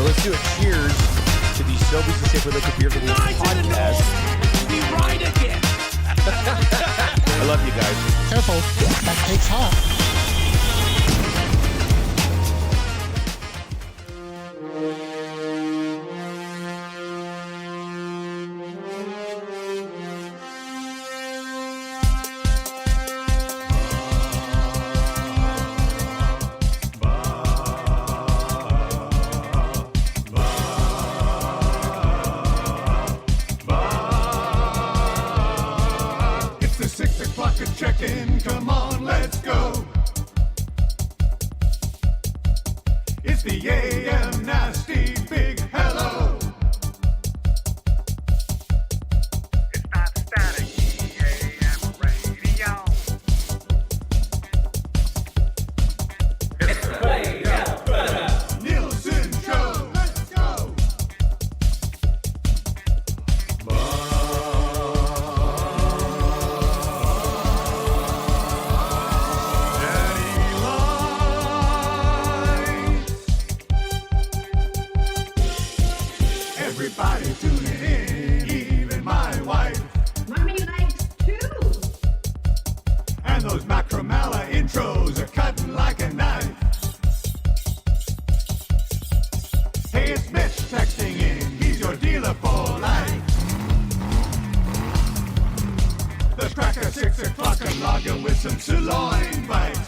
let's do a cheers to the Sobeys and Safer Liquor Beer for the podcast. We ride again. I love you guys. Careful, that cake's hot. Check-in, come on, let's go. It's the AM Nasty Big Hello. It's not static, AM radio. It's way out better. Nielson Show, let's go. Everybody tuning in, even my wife. Mommy likes too. And those Macromala intros are cutting like a knife. Hey, it's Mitch texting in, he's your dealer for life. Let's crack a 6 o'clock and lager with some sirloin bites.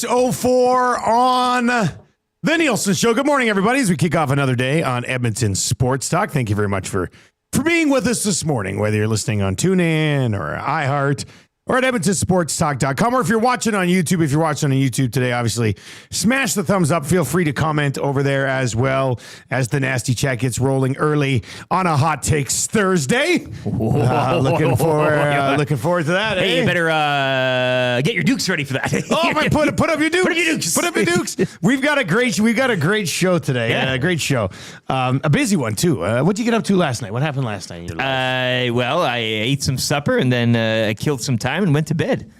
.04 on the Nielson Show. Good morning, everybody, as we kick off another day on Edmonton Sports Talk. Thank you very much for being with us this morning, whether you're listening on TuneIn or iHeart or at EdmontonSportsTalk.com, or if you're watching on YouTube. If you're watching on YouTube today, obviously, smash the thumbs up. Feel free to comment over there as well as the Nasty Chat gets rolling early on a Hot Takes Thursday. Looking forward to that. Hey, you better get your Dukes ready for that. Oh, my, put up your Dukes. Put up your Dukes. Put up your Dukes. We've got a great show today. Yeah. A great show. A busy one, too. What did you get up to last night? What happened last night in your life? Well, I ate some supper and then I killed some time and went to bed.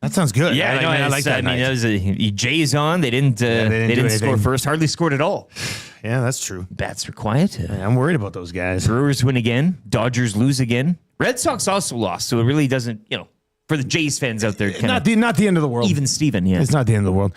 That sounds good. Yeah, I like that. I mean, that was Jays on. They didn't score first. Hardly scored at all. Yeah, that's true. Bats were quiet. I'm worried about those guys. Brewers win again. Dodgers lose again. Red Sox also lost, so it really doesn't, for the Jays fans out there, not the end of the world. Even Steven, yeah. It's not the end of the world.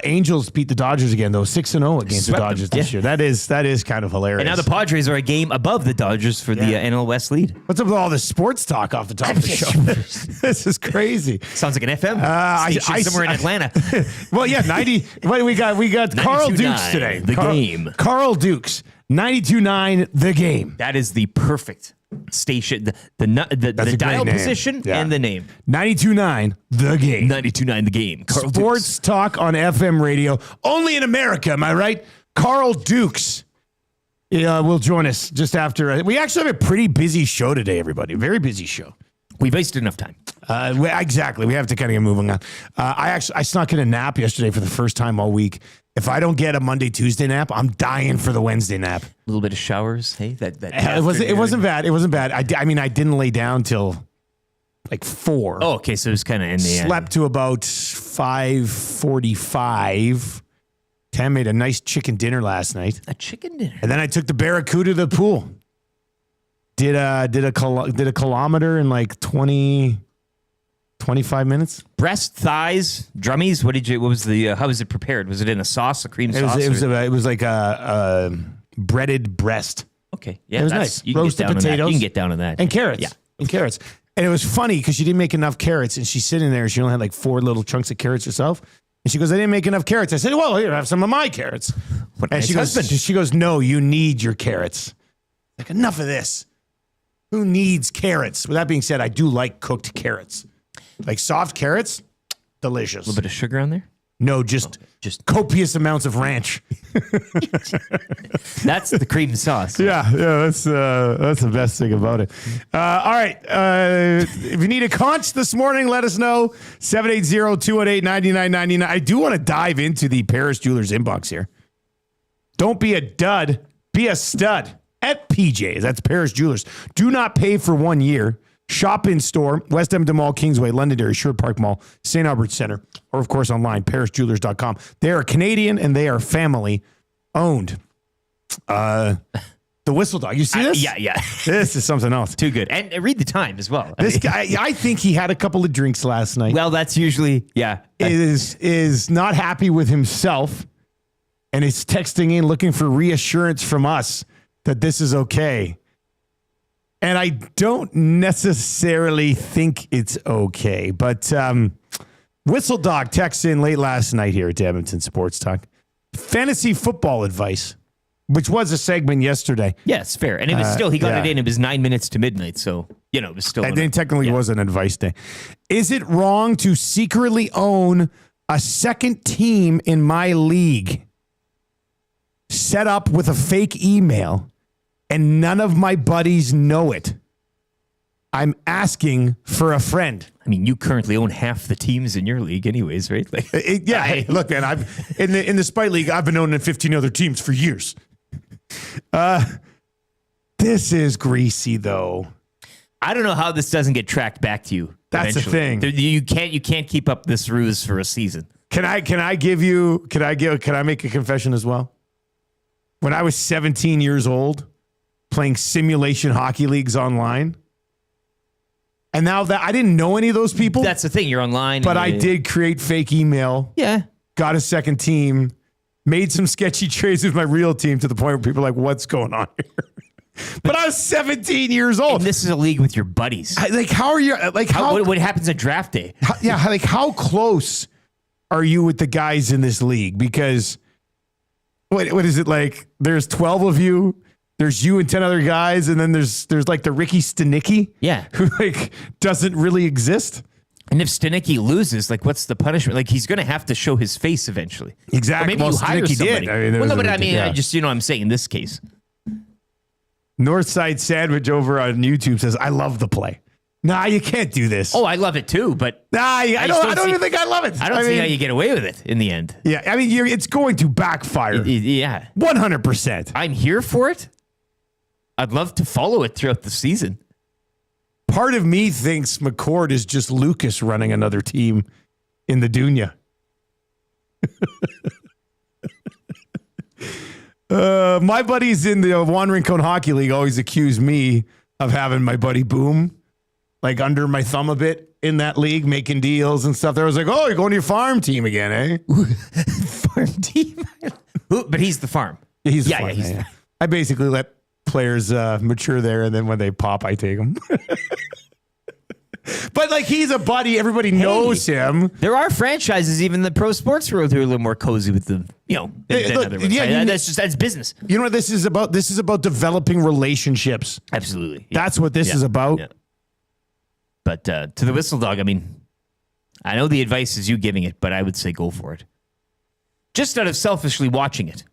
Angels beat the Dodgers again, though, 6-0 against the Dodgers this year. That is kind of hilarious. And now the Padres are a game above the Dodgers for the NL West lead. What's up with all this sports talk off the top of the show? This is crazy. Sounds like an FM station somewhere in Atlanta. Well, yeah, 90. What we got Carl Dukes today. The game. Carl Dukes, 92.9 The Game. That is the perfect station, the dial position and the name. 92.9 The Game. 92.9 The Game. Carl Sports Dukes. Talk on FM radio. Only in America, am I right? Carl Dukes will join us just after. We actually have a pretty busy show today, everybody. Very busy show. We wasted enough time. Exactly. We have to kind of get moving on. I snuck in a nap yesterday for the first time all week. If I don't get a Monday, Tuesday nap, I'm dying for the Wednesday nap. A little bit of showers. Hey, it wasn't bad. It wasn't bad. I mean, I didn't lay down till like 4. Oh, okay. So it was kind of in the Slept to about 5:45. Tam made a nice chicken dinner last night. A chicken dinner. And then I took the Barracuda to the pool. Did a kilometer in like 25 minutes. Breast, thighs, drummies. What was the? How was it prepared? Was it in a sauce, a cream sauce? It was like a breaded breast. Okay, yeah, it was nice. Roasted potatoes. You can get down on that. And carrots. Yeah, and carrots. And it was funny because she didn't make enough carrots, and she's sitting there. She only had like 4 little chunks of carrots herself. And she goes, I didn't make enough carrots. I said, well, here, have some of my carrots. What and she goes, no, you need your carrots. Like, enough of this. Who needs carrots? With that being said, I do like cooked carrots. Like soft carrots, delicious. A little bit of sugar on there? No, just copious amounts of ranch. That's the cream sauce. Yeah, that's the best thing about it. All right, if you need a conch this morning, let us know. 780-218-9999. I do want to dive into the Paris Jewelers inbox here. Don't be a dud, be a stud at PJ's. That's Paris Jewelers. Do not pay for 1 year. Shop in store, West Edmonton Mall, Kingsway, Londonderry, Sherwood Park Mall, St. Albert Center, or of course online, parisjewelers.com. They are Canadian and they are family owned. The Whistle Dog. You see this? Yeah. This is something else. Too good. And read the time as well. This guy, I think he had a couple of drinks last night. Well, that's usually, Is not happy with himself and is texting in looking for reassurance from us that this is okay. And I don't necessarily think it's okay, but Whistle Dog texts in late last night here at Edmonton Sports Talk. Fantasy football advice, which was a segment yesterday. Yeah, it's fair. And it was still, he got it in. It was 9 minutes to midnight. So, it was still. And then technically was an advice day. Is it wrong to secretly own a second team in my league set up with a fake email and none of my buddies know it? I'm asking for a friend. I mean, you currently own half the teams in your league anyways, right? Like, Hey, look, man, I've in the Spite League, I've been owning 15 other teams for years. This is greasy, though. I don't know how this doesn't get tracked back to you. That's the thing. You can't keep up this ruse for a season. Can I make a confession as well? When I was 17 years old, playing simulation hockey leagues online. And now that I didn't know any of those people. That's the thing. You're online. But I did create fake email. Yeah. Got a second team. Made some sketchy trades with my real team to the point where people are like, what's going on here? But I was 17 years old. And this is a league with your buddies. How are you? What happens at draft day? How close are you with the guys in this league? Because what is it like? There's 12 of you. There's you and 10 other guys, and then there's like the Ricky Stanicki, who doesn't really exist. And if Stanicki loses, what's the punishment? He's going to have to show his face eventually. Exactly. Or maybe you hire somebody. Did. I just I'm saying in this case. Northside Sandwich over on YouTube says, "I love the play." Nah, you can't do this. Oh, I love it too, but I don't even think I love it. I don't see how you get away with it in the end. Yeah, I mean, it's going to backfire. Yeah, 100%. I'm here for it. I'd love to follow it throughout the season. Part of me thinks McCord is just Lucas running another team in the Dunya. My buddies in the One Rincon Hockey League always accuse me of having my buddy Boom under my thumb a bit in that league, making deals and stuff. There was oh, you're going to your farm team again, eh? Farm team? But he's the farm. He's the farm. Yeah. I basically let players mature there, and then when they pop, I take them. But he's a buddy, everybody knows him. There are franchises, even in the pro sports world, who are a little more cozy with them, than other ones. That's business. You know what this is about? This is about developing relationships. Absolutely. Yeah. That's what this is about. Yeah. But to the Whistle Dog, I mean, I know the advice is you giving it, but I would say go for it. Just out of selfishly watching it.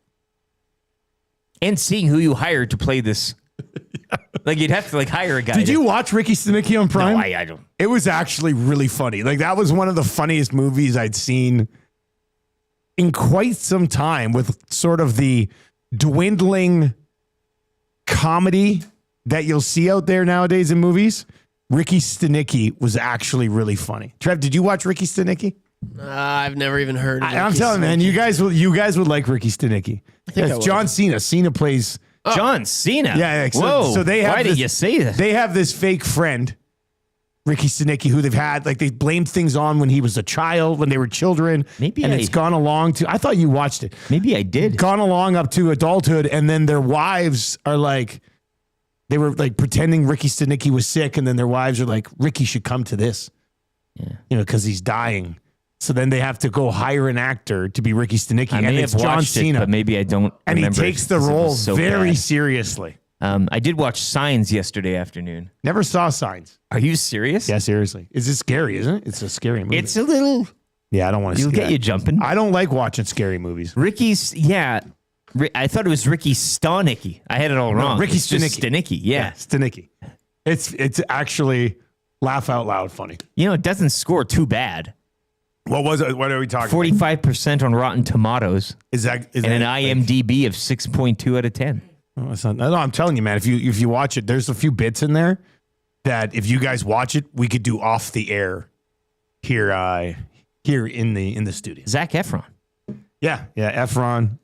And seeing who you hired to play this. You'd have to hire a guy. Did you watch Ricky Stanicki on Prime? No, I don't. It was actually really funny. That was one of the funniest movies I'd seen in quite some time, with sort of the dwindling comedy that you'll see out there nowadays in movies. Ricky Stanicki was actually really funny. Trev, did you watch Ricky Stanicki? I've never even heard of I'm telling you, man, you guys would like Ricky Stanicki. It's John Cena. Cena plays John Cena. Yeah. Whoa. So they have Why did you say that? They have this fake friend, Ricky Stanicki, who they've had they blamed things on when he was a child, when they were children. It's gone along to. I thought you watched it. Maybe I did. Gone along up to adulthood, and then their wives are they were pretending Ricky Stanicki was sick, and then their wives are like, Ricky should come to this, because he's dying. So then they have to go hire an actor to be Ricky Stanicki. I may have watched it, but maybe I don't and remember. And he takes the role very seriously. I did watch Signs yesterday afternoon. Never saw Signs. Are you serious? Yeah, seriously. Is it scary, isn't it? It's a scary movie. It's a little Yeah, I don't want to see You'll that. get you jumping. I don't like watching scary movies. Ricky's, yeah. I thought it was Ricky Stonicky. I had it all wrong. Ricky It's just Stanicky. Stanicky, yeah. Stanicky. It's actually laugh out loud funny. You know, it doesn't score too bad. What was it? What are we talking 45% on Rotten Tomatoes Is that and an IMDb of 6.2 out of 10. Oh, it's not, no, I'm telling you, man. If you watch it, there's a few bits in there that if you guys watch it, we could do off the air here in the studio. Zac Efron. Yeah, Efron.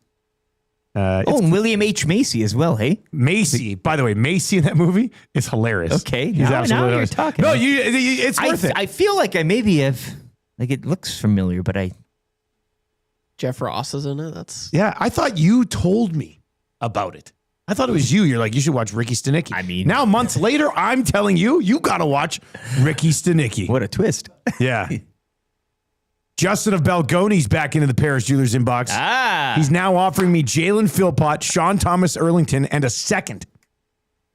And William H. Macy as well, hey? Macy. By the way, Macy in that movie is hilarious. Okay, he's now absolutely you're hilarious. talking. No, it's worth it. I feel like I maybe have, like it looks familiar, but Jeff Ross is in it. That's Yeah, I thought you told me about it. I thought it was you. You're like, you should watch Ricky Stanicky. I mean- now months later, I'm telling you got to watch Ricky Stanicky. what a twist. Yeah. Justin of Balgonie's back into the Paris Jewelers inbox. He's now offering me Jalen Philpott, Sean Thomas Erlington, and a second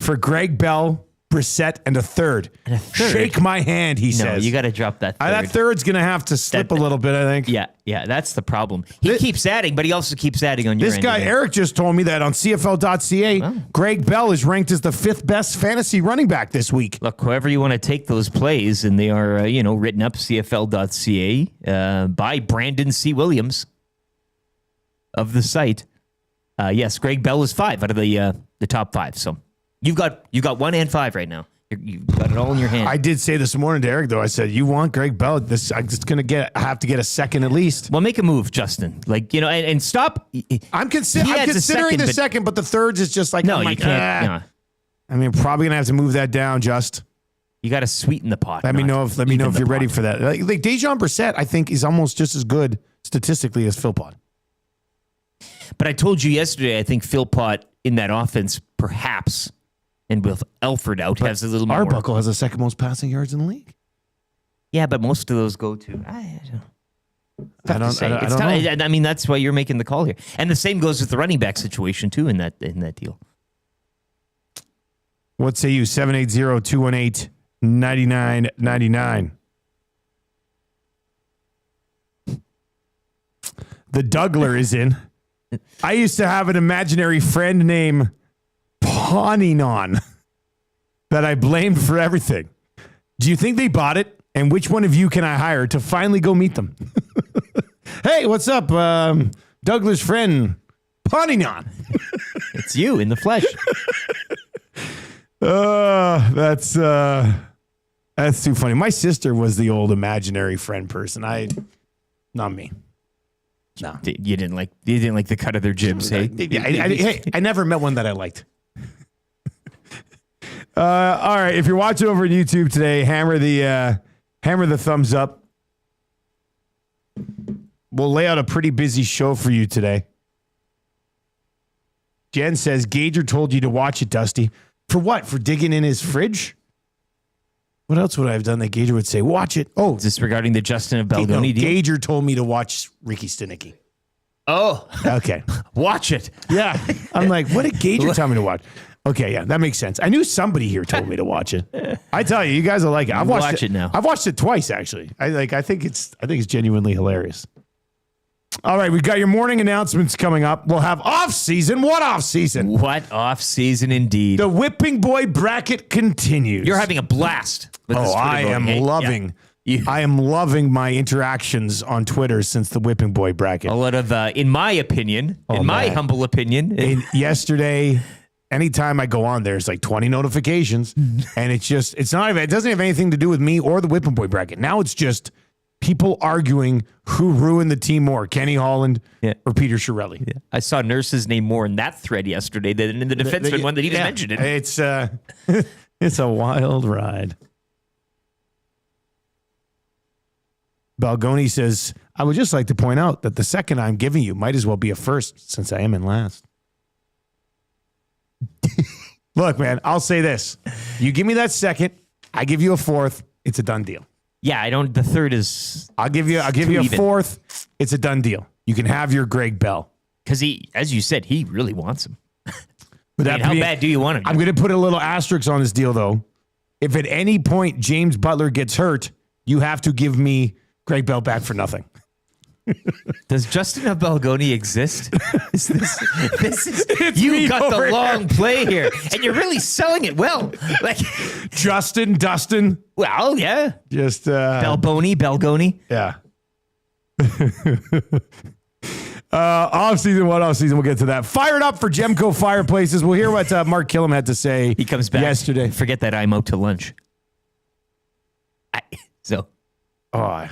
for Greg Bell, Brissett, and a third. third? Shake my hand, he No, says. you got to drop that third. That third's going to have to slip a little bit, I think. Yeah, that's the problem. He keeps adding, but he also keeps adding on your This end. guy, Eric, just told me that on CFL.ca, Greg Bell is ranked as the 5th best fantasy running back this week. Look, however you want to take those plays, and they are, written up CFL.ca by Brandon C. Williams of the site. Yes, Greg Bell is 5 out of the top 5. So you got 1 and 5 right now. You've got it all in your hand. I did say this morning to Eric, though, I said, you want Greg Bell? I'm just going to have to get a second at least. Well, make a move, Justin. Like, and stop. I'm considering the second, but the thirds is just like, No, I'm you like, can't. No. I mean, probably going to have to move that down, just. You got to sweeten the pot. Let me know if you're ready pot. for that. Like Bijan Brissett, I think, is almost just as good statistically as Philpott. But I told you yesterday, I think Philpott in that offense, perhaps, and with Elford out, has a little more. Arbuckle has the second most passing yards in the league. Yeah, but most of those go to. I don't know. I mean, that's why you're making the call here. And the same goes with the running back situation too in that deal. What say you? 780-218-9999. The Dougler is in. I used to have an imaginary friend named Pawninon that I blamed for everything. Do you think they bought it? And which one of you can I hire to finally go meet them? Hey, what's up? Douglas' friend, Pawninon. It's you in the flesh. That's too funny. My sister was the old imaginary friend person. Not me. No. You didn't like the cut of their jibs, hey? I never met one that I liked. All right, if you're watching over on YouTube today, hammer the thumbs up. We'll lay out a pretty busy show for you today. Jen says Gager told you to watch it, Dusty. For what? For digging in his fridge? What else would I have done that Gager would say, watch it? Oh, Is this regarding the Justin of Balgonie deal? Gager told me to watch Ricky Stanicky. Oh, Okay. watch it. Yeah. I'm like, what did Gager tell me to watch? Okay, yeah, that makes sense. I knew somebody here told me to watch it. I tell you, you guys will like it. I've watched Watch it now. I've watched it twice actually. I think it's genuinely hilarious. All right, we've got your morning announcements coming up. We'll have off season. What off season? What off season indeed. The Whipping Boy bracket continues. You're having a blast. With this Twitter I voting, am hey? loving. Yeah. I am loving my interactions on Twitter since the Whipping Boy bracket. A lot of, in my opinion, my humble opinion, And yesterday, anytime I go on, there's like 20 notifications, and it doesn't have anything to do with me or the Whipping Boy bracket. Now it's just people arguing who ruined the team more, Kenny Holland or Peter Chiarelli. Yeah. I saw Nurse's name more in that thread yesterday than in the defenseman one that he just mentioned. It's it's a wild ride. Balgonie says, I would just like to point out that the second I'm giving you might as well be a first since I am in last. Look, man, I'll say this. You give me that second, I give you a fourth, it's a done deal. Yeah, I don't. The third is I'll give you a even. fourth, it's a done deal. You can have your Greg Bell. because he, as you said, he really wants him. Would I mean, how bad do you want him? I'm going to put a little asterisk on this deal, though. If at any point James Butler gets hurt, you have to give me Greg Bell back for nothing. Does Justin Belgoni exist? This is It's you me got over the here. long play here, and you're really selling it well. Like, Dustin. well, yeah, Just, Belgoni. yeah. Off-season, what off-season? We'll get to that. Fired up for Gemco Fireplaces. We'll hear what Mark Killam had to say He comes back yesterday. Forget that I'm out to lunch. Oh.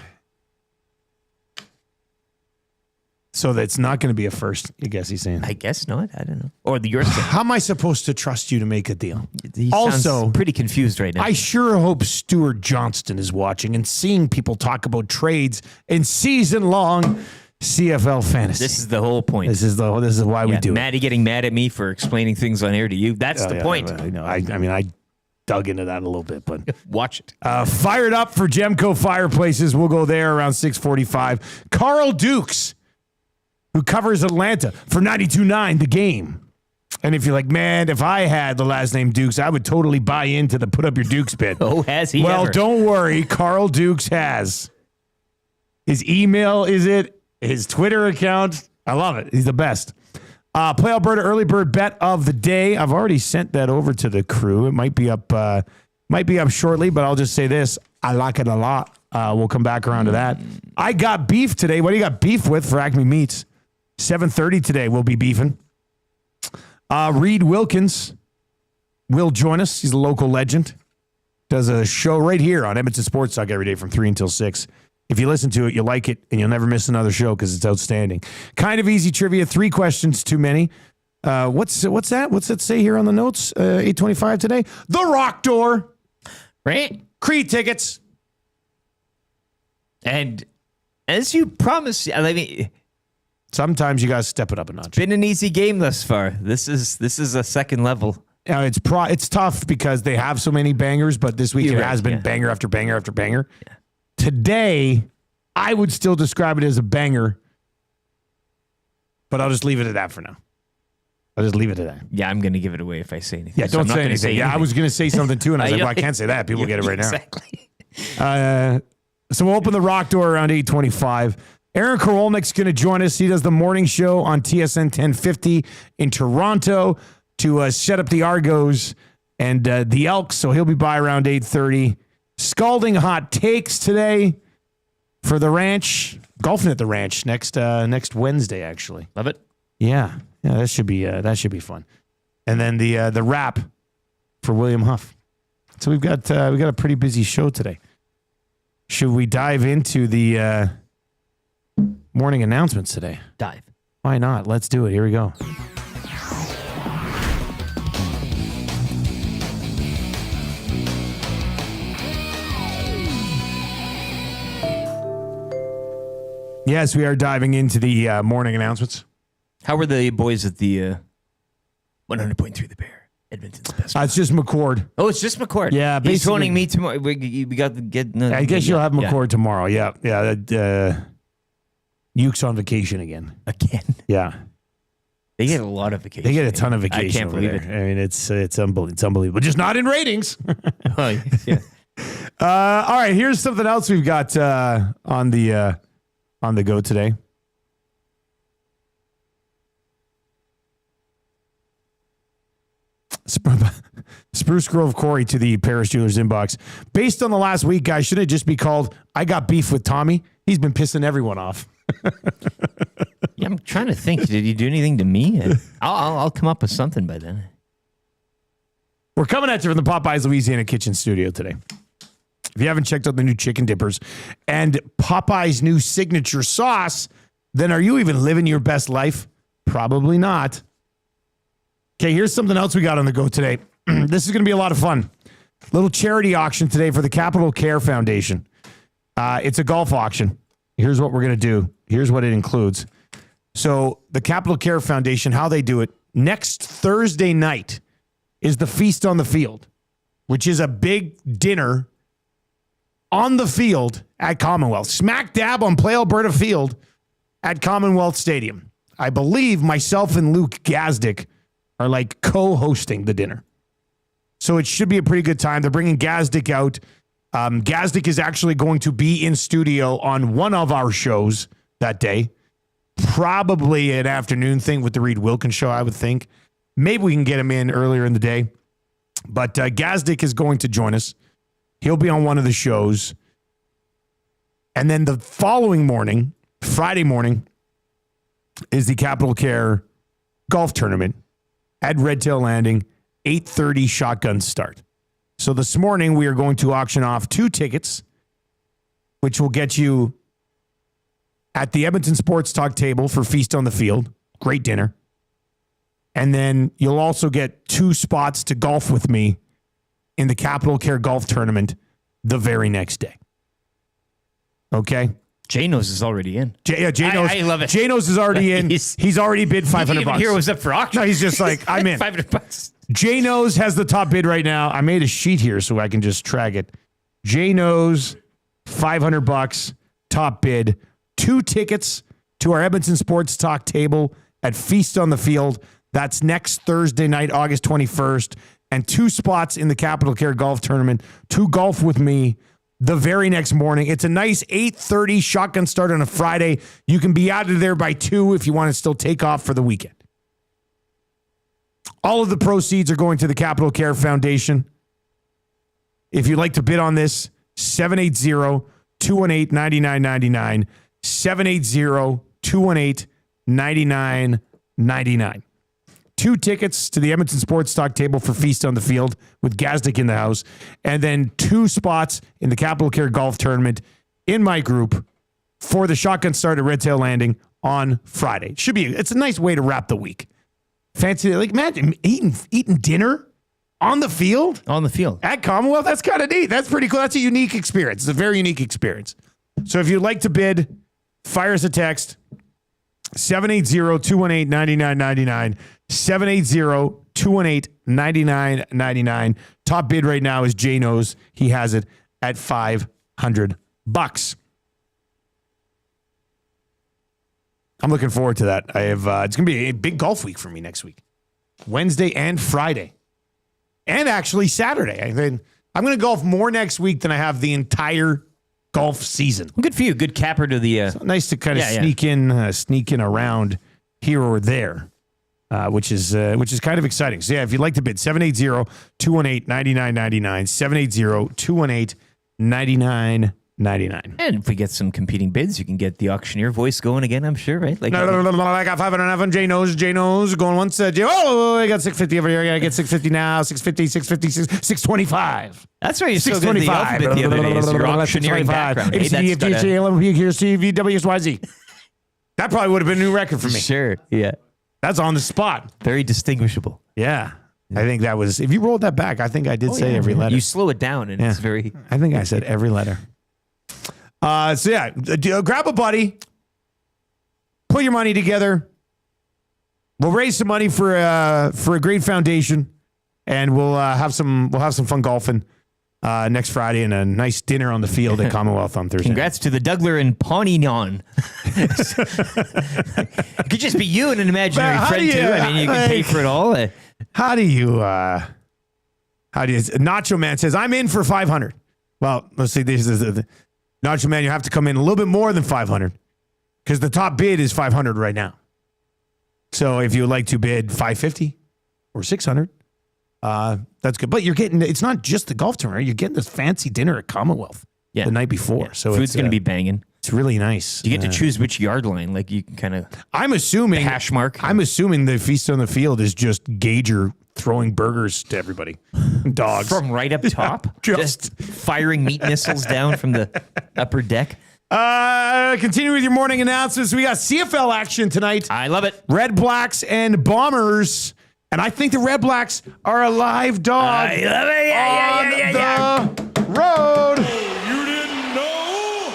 So that's not going to be a first, I guess he's saying. I guess not. I don't know. Or the yours. How am I supposed to trust you to make a deal? He Also, sounds pretty confused right now. I sure hope Stuart Johnston is watching and seeing people talk about trades and season-long CFL fantasy. This is the whole point. This is why we do Maddie getting mad at me for explaining things on air to you. That's it. the point. I know. I mean, I dug into that a little bit, but Watch it. fired up for Gemco Fireplaces. We'll go there around 6:45. Carl Dukes, who covers Atlanta for 92.9 The Game. And if you're like, man, if I had the last name Dukes, I would totally buy into the put up your Dukes bit. Oh, has he Well, ever? don't worry. Carl Dukes has. His email is it. His Twitter account. I love it. He's the best. Play Alberta early bird bet of the day. I've already sent that over to the crew. It might be up shortly, but I'll just say this. I like it a lot. We'll come back around to that. I got beef today. What do you got beef with for Acme Meats? 7:30 today. We'll be beefing. Reid Wilkins will join us. He's a local legend. Does a show right here on Edmonton Sports Talk every day from 3 until 6. If you listen to it, you'll like it, and you'll never miss another show because it's outstanding. Kind of easy trivia. 3 questions too many. What's that? What's it say here on the notes? 8:25 today. The Rock Door. Right? Creed tickets. And as you promised, I mean, Sometimes you got to step it up a notch. been an easy game thus far. This is a second level. It's tough because they have so many bangers, but this week You're it right, has been yeah. banger after banger after banger. Yeah. Today, I would still describe it as a banger, but I'll just leave it at that for now. I'll just leave it at that. Yeah, I'm going to give it away if I say anything. Yeah, So don't I'm not say gonna anything. I was going to say something too, and I was like, well, I can't say that. People Yeah, get it right now. Exactly. So we'll open the Rock Door around 8:25. Aaron Korolnek's going to join us. He does the morning show on TSN 1050 in Toronto to set up the Argos and the Elks. So he'll be by around 8:30. Scalding hot takes today for the ranch. Golfing at the ranch next Wednesday, actually. Love it. Yeah, that should be fun. And then the wrap for William Huff. So we've got a pretty busy show today. Should we dive into the morning announcements today? Dive. Why not? Let's do it. Here we go. Yes, we are diving into the morning announcements. How were the boys at the 100.3 The Bear? Edmonton's best. It's just McCord. Oh, it's just McCord. Yeah, he's basically- phoning me tomorrow. We got to get. No, I guess you'll have yeah. McCord tomorrow. Yeah. Uke's on vacation again. Again. Yeah. They get a lot of vacation. They get a ton of vacation. I can't over believe there. I mean, it's unbelievable. Just not in ratings. Oh, yeah. All right, here's something else we've got on the go today. Spruce Grove Corey to the Paris Jewelers inbox. Based on the last week, guys, should it just be called I Got Beef with Tommy? He's been pissing everyone off. Yeah, I'm trying to think. Did he do anything to me? I'll come up with something by then. We're coming at you from the Popeyes Louisiana Kitchen Studio today. If you haven't checked out the new chicken dippers and Popeye's new signature sauce, then are you even living your best life? Probably not. Okay, here's something else we got on the go today. This is going to be a lot of fun. Little charity auction today for the Capital Care Foundation. It's a golf auction. Here's what we're going to do. Here's what it includes. So the Capital Care Foundation, how they do it, next Thursday night is the Feast on the Field, which is a big dinner on the field at Commonwealth. Smack dab on Play Alberta Field at Commonwealth Stadium. I believe myself and Luke Gazdick are like co-hosting the dinner. So it should be a pretty good time. They're bringing Gazdick out. Gazdick is actually going to be in studio on one of our shows that day. Probably an afternoon thing with the Reid Wilkins show, I would think. Maybe we can get him in earlier in the day. But Gazdick is going to join us. He'll be on one of the shows. And then the following morning, Friday morning, is the Capital Care Golf Tournament at Redtail Landing, 8:30 shotgun start. So this morning we are going to auction off 2 tickets, which will get you at the Edmonton Sports Talk table for Feast on the Field. Great dinner. And then you'll also get 2 spots to golf with me in the Capital Care Golf Tournament the very next day. Okay? Janos is already in. Janos. I love it. Janos is already in. He's already bid $500. Even here was up for auction. No, he's just like, I'm in. $500. Janos has the top bid right now. I made a sheet here so I can just track it. Janos, $500, top bid. 2 tickets to our Edmonton Sports Talk table at Feast on the Field. That's next Thursday night, August 21st. And 2 spots in the Capital Care Golf Tournament to golf with me the very next morning. It's a nice 8:30 shotgun start on a Friday. You can be out of there by 2 if you want to still take off for the weekend. All of the proceeds are going to the Capital Care Foundation. If you'd like to bid on this, 780-218-9999. 780-218-9999. 2 tickets to the Edmonton Sports Talk table for Feast on the Field with Gazdick in the house. And then 2 spots in the Capital Care Golf Tournament in my group for the shotgun start at Redtail Landing on Friday. It's a nice way to wrap the week. Fancy, like imagine eating dinner on the field? On the field. At Commonwealth? That's kind of neat. That's pretty cool. That's a unique experience. It's a very unique experience. So if you'd like to bid, fire us a text, 780-218-9999, 780-218-9999. Top bid right now is Janos. He has it at $500. I'm looking forward to that. It's going to be a big golf week for me next week. Wednesday and Friday. And actually Saturday. I'm going to golf more next week than I have the entire golf season. Well, good for you. Good capper to the... So nice to kind of sneak in around here or there, which is kind of exciting. So yeah, if you'd like to bid, 780-218-9999, 780-218-9999. And if we get some competing bids, you can get the auctioneer voice going again, I'm sure, right? Like, I got 500 on J-Nose going once. I got 650 over here. I got to get 650 now. 650, 625. That's why you're so good at the alphabet the other day. Is your auctioneering background. Hey, That probably would have been a new record for me. Sure, yeah. That's on the spot. Very distinguishable. Yeah. I think that was, if you rolled that back, I think I did say every letter. You slow it down and it's very... I think I said every letter. Grab a buddy, put your money together. We'll raise some money for a great foundation, and we'll have some fun golfing next Friday and a nice dinner on the field at Commonwealth on Thursday. Congrats to the Dougler and Pawneenon. It could just be you and an imaginary friend too. I mean, you can pay for it all. How do you? Nacho Man says I'm in for 500. Well, let's see. This is the Nacho Man. You have to come in a little bit more than 500 because the top bid is 500 right now. So if you would like to bid 550 or 600, that's good. But you're getting, it's not just the golf tournament. You're getting this fancy dinner at Commonwealth the night before. Yeah. So food's going to be banging. It's really nice. You get to choose which yard line. Like you can kind of. I'm assuming hash mark. I'm assuming the Feast on the Field is just Gager throwing burgers to everybody. Dogs. From right up top. Just firing meat missiles down from the upper deck. Continue with your morning announcements. We got CFL action tonight. I love it. Redblacks and Bombers. And I think the Redblacks are a live dog. I love it. Yeah. The road. You didn't know?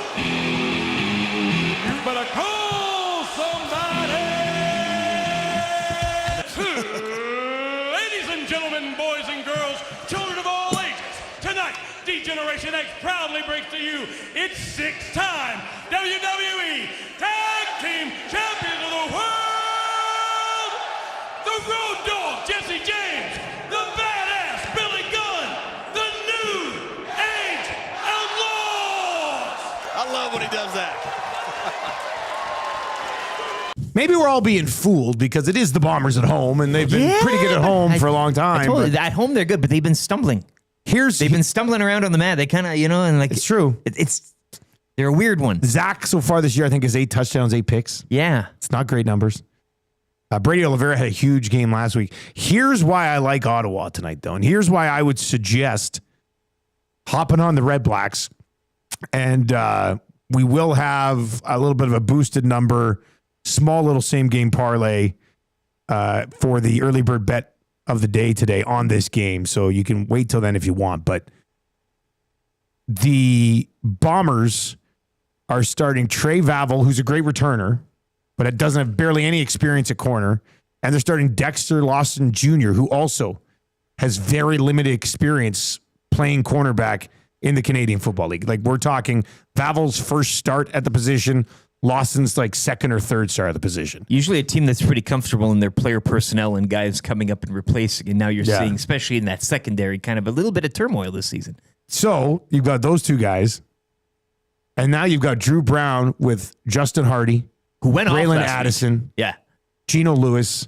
You better call somebody. Ladies and gentlemen, boys and girls, children of all ages, tonight, D-Generation X proudly brings to you its 6-time WWE Tag Team Champions of the World, the Road Dogg, Jesse James, the Badass Billy Gunn, the New Age Outlaws. I love when he does that. Maybe we're all being fooled because it is the Bombers at home, and they've been pretty good at home for a long time. At home they're good, but they've been stumbling. They've been stumbling around on the mat. They kind of, and like it's true. They're a weird one. Zach so far this year, I think, is 8 touchdowns, 8 picks. Yeah, it's not great numbers. Brady Oliveira had a huge game last week. Here's why I like Ottawa tonight, though, and here's why I would suggest hopping on the Redblacks, and we will have a little bit of a boosted number, small little same game parlay for the early bird bet of the day today on this game. So you can wait till then if you want. But the Bombers are starting Trey Vavel, who's a great returner, but it doesn't have barely any experience at corner. And they're starting Dexter Lawson Jr., who also has very limited experience playing cornerback in the Canadian Football League. Like, we're talking Vavel's first start at the position, Lawson's like second or third start at the position. Usually a team that's pretty comfortable in their player personnel and guys coming up and replacing. And now you're seeing, especially in that secondary, kind of a little bit of turmoil this season. So you've got those two guys. And now you've got Drew Brown with Justin Hardy, who went off Braylon last Addison, week. Yeah, Geno Lewis.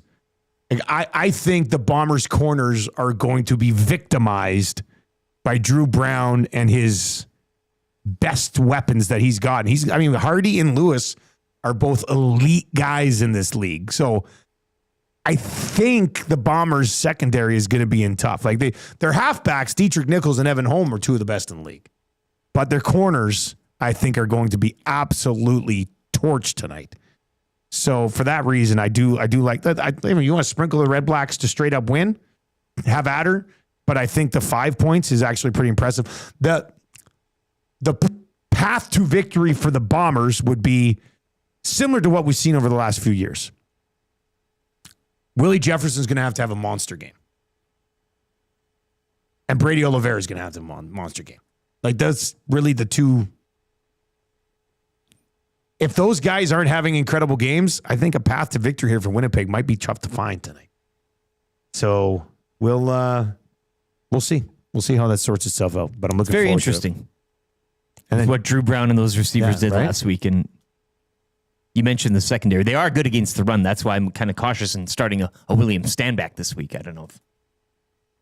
I think the Bombers' corners are going to be victimized by Drew Brown and his best weapons that he's got. Hardy and Lewis are both elite guys in this league. So I think the Bombers' secondary is going to be in tough. Like their halfbacks, Dietrich Nichols and Evan Holm, are two of the best in the league. But their corners, I think, are going to be absolutely torched tonight. So for that reason, I do like that. You want to sprinkle the Redblacks to straight up win? Have at her. But I think the 5 points is actually pretty impressive. The path to victory for the Bombers would be similar to what we've seen over the last few years. Willie Jefferson's going to have a monster game. And Brady Oliveira is going to have a monster game. Like, that's really the two. If those guys aren't having incredible games, I think a path to victory here for Winnipeg might be tough to find tonight. So we'll see. We'll see how that sorts itself out. But I'm looking forward to it. Very interesting. And then, what Drew Brown and those receivers did last week. And you mentioned the secondary. They are good against the run. That's why I'm kind of cautious in starting a William Stanback this week. I don't know if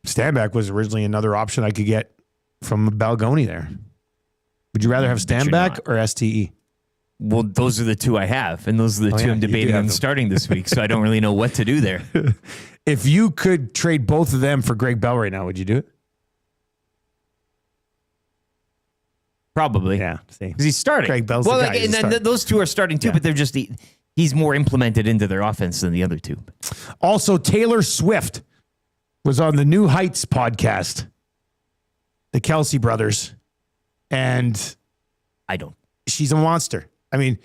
Stanback was originally another option I could get from Balgoni there. Would you rather have Stanback or STE? Well, those are the two I have, and those are the two I'm debating on starting this week, so I don't really know what to do there. If you could trade both of them for Greg Bell right now, would you do it? Probably. Yeah. Because he's starting. Greg Bell's well, the guy. And then those two are starting too, but they're just he's more implemented into their offense than the other two. Also, Taylor Swift was on the New Heights podcast, the Kelsey brothers, and she's a monster. I mean,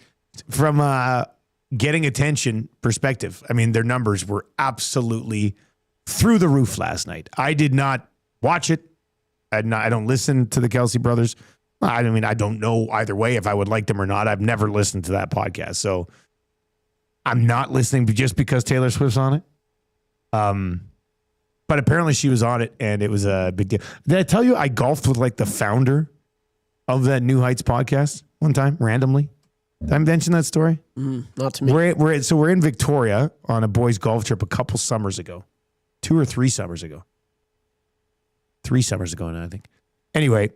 from getting attention perspective, I mean, their numbers were absolutely through the roof last night. I did not watch it. I don't listen to the Kelsey brothers. I mean, I don't know either way if I would like them or not. I've never listened to that podcast. So I'm not listening just because Taylor Swift's on it. But apparently she was on it and it was a big deal. Did I tell you I golfed with like the founder of that New Heights podcast one time randomly? Did I mention that story? Not to me. We're in Victoria on a boys' golf trip a couple summers ago. 2 or 3 summers ago. 3 summers ago now, I think. Anyway,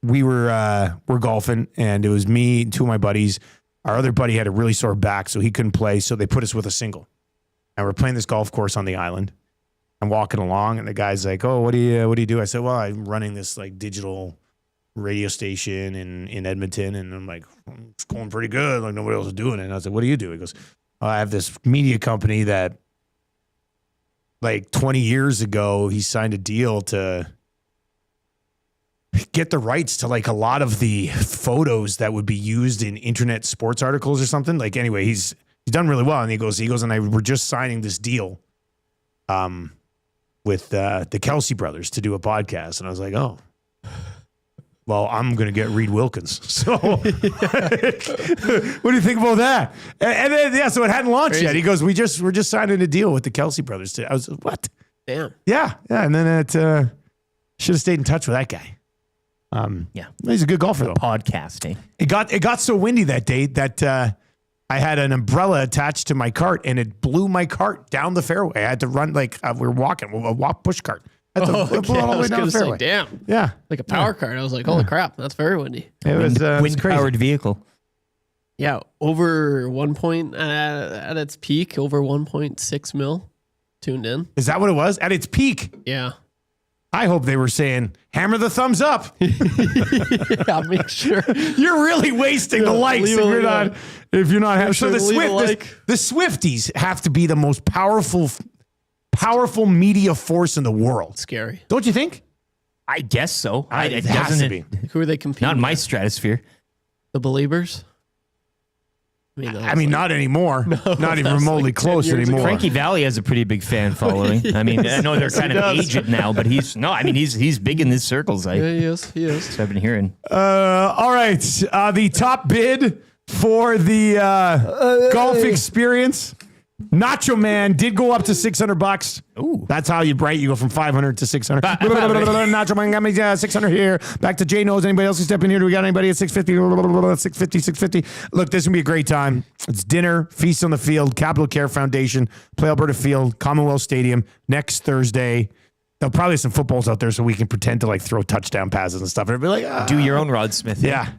we're golfing, and it was me and 2 of my buddies. Our other buddy had a really sore back, so he couldn't play, so they put us with a single. And we're playing this golf course on the island. I'm walking along, and the guy's like, "Oh, what do you do?" I said, "Well, I'm running this like digital radio station in Edmonton," and I'm like, "It's going pretty good. Like nobody else is doing it." And I was like, "What do you do?" He goes, "I have this media company that, like 20 years ago, he signed a deal to get the rights to like a lot of the photos that would be used in internet sports articles or something." Like anyway, he's done really well, and he goes, and we're just signing this deal, with the Kelsey brothers to do a podcast, and I was like, "Oh. Well, I'm going to get Reid Wilkins." So what do you think about that? And then, so it hadn't launched yet. He goes, we're just signing a deal with the Kelsey brothers. I was what? Damn. Yeah. And then it should have stayed in touch with that guy. Yeah. He's a good golfer though. Podcasting. It got so windy that day that I had an umbrella attached to my cart, and it blew my cart down the fairway. I had to run like we were walking, a push cart. I had to Okay, blow all I the way was down gonna the fairway. say, damn, Yeah, like a power cart. I was like, holy crap, that's very windy. it was crazy. Wind-powered vehicle. Yeah, over 1 point at its peak, over 1.6 mil tuned in. Is that what it was? At its peak, Yeah, I hope they were saying, hammer the thumbs up. yeah. Make sure. You're really wasting the likes leave if a- you're yeah. not. If you're not having. So sure the to leave a like. the Swifties have to be the most powerful media force in the world. Scary. Don't you think? I guess so. It has to be. Who are they competing? Not in my with? stratosphere. The Believers. I mean, not anymore. Not even that's remotely like 10 close years ago. anymore. Frankie Valley has a pretty big fan following. I mean, I know they're kind of aged now, but he's big in these circles. Yeah, he is. He is. I've been hearing. All right. The top bid for the golf experience. Nacho Man did go up to $600. Ooh. That's how you go from 500 to 600. Nacho Man got me 600 here. Back to Jay Knows. Anybody else who step in here? Do we got anybody at 650? 650. Look, this is going to be a great time. It's dinner, feast on the field, Capital Care Foundation, Play Alberta Field, Commonwealth Stadium next Thursday. There'll probably be some footballs out there so we can pretend to like throw touchdown passes and stuff. And it'll be like, Do your own Rod Smith. yeah,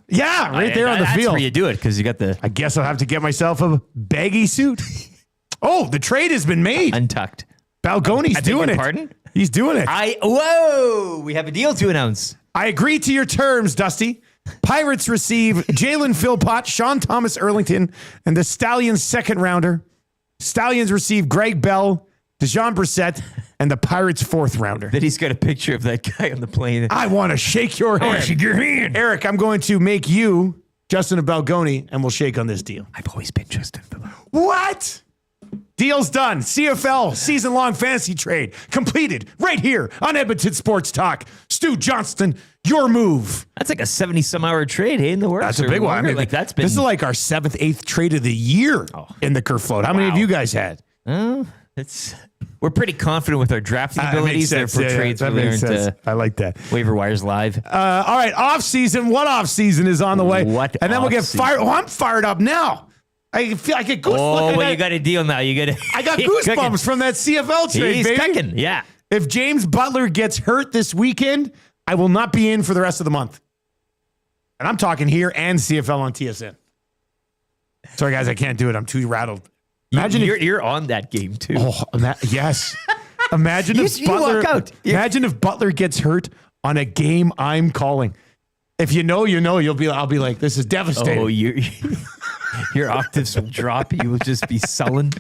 right there on the That's field. where you do it because you got the I guess I'll have to get myself a baggy suit. Oh, the trade has been made. untucked. Balgonie's I beg doing your it. pardon? He's doing it. We have a deal to announce. I agree to your terms, Dusty. Pirates receive Jalen Philpott, Sean Thomas Erlington, and the Stallions second rounder. Stallions receive Greg Bell, DeJean Brissett, and the Pirates fourth rounder. Then he's got a picture of that guy on the plane. I want to shake your hand. shake your hand. Eric, I'm going to make you Justin and Balgonie, and we'll shake on this deal. I've always been Justin. What? Deal's done. CFL season-long fantasy trade completed right here on Edmonton Sports Talk. Stu Johnston, your move. That's like a 70-some-hour trade, hey, in the works. That's a or big one. I longer. mean, like that's been. this is like our 7th, 8th trade of the year in the Kerfloat. How many of you guys had? We're pretty confident with our drafting abilities. Therefore, trades that really makes aren't sense. I like that. waiver wires live. All right, off-season. What off-season is on the way? What and then we'll get off-season? fired. Oh, I'm fired up now. I feel I get goosebumps. Oh, well, you got a deal now. You got. I got goosebumps from that CFL trade, He's baby. cooking. Yeah. If James Butler gets hurt this weekend, I will not be in for the rest of the month. And I'm talking here and CFL on TSN. Sorry, guys, I can't do it. I'm too rattled. Imagine You're on that game too. yes. Imagine if You Butler. walk out. Imagine if Butler gets hurt on a game I'm calling. If you know, you know. I'll be like, this is devastating. Oh, your octaves will drop. You will just be sullen.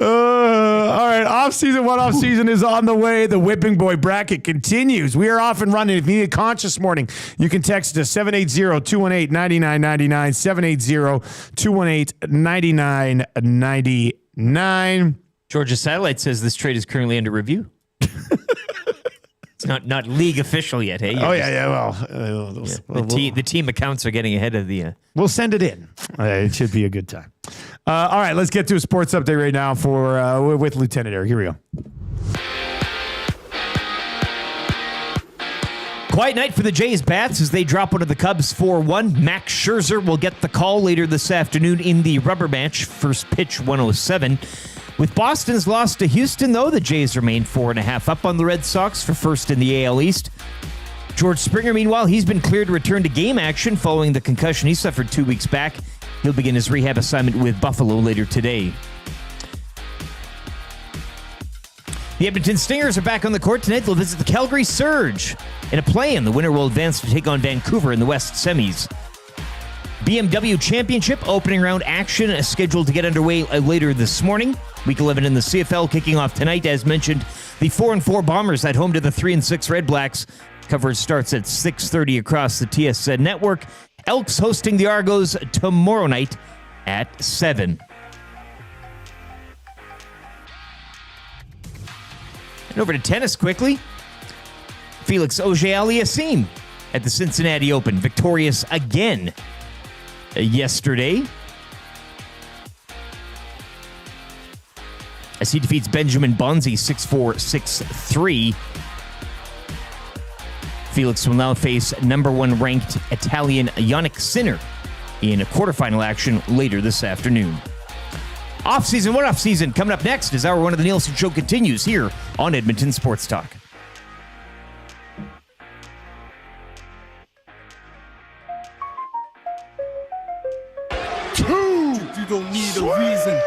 All right, off-season. What off-season is on the way? The Whipping Boy bracket continues. We are off and running. If you need a conscious morning, you can text us 780-218-9999, 780-218-9999. Georgia Satellite says this trade is currently under review. It's not league official yet, hey? Oh, yeah. Well, The team accounts are getting ahead of the. we'll send it in. It should be a good time. All right, let's get to a sports update right now with Lieutenant Eric. Here we go. Quiet night for the Jays bats as they drop one of the Cubs 4-1. Max Scherzer will get the call later this afternoon in the rubber match. First pitch 107. With Boston's loss to Houston, though, the Jays remain 4.5 up on the Red Sox for first in the AL East. George Springer, meanwhile, he's been cleared to return to game action following the concussion he suffered 2 weeks back. He'll begin his rehab assignment with Buffalo later today. The Edmonton Stingers are back on the court tonight. They'll visit the Calgary Surge. In a play-in, the winner will advance to take on Vancouver in the West semis. BMW Championship opening round action is scheduled to get underway later this morning. Week 11 in the CFL kicking off tonight. As mentioned, the 4-4 Bombers at home to the 3-6 Redblacks. Coverage starts at 6:30 across the TSN network. Elks hosting the Argos tomorrow night at 7. And over to tennis quickly. Felix Auger-Aliassime at the Cincinnati Open, victorious again yesterday as he defeats Benjamin Bonzi 6-4, 6-3. Felix will now face number 1 ranked Italian Yannick Sinner in a quarterfinal action later this afternoon. Off-season, what off-season? Coming up next as Hour 1 of the Nielson Show continues here on Edmonton Sports Talk. You don't need a reason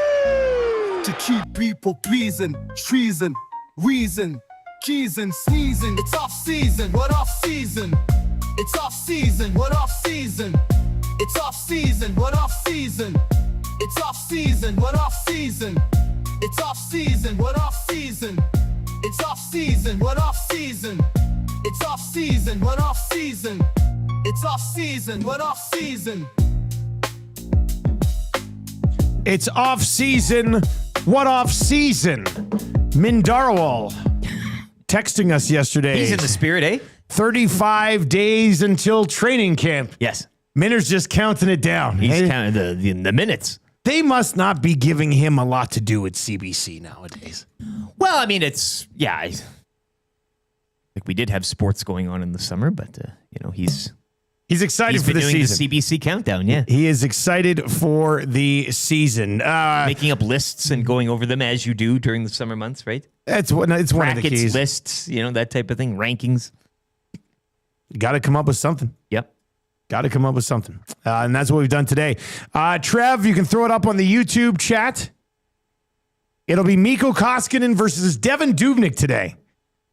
to keep people pleasing. Treason, reason, keys and sneezing. It's off season. What off season? It's off season. What off season? It's off season. What off season? It's off season. What off season? It's off season. What off season? It's off season. What off season? It's off season. What off season? It's off season. What off season? It's off season. What off season? Mindarwal texting us yesterday. He's in the spirit, eh? 35 days until training camp. Yes. Minner's just counting it down. He's counting the minutes. They must not be giving him a lot to do at CBC nowadays. Well, I mean, it's, yeah. Like we did have sports going on in the summer, but, He's excited he's for been the doing season. the CBC countdown, yeah. He is excited for the season. Making up lists and going over them as you do during the summer months, right? It's one of the Brackets, keys. lists, that type of thing, rankings. Got to come up with something. Yep. Got to come up with something. And that's what we've done today. Trev, you can throw it up on the YouTube chat. It'll be Mikko Koskinen versus Devin Dubnyk today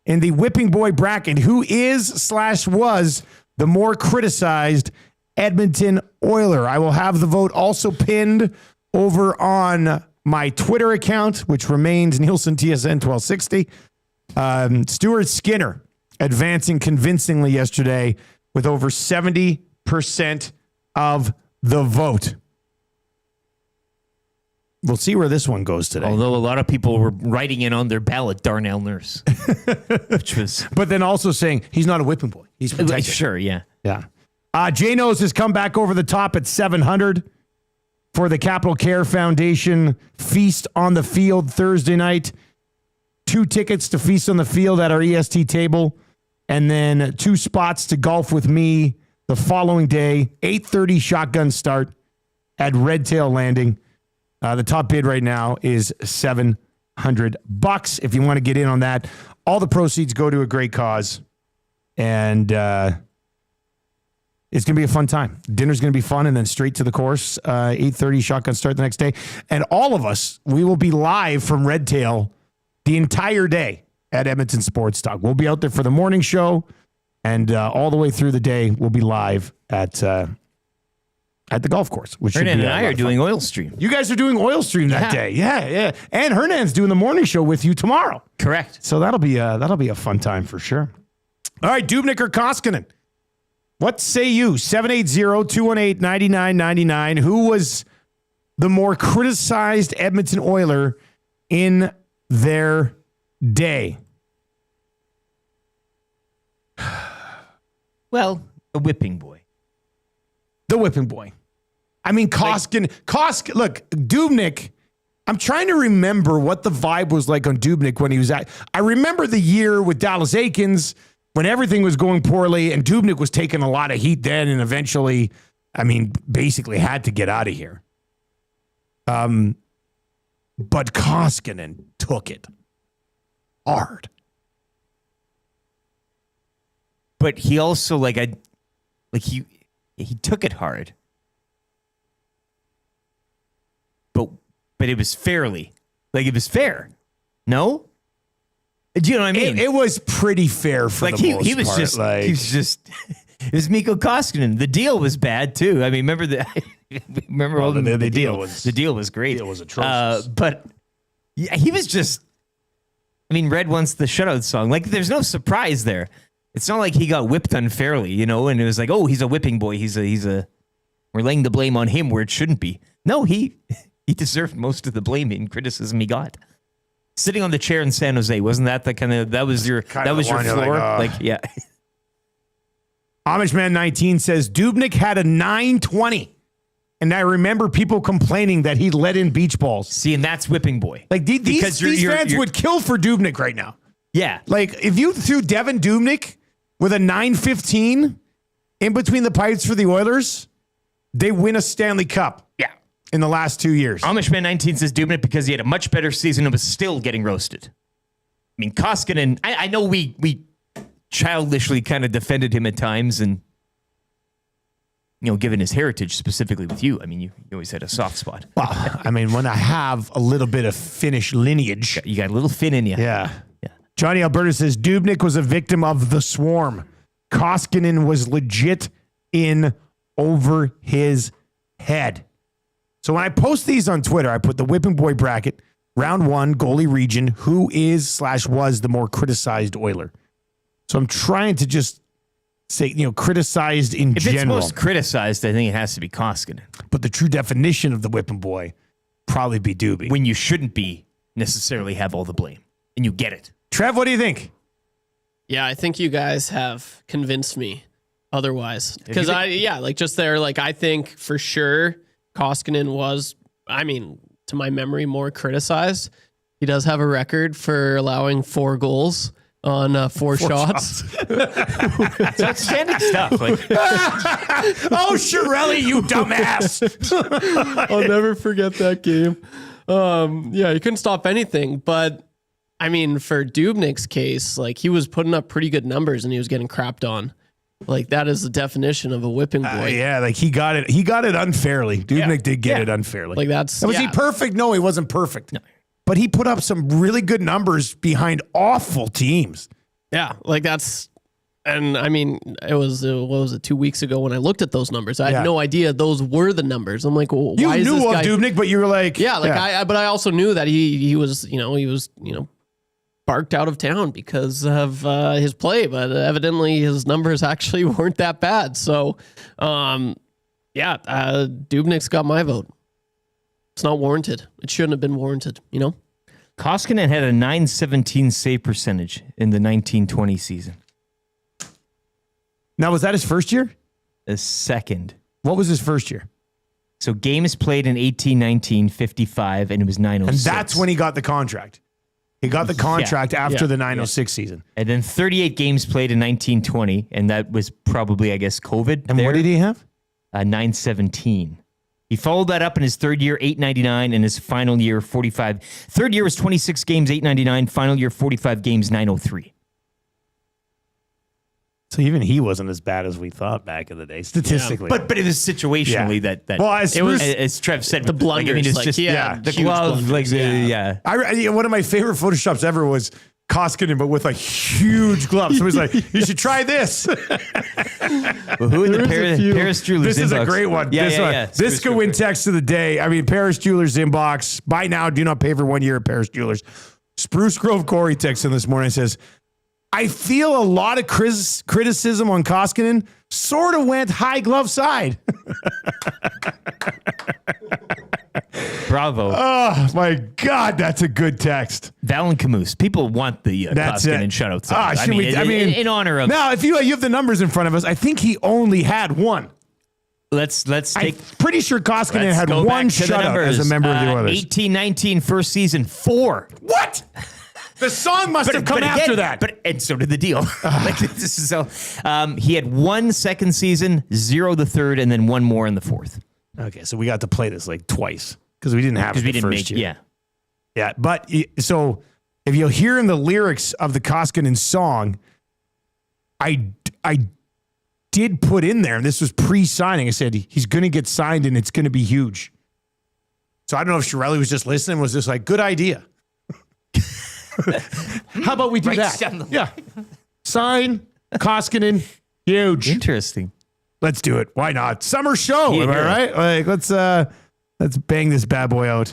in the Whipping Boy bracket. Who is/was the more criticized Edmonton Oiler? I will have the vote also pinned over on my Twitter account, which remains Nielson TSN 1260. Stuart Skinner advancing convincingly yesterday with over 70% of the vote. We'll see where this one goes today. Although a lot of people were writing in on their ballot, Darnell Nurse. Which was... But then also saying he's not a whipping boy. He's protected. Sure, yeah. Yeah. J-Nose has come back over the top at 700 for the Capital Care Foundation Feast on the Field Thursday night. 2 tickets to Feast on the Field at our EST table. And then 2 spots to golf with me the following day. 8:30 shotgun start at Red Tail Landing. The top bid right now is $700. If you want to get in on that, all the proceeds go to a great cause. And it's going to be a fun time. Dinner's going to be fun, and then straight to the course. 8:30 shotgun start the next day. And all of us, we will be live from Red Tail the entire day at Edmonton Sports Talk. We'll be out there for the morning show, and all the way through the day, we'll be live at the golf course. Which Hernan and I are doing Oil Stream. You guys are doing Oil Stream that day. Yeah. And Hernan's doing the morning show with you tomorrow. Correct. So that'll be a fun time for sure. All right, Dubnyk or Koskinen? What say you? 780-218-9999. Who was the more criticized Edmonton Oiler in their day? Well, a whipping boy. The whipping boy. I mean, Koskinen. Look, Dubnyk, I'm trying to remember what the vibe was like on Dubnyk when he was at. I remember the year with Dallas Aikens when everything was going poorly and Dubnyk was taking a lot of heat then and eventually, basically had to get out of here. But Koskinen took it hard. But he also he took it hard. But it was fairly. It was fair. No? Do you know what I mean? It was pretty fair for the most part. He was just it was Mikko Koskinen. The deal was bad too. Remember the deal was great. The deal was atrocious. But yeah, he was just Red wants the shutout song. There's no surprise there. It's not like he got whipped unfairly, and it was like, oh, he's a whipping boy. We're laying the blame on him where it shouldn't be. No, he deserved most of the blame and criticism he got. Sitting on the chair in San Jose, wasn't that that was your floor? Yeah. Amishman 19 says Dubnyk had a 920. And I remember people complaining that he let in beach balls. See, and that's whipping boy. These fans would kill for Dubnyk right now. Yeah. If you threw Devin Dubnyk with a 915 in between the pipes for the Oilers, they win a Stanley Cup. Yeah. In the last 2 years. Amishman 19 says Dubnyk because he had a much better season and was still getting roasted. I mean, Koskinen, I know we childishly kind of defended him at times and, given his heritage specifically with you, I mean, you always had a soft spot. Well, I mean, when I have a little bit of Finnish lineage. You got a little Finn in you. Yeah. Johnny Alberta says Dubnyk was a victim of the swarm. Koskinen was legit in over his head. So when I post these on Twitter, I put the Whipping Boy bracket, round 1, goalie region, who is/was the more criticized Oiler. So I'm trying to just say, criticized in if general. If it's most criticized, I think it has to be Koskinen. But the true definition of the Whipping Boy probably be Doobie. When you shouldn't be necessarily have all the blame. And you get it. Trev, what do you think? Yeah, I think you guys have convinced me otherwise. Because I think for sure Koskinen was, to my memory, more criticized. He does have a record for allowing 4 goals on 4 shots. It's outstanding stuff. Oh, Shirelli, you dumbass. I'll never forget that game. You couldn't stop anything. But, for Dubnyk's case, he was putting up pretty good numbers and he was getting crapped on. That is the definition of a whipping boy. He got it. He got it unfairly. Dubnyk did get it unfairly. Was he perfect? No, he wasn't perfect. No. But he put up some really good numbers behind awful teams. Yeah, it was, what was it, 2 weeks ago when I looked at those numbers. I had no idea those were the numbers. I'm like, well, why is this guy... You knew of Dubnyk, but you were like... but I also knew that he was barked out of town because of his play, but evidently his numbers actually weren't that bad. So, Dubnyk's got my vote. It's not warranted. It shouldn't have been warranted, Koskinen had a .917 save percentage in the 1920 season. Now, was that his first year? The second. What was his first year? So games played in 18-19, 55, and it was 906. And that's when he got the contract. He got the contract after the 906 season. And then 38 games played in 1920, and that was probably, I guess, COVID. And what did he have? 917. He followed that up in his third year, 899, and his final year, 45. Third year was 26 games, 899. Final year, 45 games, 903. So even he wasn't as bad as we thought back in the day, statistically. But it was situationally that well, as Trev said, the blunders, it's just the glove, one of my favorite Photoshops ever was Koskinen, but with a huge glove. So he's like, you should try this. Well, who in the Paris Jewelers This is a great one. This could win text of the day. Paris Jewelers inbox. Buy now, do not pay for 1 year at Paris Jewelers. Spruce Grove Corey texts in this morning and says, I feel a lot of criticism on Koskinen sort of went high glove side. Bravo. Oh, my God. That's a good text. Val and Camus. People want the Koskinen shoutout song. In honor of... Now, if you have the numbers in front of us, I think he only had one. Let's take... I'm pretty sure Koskinen had one shutout as a member of the Oilers. 18-19 first season, 4. What? The song must have come after that. And so did the deal. This is he had 1 second season, 0 the third, and then 1 more in the fourth. Okay, so we got to play this twice because we didn't have it the first year. Yeah. But so if you'll hear in the lyrics of the Koskinen song, I did put in there, and this was pre-signing. I said he's going to get signed, and it's going to be huge. So I don't know if Shirelli was just listening. Was just good idea. How about we do that? Yeah. Sign, Koskinen, huge. Interesting. Let's do it. Why not? Summer show. Am I right? Let's bang this bad boy out.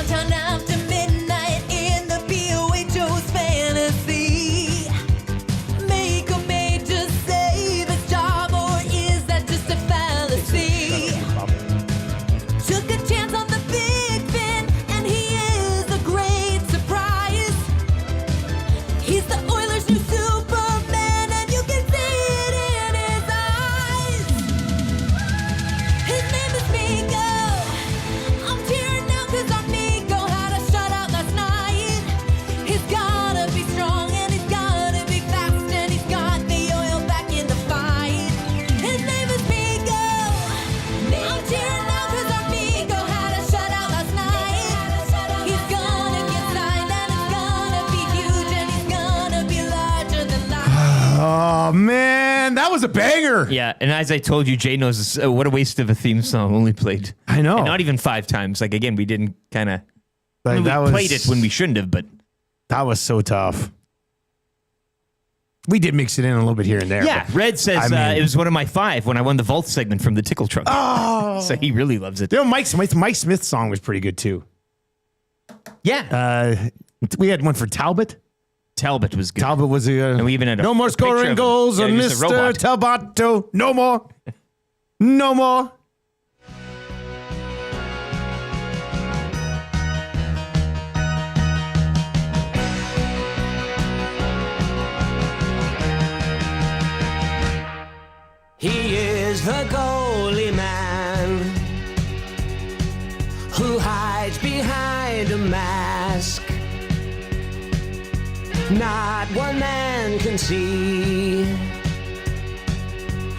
Downtown after midnight in the BOHO's fantasy. Make a major save his job, or is that just a fallacy? Took a chance on the Big Fin, and he is a great surprise. He's the Oilers' new Superman, and you can see it in his eyes. His name is Miko. I'm cheering now 'cause our Miko had a shutout last night. He's gotta be strong, and he's gotta be fast, and he's got the oil back in the fight. His name is Miko. I'm cheering now 'cause our Miko had a shutout last night. He's gonna get signed, and it's gonna be huge, and he's gonna be larger than life. Oh, man. That was a banger. Yeah, and as I told you, Jay knows what a waste of a theme song. Only played. I know. And not even 5 times. Like, again, we didn't kind of... Like, we that was, played it when we shouldn't have, but... That was so tough. We did mix it in a little bit here and there. Yeah, but Red says I mean- it was one of my 5 when I won the vault segment from the Tickle Trunk. Oh. So he really loves it. You know, Mike Smith's song was pretty good, too. Yeah. We had one for Talbot. Talbot was good. Talbot was And we even had no more a picture of scoring him. goals Yeah, on he was a Mr. robot. Talbotto. No more. No more. He is the goalie man who hides behind a mask. Not one man can see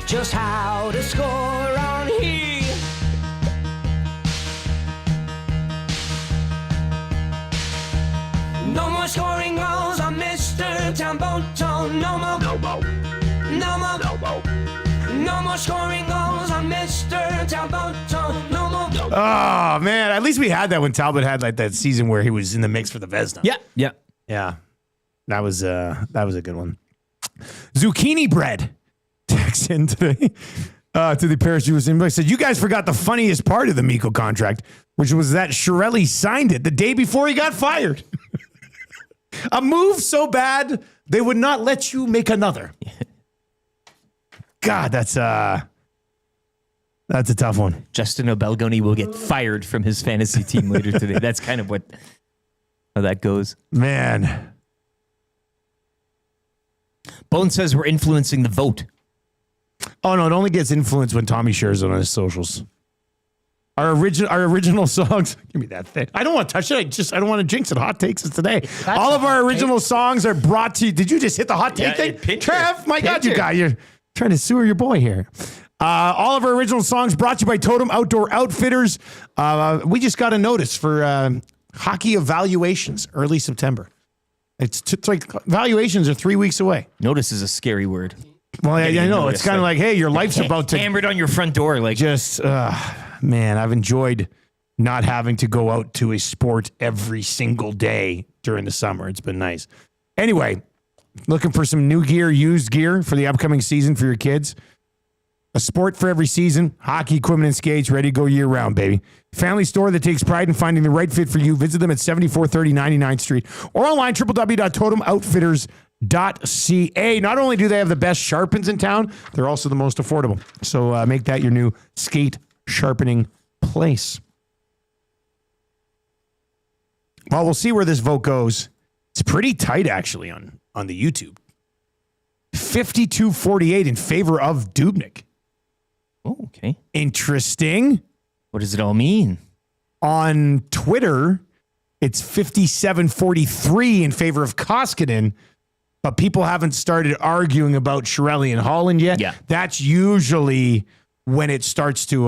just how to score on he. No more scoring goals on Mr. Tamboto. No more. No more. No more. No more. No more scoring goals on Mr. Talbot. No more. Oh, man. At least we had that when Talbot had like that season where he was in the mix for the Vezina. Yeah, yeah. Yeah. That was a good one. Zucchini bread text in today to the Paris USA. I said, you guys forgot the funniest part of the Miko contract, which was that Chiarelli signed it the day before he got fired. A move so bad, they would not let you make another. God, that's a tough one. Justin Obelgoni will get fired from his fantasy team later today. That's kind of how that goes. Man. Bone says we're influencing the vote. Oh, no, it only gets influenced when Tommy shares it on his socials. Our original songs. Give me that thing. I don't want to touch it. I don't want to jinx it. Hot takes is today. All of our original songs are brought to you. Did you just hit the hot take thing? Trev, my God, you got you're trying to sewer your boy here. All of our original songs brought to you by Totem Outdoor Outfitters. We just got a notice for hockey evaluations early September. It's like evaluations are 3 weeks away. Notice is a scary word. Well, I know. Notice, It's kind of like, hey, your life's about to hammered on your front door. Like, just, man, I've enjoyed not having to go out to a sport every single day during the summer. It's been nice. Anyway, looking for some new gear, used gear for the upcoming season for your kids. A sport for every season, hockey equipment and skates, ready to go year round, baby. Family store that takes pride in finding the right fit for you. Visit them at 7430 99th Street or online, www.totemoutfitters.ca. Not only do they have the best sharpens in town, they're also the most affordable. So make that your new skate sharpening place. Well, we'll see where this vote goes. It's pretty tight, actually, on the YouTube. 52-48 in favor of Dubnyk. oh, okay. Interesting. What does it all mean? On Twitter, it's 57-43 in favor of Koskinen, but people haven't started arguing about Chiarelli and Holland yet. Yeah. That's usually when it starts to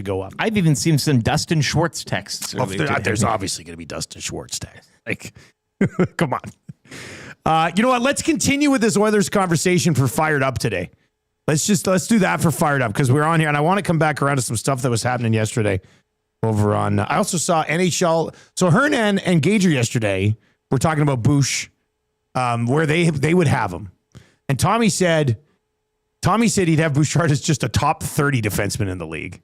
go up. I've even seen some Dustin Schwartz texts. earlier today. There's obviously going to be Dustin Schwartz text. Like, come on. You know what? Let's continue with this Oilers conversation for Fired Up today. Let's do that for Fired Up because we're on here, and I want to come back around to some stuff that was happening yesterday over on. I also saw NHL. So Hernan and Gager yesterday were talking about Bush, where they would have him, and Tommy said he'd have Bouchard as just a top 30 defenseman in the league.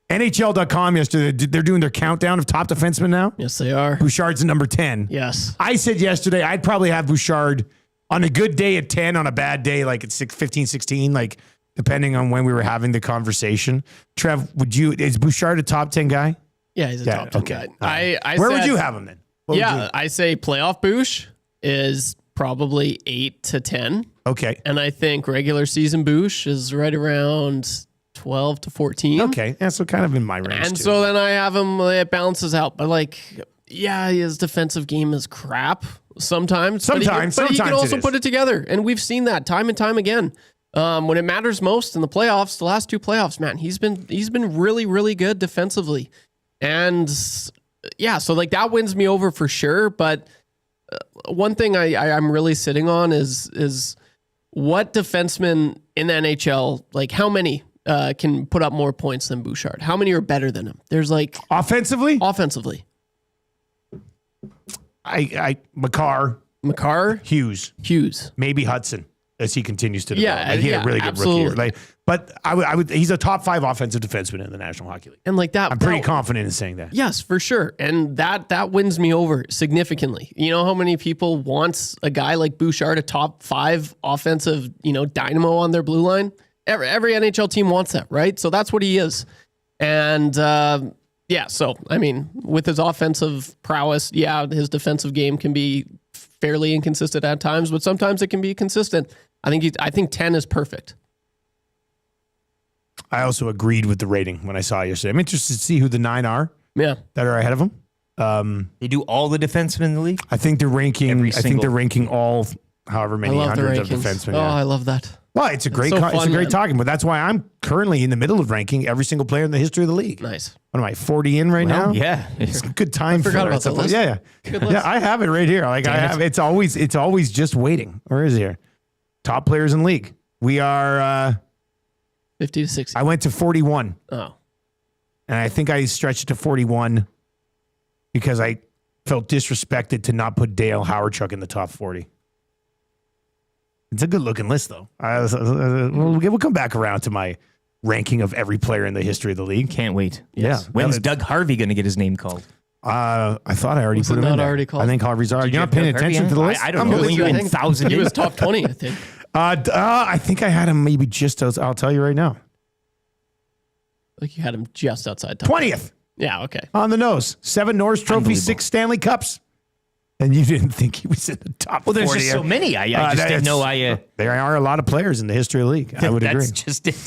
NHL.com yesterday, they're doing their countdown of top defensemen now. Yes, they are. Bouchard's at number 10. Yes. I said yesterday I'd probably have Bouchard on a good day at 10, on a bad day like at 15, 16, like depending on when we were having the conversation. Trev, is Bouchard a top 10 guy? Yeah, he's a top 10 guy. Where would you have him then? I say playoff Bouch is probably 8 to 10. Okay. And I think regular season Bouch is right around 12 to 14. Okay. Yeah, so kind of in my range. And too. so then I have him, it balances out. But his defensive game is crap sometimes. But he can also put it together. And we've seen that time and time again. When it matters most in the playoffs, the last 2 playoffs, man, he's been really, really good defensively. And so that wins me over for sure. But one thing I'm really sitting on is what defenseman in the NHL, how many can put up more points than Bouchard? How many are better than him? There's offensively? Makar, Hughes, maybe Hudson as he continues to develop. He had a really good absolutely. rookie year. But I would. He's a top 5 offensive defenseman in the National Hockey League. And that, I'm pretty confident in saying that. Yes, for sure. And that wins me over significantly. You know how many people wants a guy like Bouchard, a top 5 offensive, dynamo on their blue line? Every NHL team wants that, right? So that's what he is. And so I mean, with his offensive prowess, his defensive game can be fairly inconsistent at times, but sometimes it can be consistent. I think 10 is perfect. I also agreed with the rating when I saw it yesterday. I'm interested to see who the 9 are. Yeah, that are ahead of him. They do all the defensemen in the league. I think they're ranking all however many hundreds of defensemen. Oh, I love that. Well, it's a great talking, but that's why I'm currently in the middle of ranking every single player in the history of the league. Nice. What am I, 40 in right now? Yeah, it's a good time. I forgot about that list. Yeah. I have it right here. It's always just waiting. Where is it here? Top players in league. We are 50 to 60. I went to 41. Oh. And I think I stretched it to 41 because I felt disrespected to not put Dale Howardchuk in the top 40. It's a good looking list, though. We'll come back around to my ranking of every player in the history of the league. Can't wait. Yeah. When's Doug Harvey going to get his name called? I thought I already put him in there. Already called? I think Harvey's already. You're not paying attention to the list? I don't know. When you're in 1,000. He was top 20, I think. I think I had him maybe just as, I'll tell you right now. You had him just outside top 20th. Yeah, okay. On the nose. 7 Norris trophies, 6 Stanley Cups. And you didn't think he was in the top 40. Well, there's just so many. I just didn't know. There are a lot of players in the history of the league. I would agree. That's just it.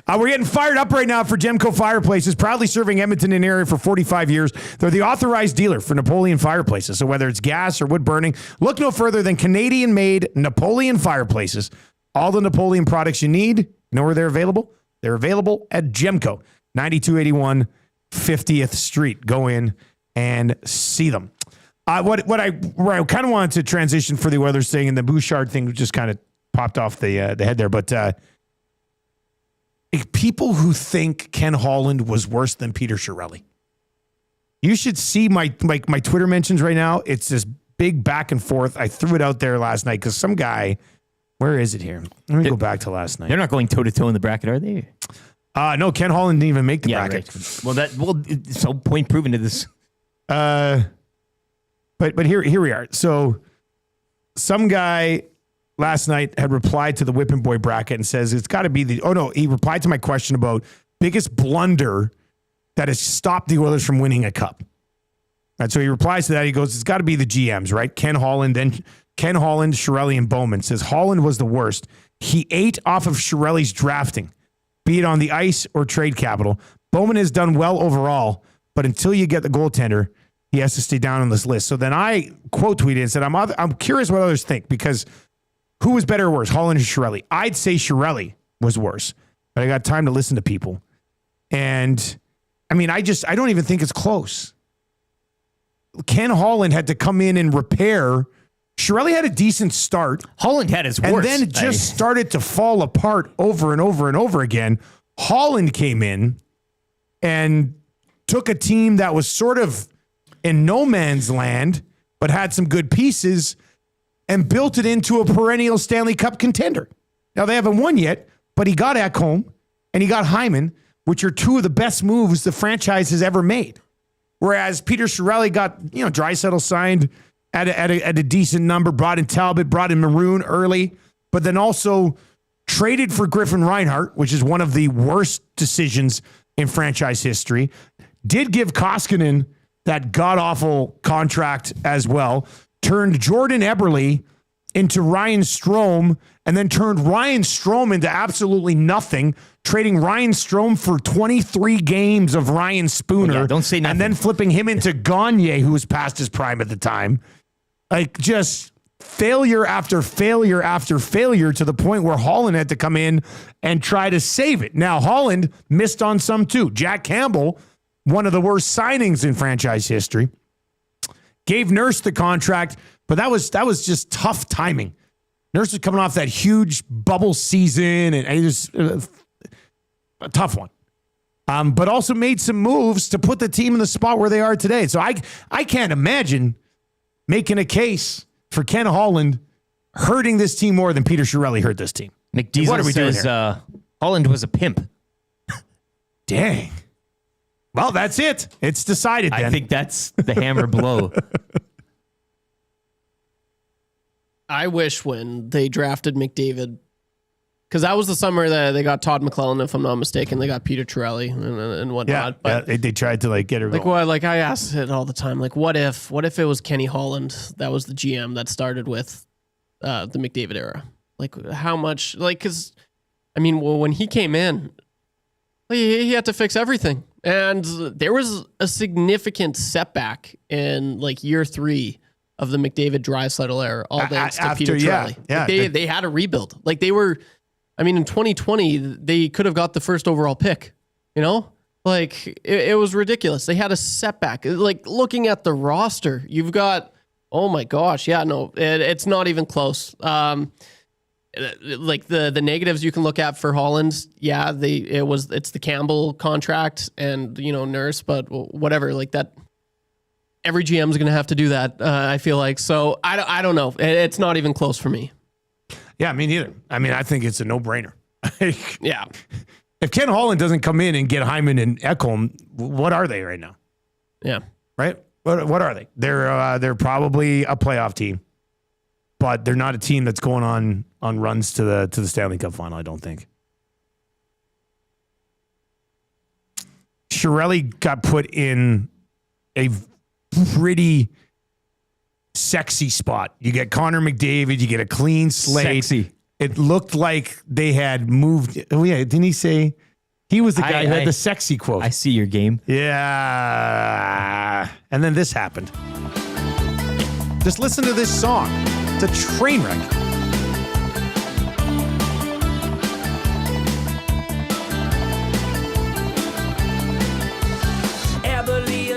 We're getting fired up right now for Gemco Fireplaces, proudly serving Edmonton and area for 45 years. They're the authorized dealer for Napoleon Fireplaces. So whether it's gas or wood burning, look no further than Canadian-made Napoleon Fireplaces. All the Napoleon products you need. You know where they're available? They're available at Gemco, 9281 50th Street. Go in and see them. What I kind of wanted to transition for the Oilers thing, and the Bouchard thing just kind of popped off the head there. But people who think Ken Holland was worse than Peter Chiarelli, you should see my Twitter mentions right now. It's this big back and forth. I threw it out there last night because some guy, where is it here? Let me go back to last night. They're not going toe to toe in the bracket, are they? No, Ken Holland didn't even make the bracket. Right. Well, so point proven to this. But here we are. So some guy last night had replied to the Whip and Boy bracket and says it's got to be he replied to my question about biggest blunder that has stopped the Oilers from winning a cup. And so he replies to that. He goes, it's got to be the GMs, right? Ken Holland, Chiarelli, and Bowman. Says Holland was the worst. He ate off of Chiarelli's drafting, be it on the ice or trade capital. Bowman has done well overall, but until you get the goaltender, he has to stay down on this list. So then I quote tweeted and said, I'm curious what others think, because who was better or worse, Holland or Chiarelli? I'd say Chiarelli was worse, but I got time to listen to people. And I mean, I don't even think it's close. Ken Holland had to come in and repair. Chiarelli had a decent start. Holland had his worst. And then it just started to fall apart over and over and over again. Holland came in and took a team that was sort of in no man's land, but had some good pieces, and built it into a perennial Stanley Cup contender. Now, they haven't won yet, but he got Ekholm and he got Hyman, which are two of the best moves the franchise has ever made. Whereas Peter Chiarelli got, Draisaitl signed at a decent number, brought in Talbot, brought in Maroon early, but then also traded for Griffin Reinhart, which is one of the worst decisions in franchise history. Did give Koskinen that god-awful contract as well. Turned Jordan Eberle into Ryan Strome, and then turned Ryan Strome into absolutely nothing, trading Ryan Strome for 23 games of Ryan Spooner. Well, yeah, don't say nothing. And then flipping him into Gagne, who was past his prime at the time. Like, just failure after failure after failure to the point where Holland had to come in and try to save it. Now, Holland missed on some too. Jack Campbell, one of the worst signings in franchise history, gave Nurse the contract, but that was just tough timing. Nurse was coming off that huge bubble season, and it was a tough one. But also made some moves to put the team in the spot where they are today. So I can't imagine making a case for Ken Holland hurting this team more than Peter Chiarelli hurt this team. McDavid What are we doing says here? Holland was a pimp. Dang. Well, that's it. It's decided then. I think that's the hammer blow. I wish when they drafted McDavid, because that was the summer that they got Todd McClellan, if I'm not mistaken. They got Peter Chiarelli and whatnot. Yeah, But they tried to get her like going. what? Like I ask it all the time. Like what if it was Kenny Holland that was the GM that started with the McDavid era? Like how much? Like because I mean, when he came in, he had to fix everything, and there was a significant setback in year 3 of the McDavid Draisaitl era, all thanks to Peter Chiarelli. yeah. They had a rebuild. Like they were, I mean, in 2020 they could have got the first overall pick. It was ridiculous. They had a setback. Like looking at the roster, you've got, oh my gosh, yeah, no, it's not even close. Like the negatives you can look at for Holland, yeah, it's the Campbell contract and Nurse, but whatever, like that. Every GM is going to have to do that. I feel like so. I don't know. It's not even close for me. Yeah, me neither. I mean, I think it's a no-brainer. Yeah. If Ken Holland doesn't come in and get Hyman and Ekholm, what are they right now? Yeah. Right? What are they? They're probably a playoff team, but they're not a team that's going on runs to the Stanley Cup final. I don't think. Chiarelli got put in a pretty sexy spot. You get Connor McDavid, you get a clean slate. Sexy. It looked like they had moved. Oh yeah, didn't he say he was the guy who had the sexy quote? I see your game. Yeah. And then this happened. Just listen to this song. It's a train wreck.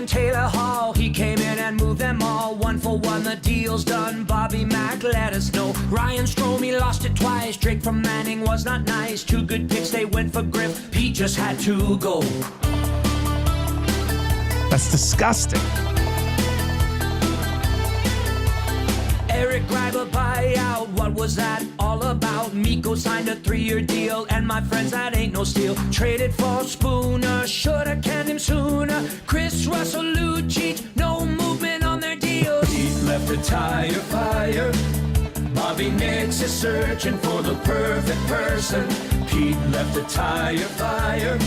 Taylor Hall, he came in and moved them all. 1-for-1, the deal's done. Bobby Mack let us know. Ryan Strome, he lost it twice. Drake from Manning was not nice. 2 good picks, they went for Griff. Pete just had to go. That's disgusting. Eric Greiber buyout, what was that all about? Miko signed a 3-year deal, and my friends, that ain't no steal. Traded for Spooner, shoulda canned him sooner. Chris Russell, Lucic, no movement on their deals. Pete left a tire fire. Bobby Nix is searching for the perfect person. Pete left a tire fire.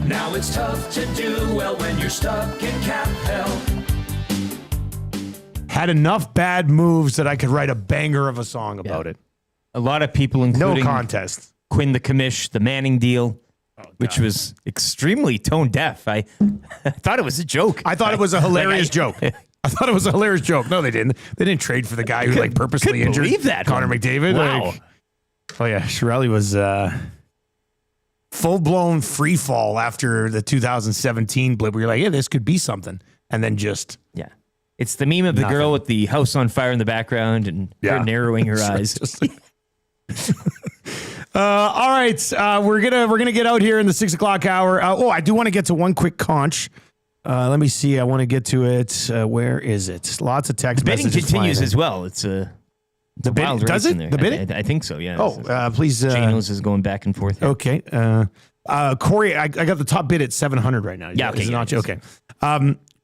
Now it's tough to do well when you're stuck in cap hell. Had enough bad moves that I could write a banger of a song about it. A lot of people, including No contest. Quinn the Commish, the Manning deal, which was extremely tone deaf. I thought it was a joke. I thought it was a hilarious joke. I thought it was a hilarious joke. No, they didn't. They didn't trade for the guy who purposely couldn't injured believe that Connor one. McDavid. Wow. Oh yeah, Chiarelli was full-blown free fall after the 2017 blip. Where you're like, yeah, this could be something, and then just Yeah. It's the meme of the Nothing. girl with the house on fire in the background and her narrowing her eyes. All right, we're gonna get out here in the 6 o'clock hour. I do want to get to one quick conch. Let me see. I want to get to it. Where is it? Lots of text Betting messages. continues flying in. as well. It's The bid- does it? The bidding? I think so, yeah. Please. Janos is going back and forth here. Okay. Corey, I got the top bid at 700 right now. Yeah, okay. Is it not? Okay.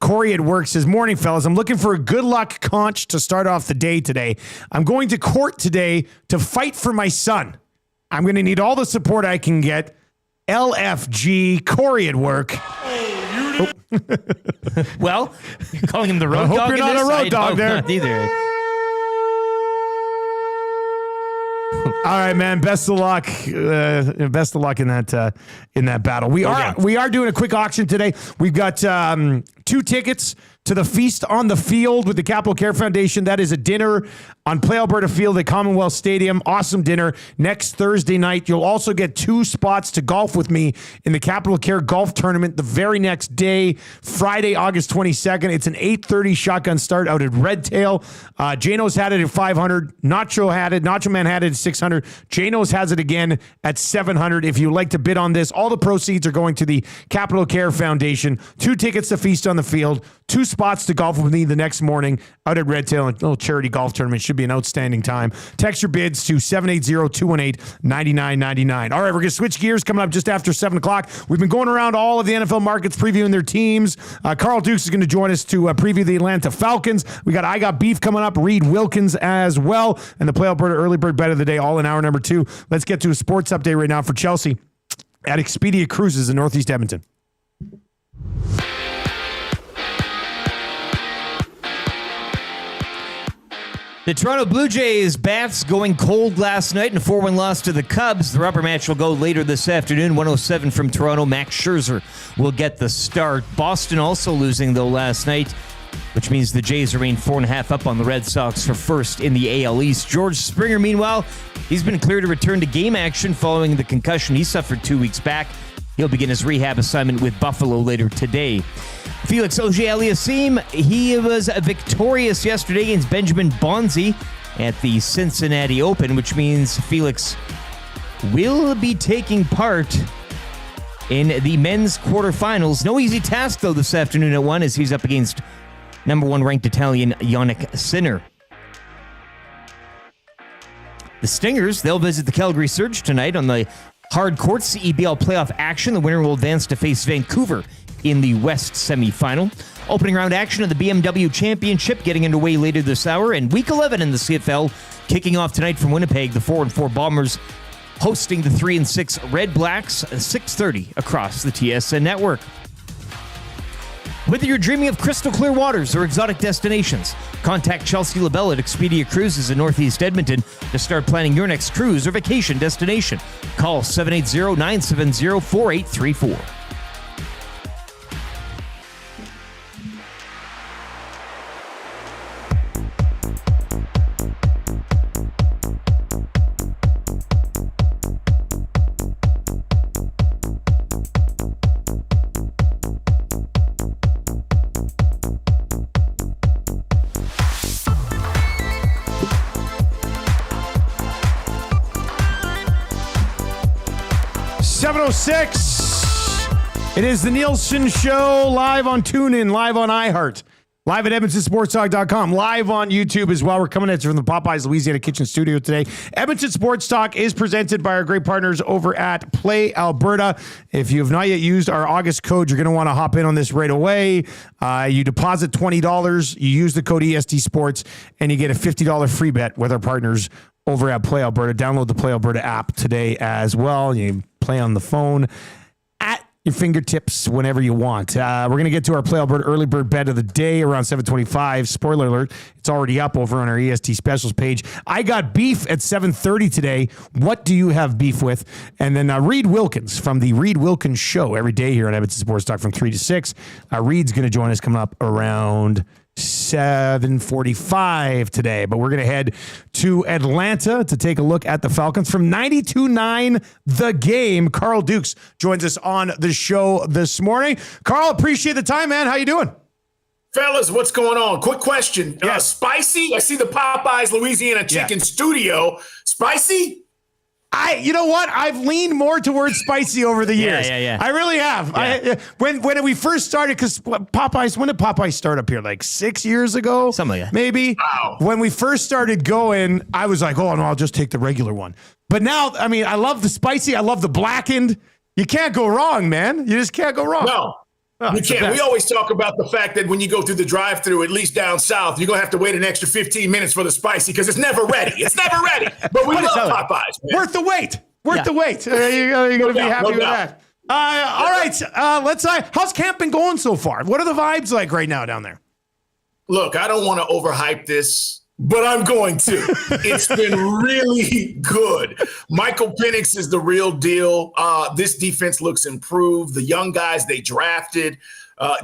Corey at work says, morning, fellas. I'm looking for a good luck conch to start off the day today. I'm going to court today to fight for my son. I'm going to need all the support I can get. LFG, Corey at work. Well, you're calling him the road I hope dog. you're not a road dog there. Not either. All right, man. Best of luck. Best of luck in that battle. We are doing a quick auction today. We've got 2 tickets to the Feast on the Field with the Capital Care Foundation. That is a dinner on Play Alberta Field at Commonwealth Stadium. Awesome dinner next Thursday night. You'll also get 2 spots to golf with me in the Capital Care Golf Tournament the very next day, Friday, August 22nd. It's an 8:30 shotgun start out at Redtail. Janos had it at 500. Nacho Man had it at 600. Janos has it again at 700. If you'd like to bid on this, all the proceeds are going to the Capital Care Foundation. 2 tickets to Feast on the Field, 2 spots to golf with me the next morning out at Redtail. A little charity golf tournament. Should be an outstanding time. Text your bids to 780-218-9999. All right, we're going to switch gears coming up just after 7 o'clock. We've been going around all of the NFL markets previewing their teams. Carl Dukes is going to join us to preview the Atlanta Falcons. We got I Got Beef coming up, Reid Wilkins as well, and the Play Alberta Early Bird Bet of the Day all in hour number 2. Let's get to a sports update right now for Chelsea at Expedia Cruises in Northeast Edmonton. The Toronto Blue Jays bats going cold last night in a 4-1 loss to the Cubs. The rubber match will go later this afternoon. 1:07 from Toronto. Max Scherzer will get the start. Boston also losing, though, last night, which means the Jays remain 4.5 up on the Red Sox for first in the AL East. George Springer, meanwhile, he's been cleared to return to game action following the concussion he suffered 2 weeks back. He'll begin his rehab assignment with Buffalo later today. Felix Auger-Aliassime, he was victorious yesterday against Benjamin Bonzi at the Cincinnati Open, which means Felix will be taking part in the men's quarterfinals. No easy task, though, this afternoon at 1 as he's up against number 1 ranked Italian Yannick Sinner. The Stingers, they'll visit the Calgary Surge tonight on the hard courts EBL playoff action. The winner will advance to face Vancouver in the West semifinal. Opening round action of the BMW Championship getting underway later this hour, and Week 11 in the CFL kicking off tonight from Winnipeg. The 4-4 Bombers hosting the 3-6 Redblacks, 6:30 across the TSN network. Whether you're dreaming of crystal clear waters or exotic destinations, contact Chelsea LaBelle at Expedia Cruises in Northeast Edmonton to start planning your next cruise or vacation destination. Call 780-970-4834. It is the Nielson Show, live on TuneIn, live on iHeart, live at EdmontonSportsTalk.com, live on YouTube as well. We're coming at you from the Popeyes Louisiana Kitchen Studio today. Edmonton Sports Talk is presented by our great partners over at Play Alberta. If you have not yet used our August code, you're going to want to hop in on this right away. You deposit $20, you use the code EST Sports, and you get a $50 free bet with our partners over at Play Alberta. Download the Play Alberta app today as well. You can play on the phone at your fingertips whenever you want. We're going to get to our Play Alberta early bird bet of the day around 7:25. Spoiler alert, it's already up over on our EST specials page. I got beef at 7:30 today. What do you have beef with? And then Reid Wilkins from the Reid Wilkins Show every day here on Edmonton Sports Talk from 3 to 6. Reid's going to join us coming up around 7:45 today, but we're going to head to Atlanta to take a look at the Falcons from 92.9 The Game. Carl Dukes joins us on the show this morning. Carl, appreciate the time, man. How you doing? Fellas, what's going on? Quick question. Yes. Spicy? I see the Popeyes Louisiana Chicken Studio. Spicy? You know what? I've leaned more towards spicy over the years. Yeah. I really have. Yeah. When we first started, because Popeyes, when did Popeyes start up here? Like 6 years ago? Something like that. Maybe. Wow. When we first started going, I was like, oh, no, I'll just take the regular one. But now, I mean, I love the spicy. I love the blackened. You can't go wrong, man. You just can't go wrong. No. Oh, You it's the can't. We best. always talk about the fact that when you go through the drive-through, at least down south, you're going to have to wait an extra 15 minutes for the spicy because it's never ready. It's never ready. But we love Popeyes, man. Worth the wait. Worth the wait. You're going to be doubt, happy no with doubt. that. All right. Let's. How's camp been going so far? What are the vibes like right now down there? Look, I don't want to overhype this, but I'm going to. It's been really good. Michael Penix is the real deal. This defense looks improved. The young guys they drafted.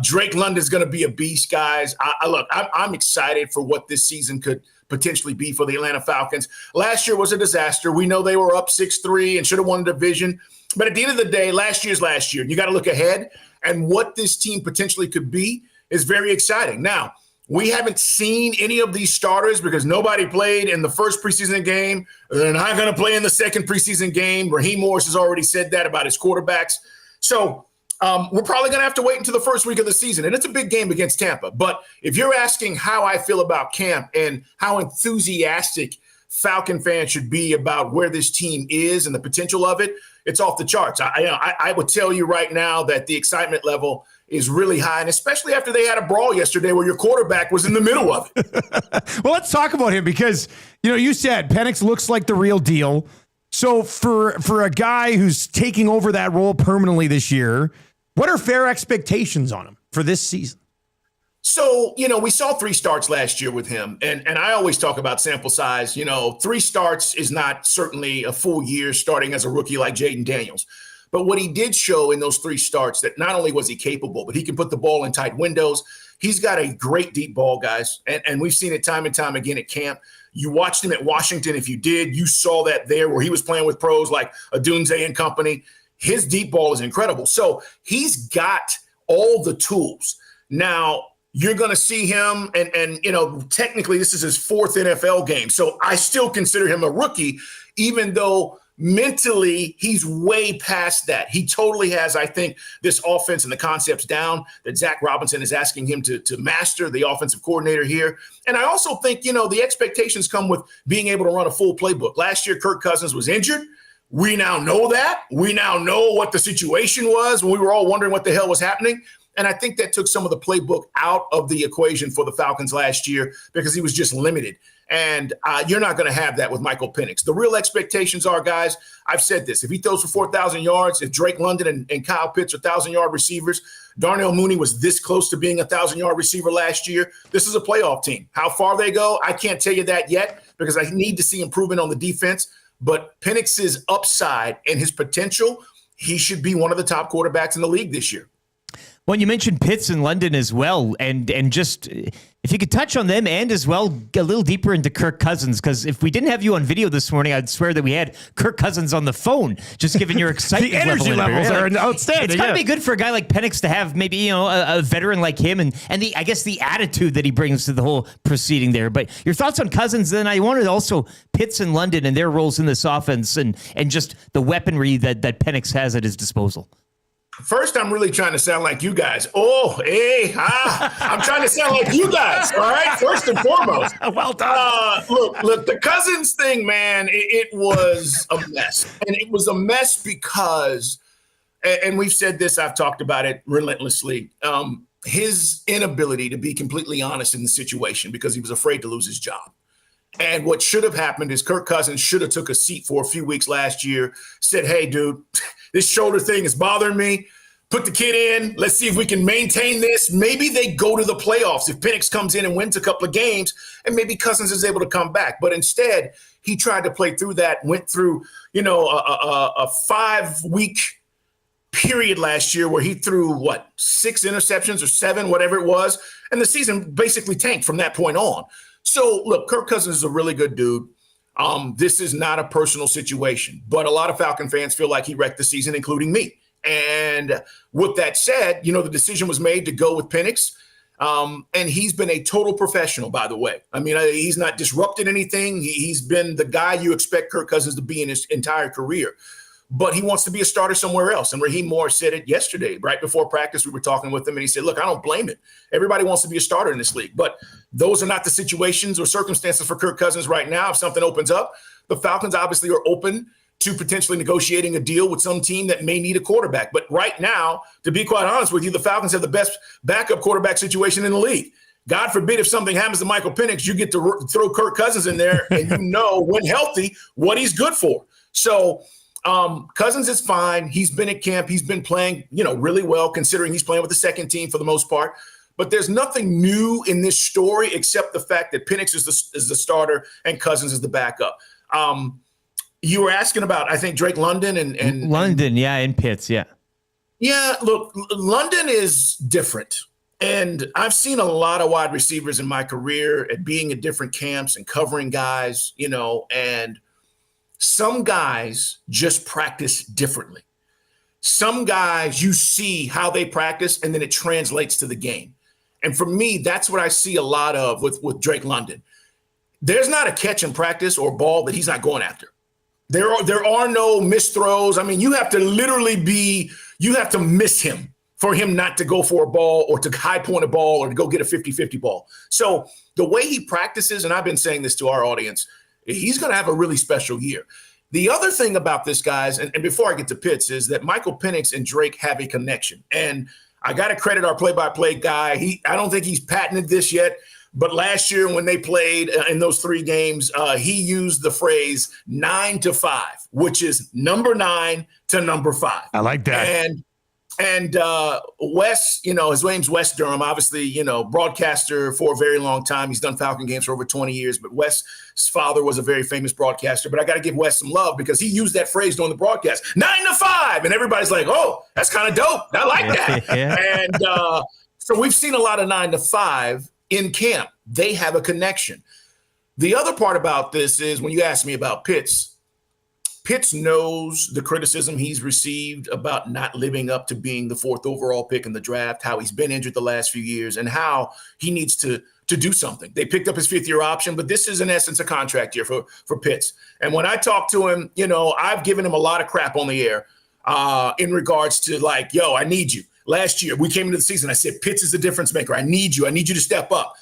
Drake London's going to be a beast, guys. I'm excited for what this season could potentially be for the Atlanta Falcons. Last year was a disaster. We know they were up 6-3 and should have won the division. But at the end of the day, last year's last year. You got to look ahead. And what this team potentially could be is very exciting. Now, we haven't seen any of these starters because nobody played in the first preseason game. They're not going to play in the second preseason game. Raheem Morris has already said that about his quarterbacks. So we're probably going to have to wait until the first week of the season. And it's a big game against Tampa. But if you're asking how I feel about camp and how enthusiastic Falcon fans should be about where this team is and the potential of it, it's off the charts. I would tell you right now that the excitement level is really high, and especially after they had a brawl yesterday where your quarterback was in the middle of it. Well, let's talk about him because, you said Penix looks like the real deal. So for a guy who's taking over that role permanently this year, what are fair expectations on him for this season? So, we saw 3 starts last year with him, and I always talk about sample size. 3 starts is not certainly a full year starting as a rookie like Jaden Daniels. But what he did show in those 3 starts that not only was he capable, but he can put the ball in tight windows. He's got a great deep ball, guys, and we've seen it time and time again at camp. You watched him at Washington. If you did, you saw that there where he was playing with pros like Adunze and company. His deep ball is incredible. So he's got all the tools. Now, you're going to see him, and technically this is his 4th NFL game. So I still consider him a rookie, even though mentally he's way past that. He totally has, I think, this offense and the concepts down that Zach Robinson is asking him to master, the offensive coordinator here. And I also think, the expectations come with being able to run a full playbook. Last year, Kirk Cousins was injured. We now know that. We now know what the situation was when we were all wondering what the hell was happening. And I think that took some of the playbook out of the equation for the Falcons last year because he was just limited. And you're not going to have that with Michael Penix. The real expectations are, guys, I've said this. If he throws for 4,000 yards, if Drake London and Kyle Pitts are 1,000-yard receivers, Darnell Mooney was this close to being a 1,000-yard receiver last year. This is a playoff team. How far they go, I can't tell you that yet because I need to see improvement on the defense. But Penix's upside and his potential, he should be one of the top quarterbacks in the league this year. Well, you mentioned Pitts and London as well, and just if you could touch on them and as well a little deeper into Kirk Cousins, because if we didn't have you on video this morning, I'd swear that we had Kirk Cousins on the phone, just given your excitement. The energy levels are outstanding. It's got to be good for a guy like Penix to have maybe a veteran like him and the the attitude that he brings to the whole proceeding there. But your thoughts on Cousins? Then I wanted also Pitts and London and their roles in this offense and just the weaponry that Penix has at his disposal. First, I'm really trying to sound like you guys. I'm trying to sound like you guys, all right? First and foremost. Well done. Look, the Cousins thing, man, it was a mess. And it was a mess because, and we've said this, I've talked about it relentlessly, his inability to be completely honest in the situation because he was afraid to lose his job. And what should have happened is Kirk Cousins should have took a seat for a few weeks last year, said, hey, dude, this shoulder thing is bothering me. Put the kid in. Let's see if we can maintain this. Maybe they go to the playoffs if Penix comes in and wins a couple of games, and maybe Cousins is able to come back. But instead, he tried to play through that, went through, a 5-week period last year where he threw, 6 interceptions or 7, whatever it was, and the season basically tanked from that point on. So, look, Kirk Cousins is a really good dude. This is not a personal situation, but a lot of Falcon fans feel like he wrecked the season, including me. And with that said, the decision was made to go with Penix. And he's been a total professional, by the way. I mean, he's not disrupted anything. He's been the guy you expect Kirk Cousins to be in his entire career. But he wants to be a starter somewhere else. And Raheem Morris said it yesterday, right before practice. We were talking with him, and he said, look, I don't blame it. Everybody wants to be a starter in this league. But those are not the situations or circumstances for Kirk Cousins right now. If something opens up, the Falcons obviously are open to potentially negotiating a deal with some team that may need a quarterback. But right now, to be quite honest with you, the Falcons have the best backup quarterback situation in the league. God forbid if something happens to Michael Penix, you get to throw Kirk Cousins in there and you know, when healthy, what he's good for. So Cousins is fine. He's been at camp. He's been playing, really well, considering he's playing with the second team for the most part. But there's nothing new in this story except the fact that Penix is the starter and Cousins is the backup. You were asking about, I think, Drake London and London, in Pitts, yeah. Yeah, look, London is different. And I've seen a lot of wide receivers in my career at being at different camps and covering guys, and some guys just practice differently. Some guys, you see how they practice, and then it translates to the game. And for me, that's what I see a lot of with Drake London. There's not a catch in practice or ball that he's not going after. There are no missed throws. I mean, you have to literally you have to miss him for him not to go for a ball or to high point a ball or to go get a 50-50 ball. So the way he practices, and I've been saying this to our audience, he's going to have a really special year. The other thing about this, guys, and before I get to Pitts, is that Michael Penix and Drake have a connection. And I got to credit our play-by-play guy. I don't think he's patented this yet. But last year when they played in those 3 games, he used the phrase 9 to 5, which is number 9 to number 5. I like that. And Wes, his name's Wes Durham, obviously, broadcaster for a very long time. He's done Falcon games for over 20 years. But Wes's father was a very famous broadcaster. But I got to give Wes some love because he used that phrase during the broadcast, 9 to 5. And everybody's like, oh, that's kind of dope. I like that. Yeah. And so we've seen a lot of 9 to 5 in camp. They have a connection. The other part about this is when you ask me about Pitts knows the criticism he's received about not living up to being the 4th overall pick in the draft, how he's been injured the last few years, and how he needs to do something. They picked up his 5th-year option, but this is in essence a contract year for Pitts. And when I talk to him, I've given him a lot of crap on the air in regards to like, yo, I need you. Last year, we came into the season, I said, Pitts is the difference maker. I need you to step up.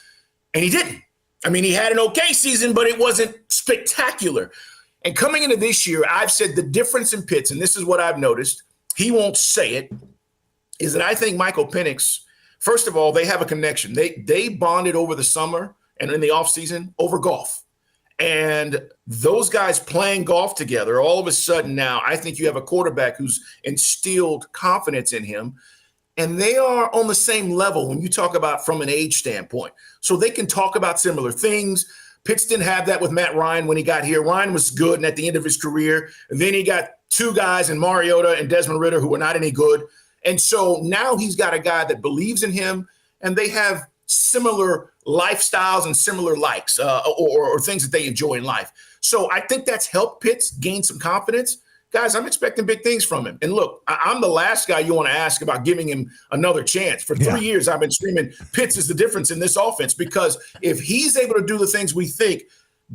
And he didn't. I mean, he had an okay season, but it wasn't spectacular. And coming into this year, I've said the difference in Pitts, and this is what I've noticed, he won't say it, is that I think Michael Penix, first of all, they have a connection. They bonded over the summer and in the offseason over golf. And those guys playing golf together, all of a sudden now, I think you have a quarterback who's instilled confidence in him. And they are on the same level when you talk about from an age standpoint. So they can talk about similar things. Pitts didn't have that with Matt Ryan when he got here. Ryan was good and at the end of his career. And then he got 2 guys in Mariota and Desmond Ridder who were not any good. And so now he's got a guy that believes in him, and they have similar lifestyles and similar likes or things that they enjoy in life. So I think that's helped Pitts gain some confidence. Guys, I'm expecting big things from him. And look, I'm the last guy you want to ask about giving him another chance. For 3 years, I've been screaming Pitts is the difference in this offense, because if he's able to do the things we think,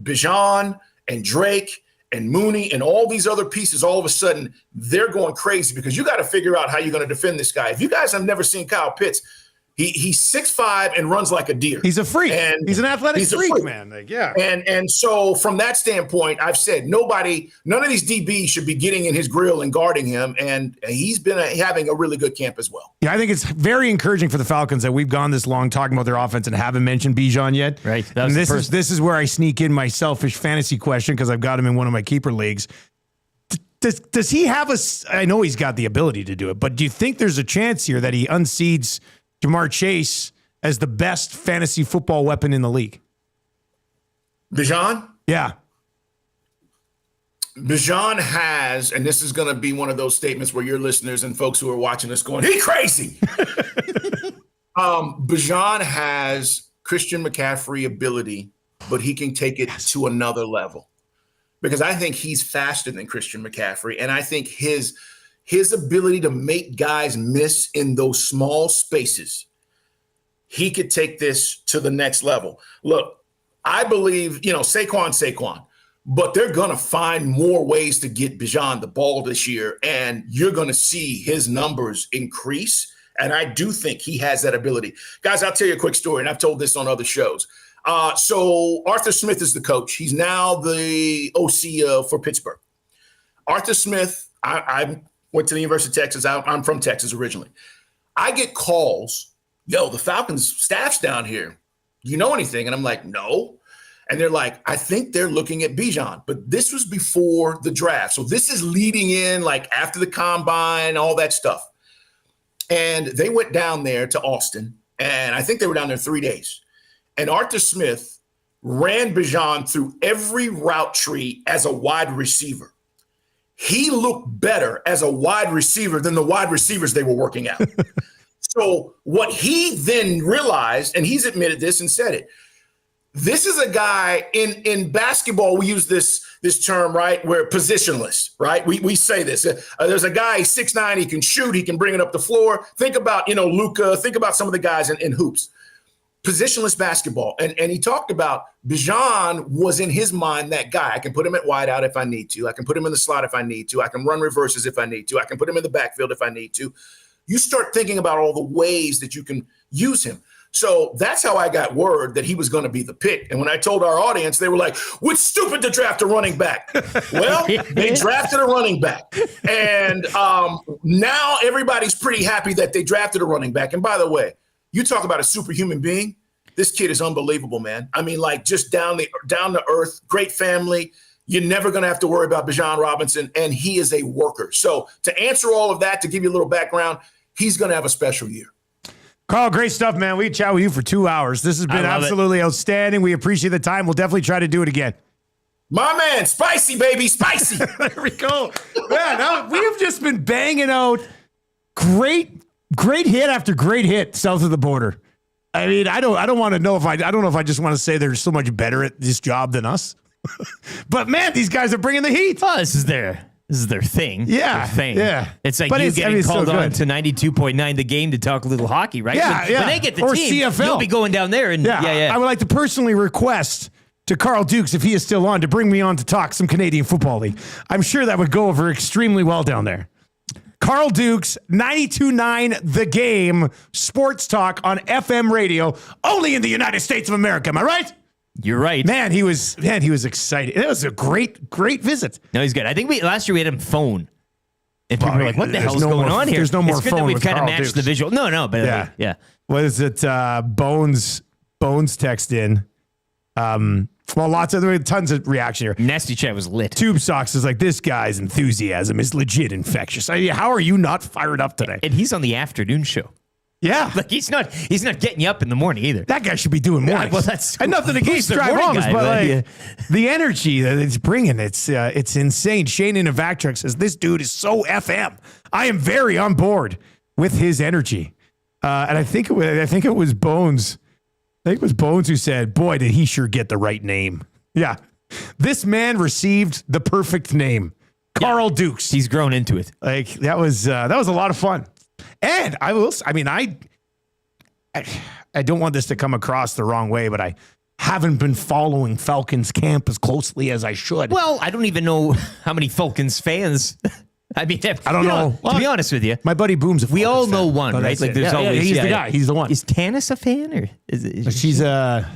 Bijan and Drake and Mooney and all these other pieces, all of a sudden, they're going crazy, because you got to figure out how you're going to defend this guy. If you guys have never seen Kyle Pitts, he's 6'5" and runs like a deer. He's a freak. And he's an athletic freak, man. Like, yeah. And so from that standpoint, I've said none of these DBs should be getting in his grill and guarding him. And he's been having a really good camp as well. Yeah, I think it's very encouraging for the Falcons that we've gone this long talking about their offense and haven't mentioned Bijan yet. Right. And this is where I sneak in my selfish fantasy question, because I've got him in one of my keeper leagues. Does he have I know he's got the ability to do it, but do you think there's a chance here that he unseats Jamar Chase as the best fantasy football weapon in the league? Bijan? Yeah. Bijan has, and this is going to be one of those statements where your listeners and folks who are watching this going, he crazy. Bijan has Christian McCaffrey ability, but he can take it to another level, because I think he's faster than Christian McCaffrey. And I think his ability to make guys miss in those small spaces he could take this to the next level. Look, I believe, Saquon, but they're going to find more ways to get Bijan the ball this year, and you're going to see his numbers increase. And I do think he has that ability. Guys, I'll tell you a quick story, and I've told this on other shows. So Arthur Smith is the coach. He's now the OC for Pittsburgh. Arthur Smith, I went to the University of Texas. I'm from Texas originally. I get calls, the Falcons staff's down here. Do you know anything? And I'm like, no. And they're like, I think they're looking at Bijan. But this was before the draft. So this is leading in like after the combine, all that stuff. And they went down there to Austin. And I think they were down there 3 days. And Arthur Smith ran Bijan through every route tree as a wide receiver. He looked better as a wide receiver than the wide receivers they were working out. So what he then realized, and he's admitted this and said it, this is a guy in basketball. We use this term, right? We're positionless, right? We say this. There's a guy, 6'9", he can shoot, he can bring it up the floor. Think about, Luka. Think about some of the guys in hoops. Positionless basketball. And he talked about Bijan was in his mind that guy. I can put him at wide out if I need to. I can put him in the slot if I need to. I can run reverses if I need to. I can put him in the backfield if I need to. You start thinking about all the ways that you can use him. So that's how I got word that he was going to be the pick. And when I told our audience, they were like, "It's stupid to draft a running back." Well, they drafted a running back. And now everybody's pretty happy that they drafted a running back. And by the way, you talk about a superhuman being. This kid is unbelievable, man. I mean, like just down to earth, great family. You're never going to have to worry about Bijan Robinson, and he is a worker. So to answer all of that, to give you a little background, he's going to have a special year. Carl, great stuff, man. We chat with you for 2 hours. This has been absolutely outstanding. We appreciate the time. We'll definitely try to do it again. My man, spicy, baby, spicy. There we go. Man, we have just been banging out great hit after great hit south of the border. I mean, I don't want to know if I don't know if I just want to say they're so much better at this job than us. But man, these guys are bringing the heat. Oh, this is their thing. Yeah. Their thing. Yeah. It's like you getting called on to 92.9 The Game to talk a little hockey, right? Yeah, when they get the or team, CFL. you'll be going down there and yeah. I would like to personally request to Carl Dukes, if he is still on, to bring me on to talk some Canadian Football League. I'm sure that would go over extremely well down there. Carl Dukes, 92.9 The Game, Sports Talk on FM radio, only in the United States of America. Am I right? You're right. Man, he was excited. It was a great visit. No, he's good. I think last year we had him phone. And people were like, what the hell's going on here? There's no more it's good phone that we've with kind of Carl matched Dukes. the visual. No, but yeah. What is it? Bones text in. Lots of tons of reaction here. Nasty Chat was lit. Tube Socks is like, this guy's enthusiasm is legit infectious. I mean, how are you not fired up today? And he's on the afternoon show. Yeah. Like he's not getting you up in the morning either. That guy should be doing more. Well, that's and nothing against drive homes, but like the energy that it's bringing, it's insane. Shane in a vac truck says this dude is so FM. I am very on board with his energy, and I think it was Bones. I think it was Bones who said, "Boy, did he sure get the right name." Yeah, this man received the perfect name, Carl Dukes. He's grown into it. Like that was a lot of fun. And I don't want this to come across the wrong way, but I haven't been following Falcons camp as closely as I should. Well, I don't even know how many Falcons fans. I mean, I don't know. To be honest with you, my buddy Boom's a Falcons we all know fan. one, right? Like there's always he's the guy. He's the one. Is Tanis a fan or she's a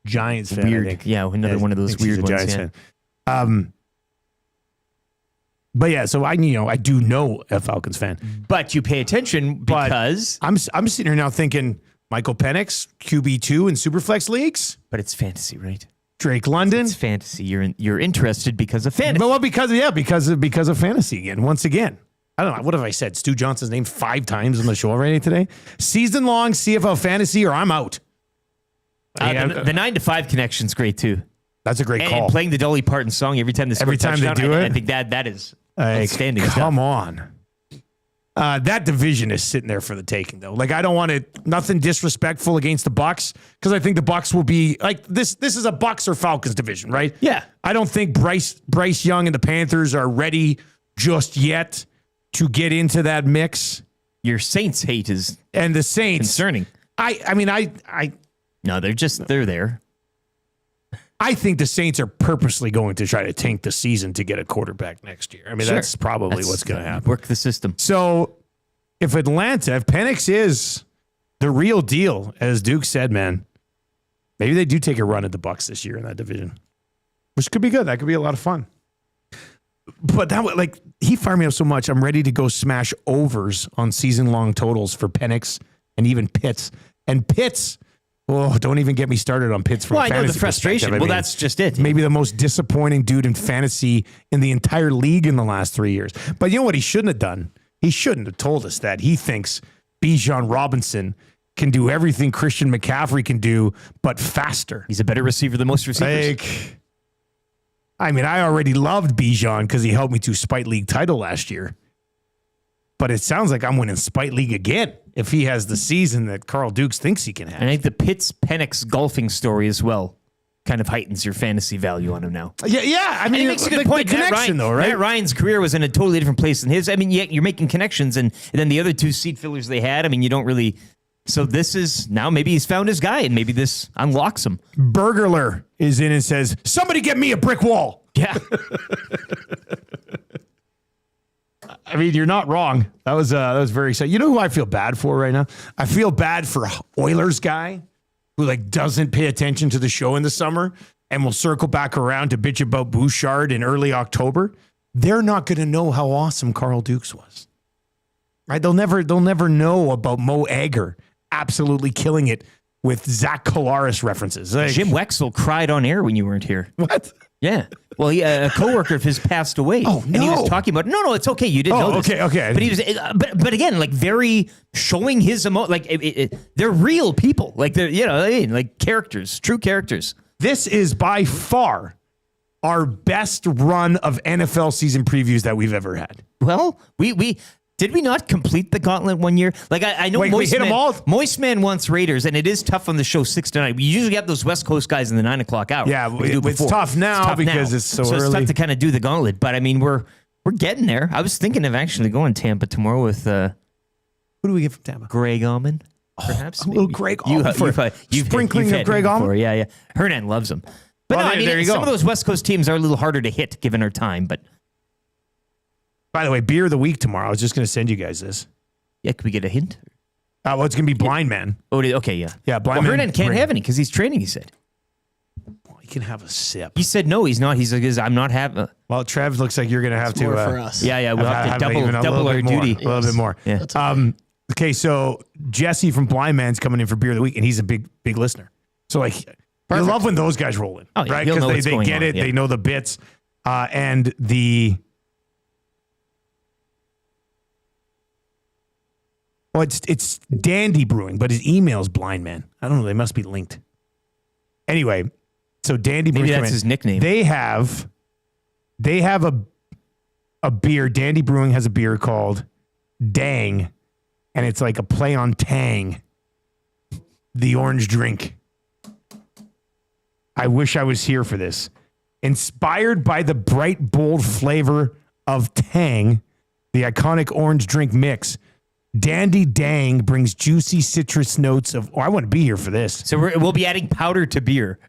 Giants fan? Weird. I think. Yeah, another one of those weird ones. Giants fan. But yeah, so I do know a Falcons fan. But you pay attention because I'm sitting here now thinking Michael Penix, QB2 in Superflex leagues. But it's fantasy, right? Drake London. It's fantasy. You're interested because of fantasy. Well, because of fantasy again. Once again. I don't know. What have I said? Stu Johnson's name 5 times on the show already today. Season long CFL fantasy or I'm out. The 9 to 5 connection's great too. That's a great call. And playing the Dolly Parton song every time they they do it. I think that is outstanding. Come on. That division is sitting there for the taking, though. Like, I don't want it. Nothing disrespectful against the Bucs, because I think the Bucs will be like this. This is a Bucs or Falcons division, right? Yeah. I don't think Bryce Young and the Panthers are ready just yet to get into that mix. Your Saints hate is and the Saints concerning. No, they're there. I think the Saints are purposely going to try to tank the season to get a quarterback next year. I mean, Sure. that's probably what's going to happen. Work the system. So if Penix is the real deal, as Duke said, man, maybe they do take a run at the Bucs this year in that division, which could be good. That could be a lot of fun. But he fired me up so much. I'm ready to go smash overs on season-long totals for Penix and even Pitts. And Pitts, don't even get me started on Pitts from a Well, I know the fantasy frustration. perspective. I mean, That's just it. maybe the most disappointing dude in fantasy in the entire league in the last 3 years. But you know what he shouldn't have done? He shouldn't have told us that. He thinks Bijan Robinson can do everything Christian McCaffrey can do, but faster. He's a better receiver than most receivers. I already loved Bijan because he helped me to Spite League title last year. But it sounds like I'm winning Spite League again if he has the season that Carl Dukes thinks he can have. And I think the Pitts-Penix golfing story as well kind of heightens your fantasy value on him now. Yeah. I mean, And it makes a good point. The connection, though, right? Matt Ryan's career was in a totally different place than his. I mean, you're making connections, and then the other two seat fillers they had, I mean, you don't really... So this is... Now maybe he's found his guy, and maybe this unlocks him. Burglar is in and says, somebody get me a brick wall. Yeah. I mean, you're not wrong. That was very exciting. You know who I feel bad for right now? I feel bad for Oilers guy who doesn't pay attention to the show in the summer and will circle back around to bitch about Bouchard in early October. They're not going to know how awesome Carl Dukes was. Right? They'll never know about Mo Egger absolutely killing it with Zach Kolaris references. Jim Wexel cried on air when you weren't here. What? Yeah. Well, a coworker of his passed away. Oh, no. And he was talking about, no, it's okay. You didn't know this. Okay. But he was, but again, very showing his they're real people. They're, characters, true characters. This is by far our best run of NFL season previews that we've ever had. Well, did we not complete the gauntlet one year? I know we hit them all. Moist Man wants Raiders, and it is tough on the show 6 to 9. We usually have those West Coast guys in the 9 o'clock hour. Yeah, it's tough now because it's so early. It's tough to kind of do the gauntlet, but I mean, we're getting there. I was thinking of actually going to Tampa tomorrow with who do we get from Tampa? Greg Allman, perhaps. A little Greg Allman sprinkling of Greg Allman. Yeah. Hernan loves him. But Well, there you go. Some of those West Coast teams are a little harder to hit given our time, but. By the way, beer of the week tomorrow. I was just going to send you guys this. Yeah, can we get a hint? Well, it's going to be Blind Man. Oh, okay, yeah. Yeah, Blind Man. Hernan can't have any because he's training, he said. Well, he can have a sip. He said no, he's not. He's like, I'm not having. Well, Trev, looks like you're going to have More to. for us. Yeah, we'll have to even double our duty. A little bit more. Yeah. That's okay. Okay, so Jesse from Blind Man's coming in for beer of the week, and he's a big listener. So you love when those guys roll in, Oh, yeah, right? he'll know Because what's they going get on, it, yeah. they know the bits, and the. Well, it's Dandy Brewing, but his email's Blind Man. I don't know. They must be linked. Anyway, so Dandy Brewing. Maybe that's his nickname. They have a beer. Dandy Brewing has a beer called Dang, and it's like a play on Tang, the orange drink. I wish I was here for this. Inspired by the bright, bold flavor of Tang, the iconic orange drink mix, Dandy Dang brings juicy citrus notes of... Oh, I want to be here for this. So we'll be adding powder to beer.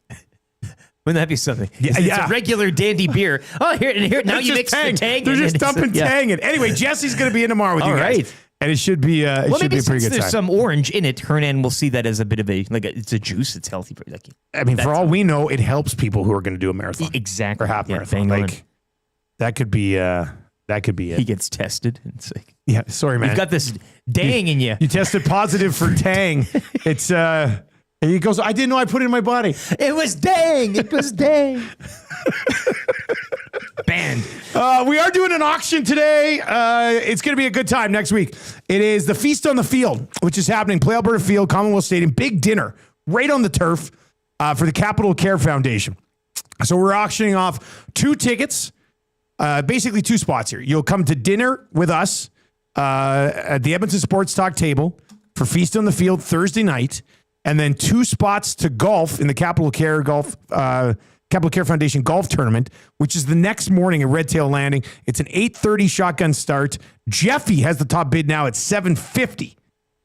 Wouldn't that be something? It's a regular Dandy beer. Oh, here now It's you just mix the Tang. They're in just it. dumping Tang in. Anyway, Jesse's going to be in tomorrow with you guys. right. And it should be a pretty Maybe good there's time. some orange in it, Hernan will see that as a bit of it's a juice. It's healthy. I mean, for all we know, it helps people who are going to do a marathon. Exactly. Or half Yeah, marathon. bang on. That could be it. He gets tested. And it's like, Yeah, sorry, man. you've got this dang in you. You tested positive for Tang. It's and he goes, I didn't know I put it in my body. It was dang. It was dang. Banned. We are doing an auction today. It's going to be a good time next week. It is the Feast on the Field, which is happening. Play Alberta Field, Commonwealth Stadium. Big dinner right on the turf for the Capital Care Foundation. So we're auctioning off 2 tickets, basically 2 spots here. You'll come to dinner with us at the Edmonton Sports Talk table for Feast on the Field Thursday night, and then 2 spots to golf in the Capital Care Foundation golf tournament, which is the next morning at Red Tail Landing. It's an 8:30 shotgun start. Jeffy has the top bid now at $750.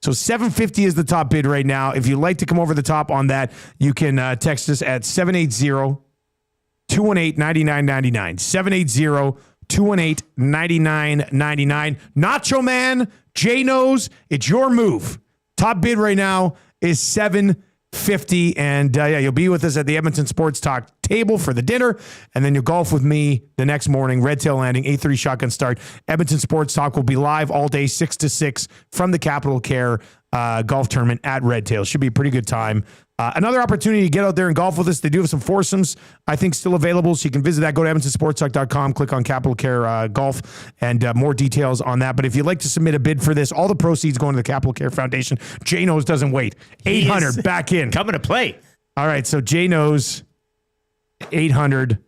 So $750 is the top bid right now. If you'd like to come over the top on that, you can text us at 780-218-9999. 780-218-9999. Nacho Man, Jay knows it's your move. Top bid right now is $750, and you'll be with us at the Edmonton Sports Talk table for the dinner, and then you'll golf with me the next morning. Red Tail Landing, 8:30 shotgun start. Edmonton Sports Talk will be live all day, 6 to 6 from the Capital Care golf tournament at Red Tail. Should be a pretty good time. Another opportunity to get out there and golf with us. They do have some foursomes, I think, still available, so you can visit that. Go to EdmontonSportsTalk.com, click on Capital Care Golf, and more details on that. But if you'd like to submit a bid for this, all the proceeds going to the Capital Care Foundation. Jay Knows doesn't wait. 800 back in. Coming to play. All right, so Jay Knows, 800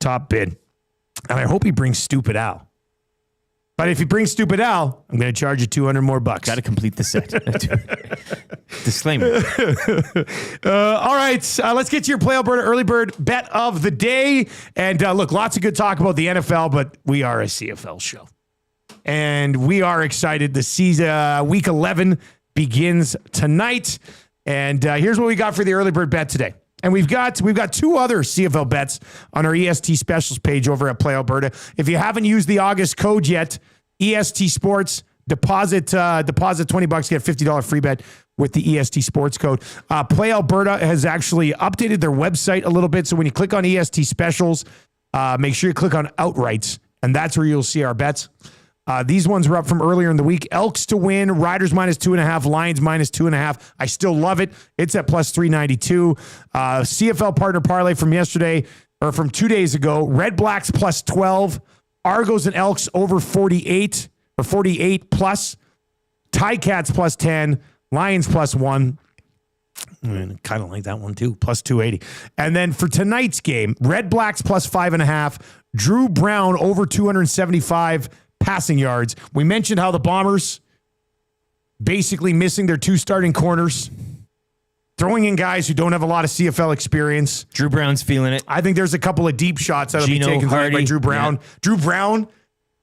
top bid. And I hope he brings Stupid Al. But if he brings Stupid Al, I'm going to charge you $200 more. Got to complete the set. Disclaimer. All right, let's get to your Play Alberta early bird bet of the day. And look, lots of good talk about the NFL, but we are a CFL show. And we are excited. The season, week 11 begins tonight. And here's what we got for the early bird bet today. And we've got two other CFL bets on our EST specials page over at Play Alberta. If you haven't used the August code yet, EST Sports, deposit $20, get a $50 free bet with the EST Sports code. Play Alberta has actually updated their website a little bit. So when you click on EST specials, make sure you click on outrights, and that's where you'll see our bets. These ones were up from earlier in the week. Elks to win, Riders -2.5, Lions -2.5. I still love it. It's at +392. CFL partner parlay from yesterday, or from 2 days ago. Redblacks +12. Argos and Elks over 48 or 48 plus. Ticats +10. Lions +1. Kind of like that one too, +280. And then for tonight's game, Redblacks +5.5. Drew Brown over 275 passing yards. We mentioned how the Bombers basically missing their two starting corners, throwing in guys who don't have a lot of CFL experience. Drew Brown's feeling it. I think there's a couple of deep shots that'll be taken by Drew Brown. Yeah. Drew Brown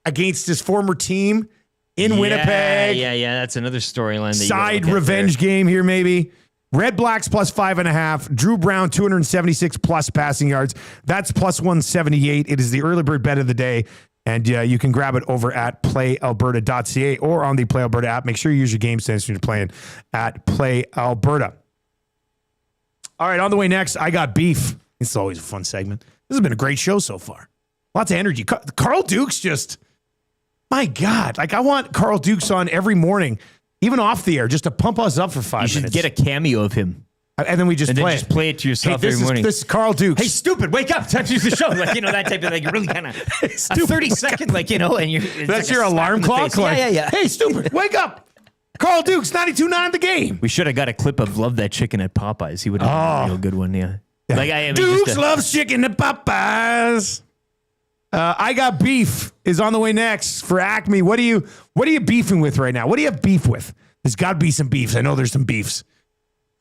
against his former team in Winnipeg. Yeah. That's another storyline. Side revenge game here, maybe. Redblacks +5.5. Drew Brown 276 plus passing yards. That's +178. It is the early bird bet of the day. And you can grab it over at playalberta.ca or on the Play Alberta app. Make sure you use your game sense when you're playing at Play Alberta. All right, on the way next, I got beef. It's always a fun segment. This has been a great show so far. Lots of energy. Carl Dukes just, my God. Like, I want Carl Dukes on every morning, even off the air, just to pump us up for 5 minutes. You should get a cameo of him. And then we just play just play it to yourself every morning. This is Carl Dukes. Hey, stupid, wake up. Time to do the show. Like, that type of, really kind of, a 30-second, and you're... That's like your alarm clock? Yeah. Hey, stupid, wake up. Carl Dukes, 92.9 the game. We should have got a clip of Love That Chicken at Popeyes. He would have been a real good one, yeah. Dukes loves chicken at Popeyes. I Got Beef is on the way next for Acme. What are you beefing with right now? What do you have beef with? There's got to be some beefs. I know there's some beefs.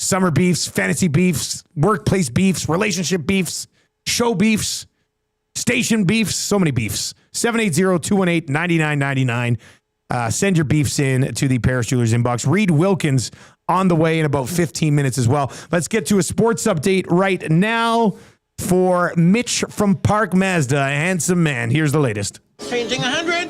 Summer beefs, fantasy beefs, workplace beefs, relationship beefs, show beefs, station beefs, so many beefs. 780-218-9999. Send your beefs in to the Paris Jewelers inbox. Reid Wilkins on the way in about 15 minutes as well. Let's get to a sports update right now for Mitch from Park Mazda, a handsome man. Here's the latest. Changing 100.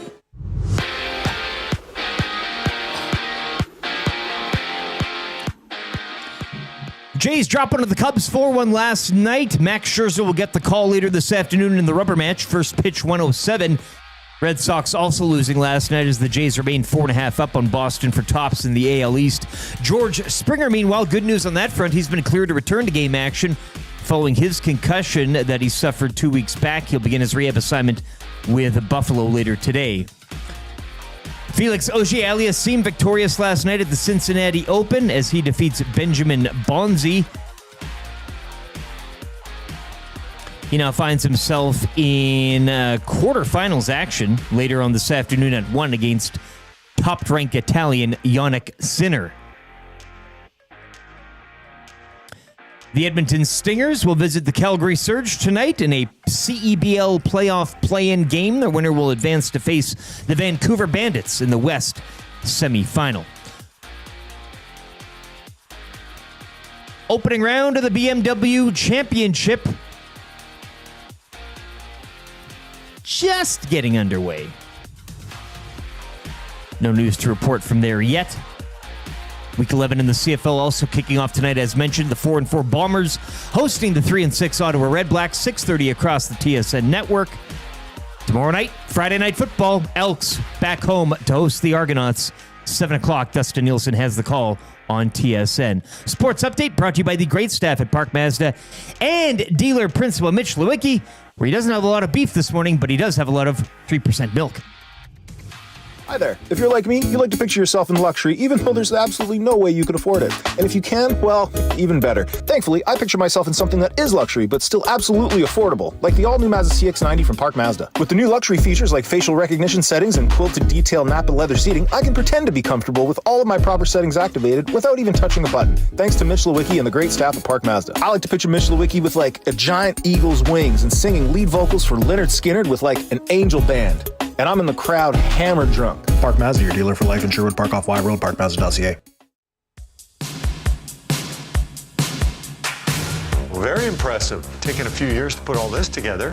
Jays drop under the Cubs 4-1 last night. Max Scherzer will get the call later this afternoon in the rubber match. First pitch 107. Red Sox also losing last night as the Jays remain 4.5 up on Boston for tops in the AL East. George Springer, meanwhile, good news on that front. He's been cleared to return to game action following his concussion that he suffered 2 weeks back. He'll begin his rehab assignment with Buffalo later today. Felix Auger-Aliassime seemed victorious last night at the Cincinnati Open as he defeats Benjamin Bonzi. He now finds himself in quarterfinals action later on this afternoon at 1 against top-ranked Italian Yannick Sinner. The Edmonton Stingers will visit the Calgary Surge tonight in a CEBL playoff play-in game. The winner will advance to face the Vancouver Bandits in the West semifinal. Opening round of the BMW Championship just getting underway. No news to report from there yet. Week 11 in the CFL also kicking off tonight, as mentioned. The 4-4 Bombers hosting the 3-6 Ottawa Redblacks, 6:30 across the TSN network. Tomorrow night, Friday Night Football, Elks back home to host the Argonauts. 7 o'clock, Dustin Nielson has the call on TSN. Sports update brought to you by the great staff at Park Mazda and dealer principal Mitch Lewicki, where he doesn't have a lot of beef this morning, but he does have a lot of 3% milk. Hi there. If you're like me, you like to picture yourself in luxury, even though there's absolutely no way you could afford it. And if you can, well, even better. Thankfully, I picture myself in something that is luxury, but still absolutely affordable, like the all-new Mazda CX-90 from Park Mazda. With the new luxury features like facial recognition settings and quilted detail Napa leather seating, I can pretend to be comfortable with all of my proper settings activated without even touching a button. Thanks to Mitch Lewicki and the great staff at Park Mazda. I like to picture Mitch Lewicki with like a giant eagle's wings and singing lead vocals for Leonard Skinner with like an angel band. And I'm in the crowd hammered drunk. Park Mazda, your dealer for life in Sherwood Park off Y Road, parkmazda.ca. Very impressive. Taking a few years to put all this together.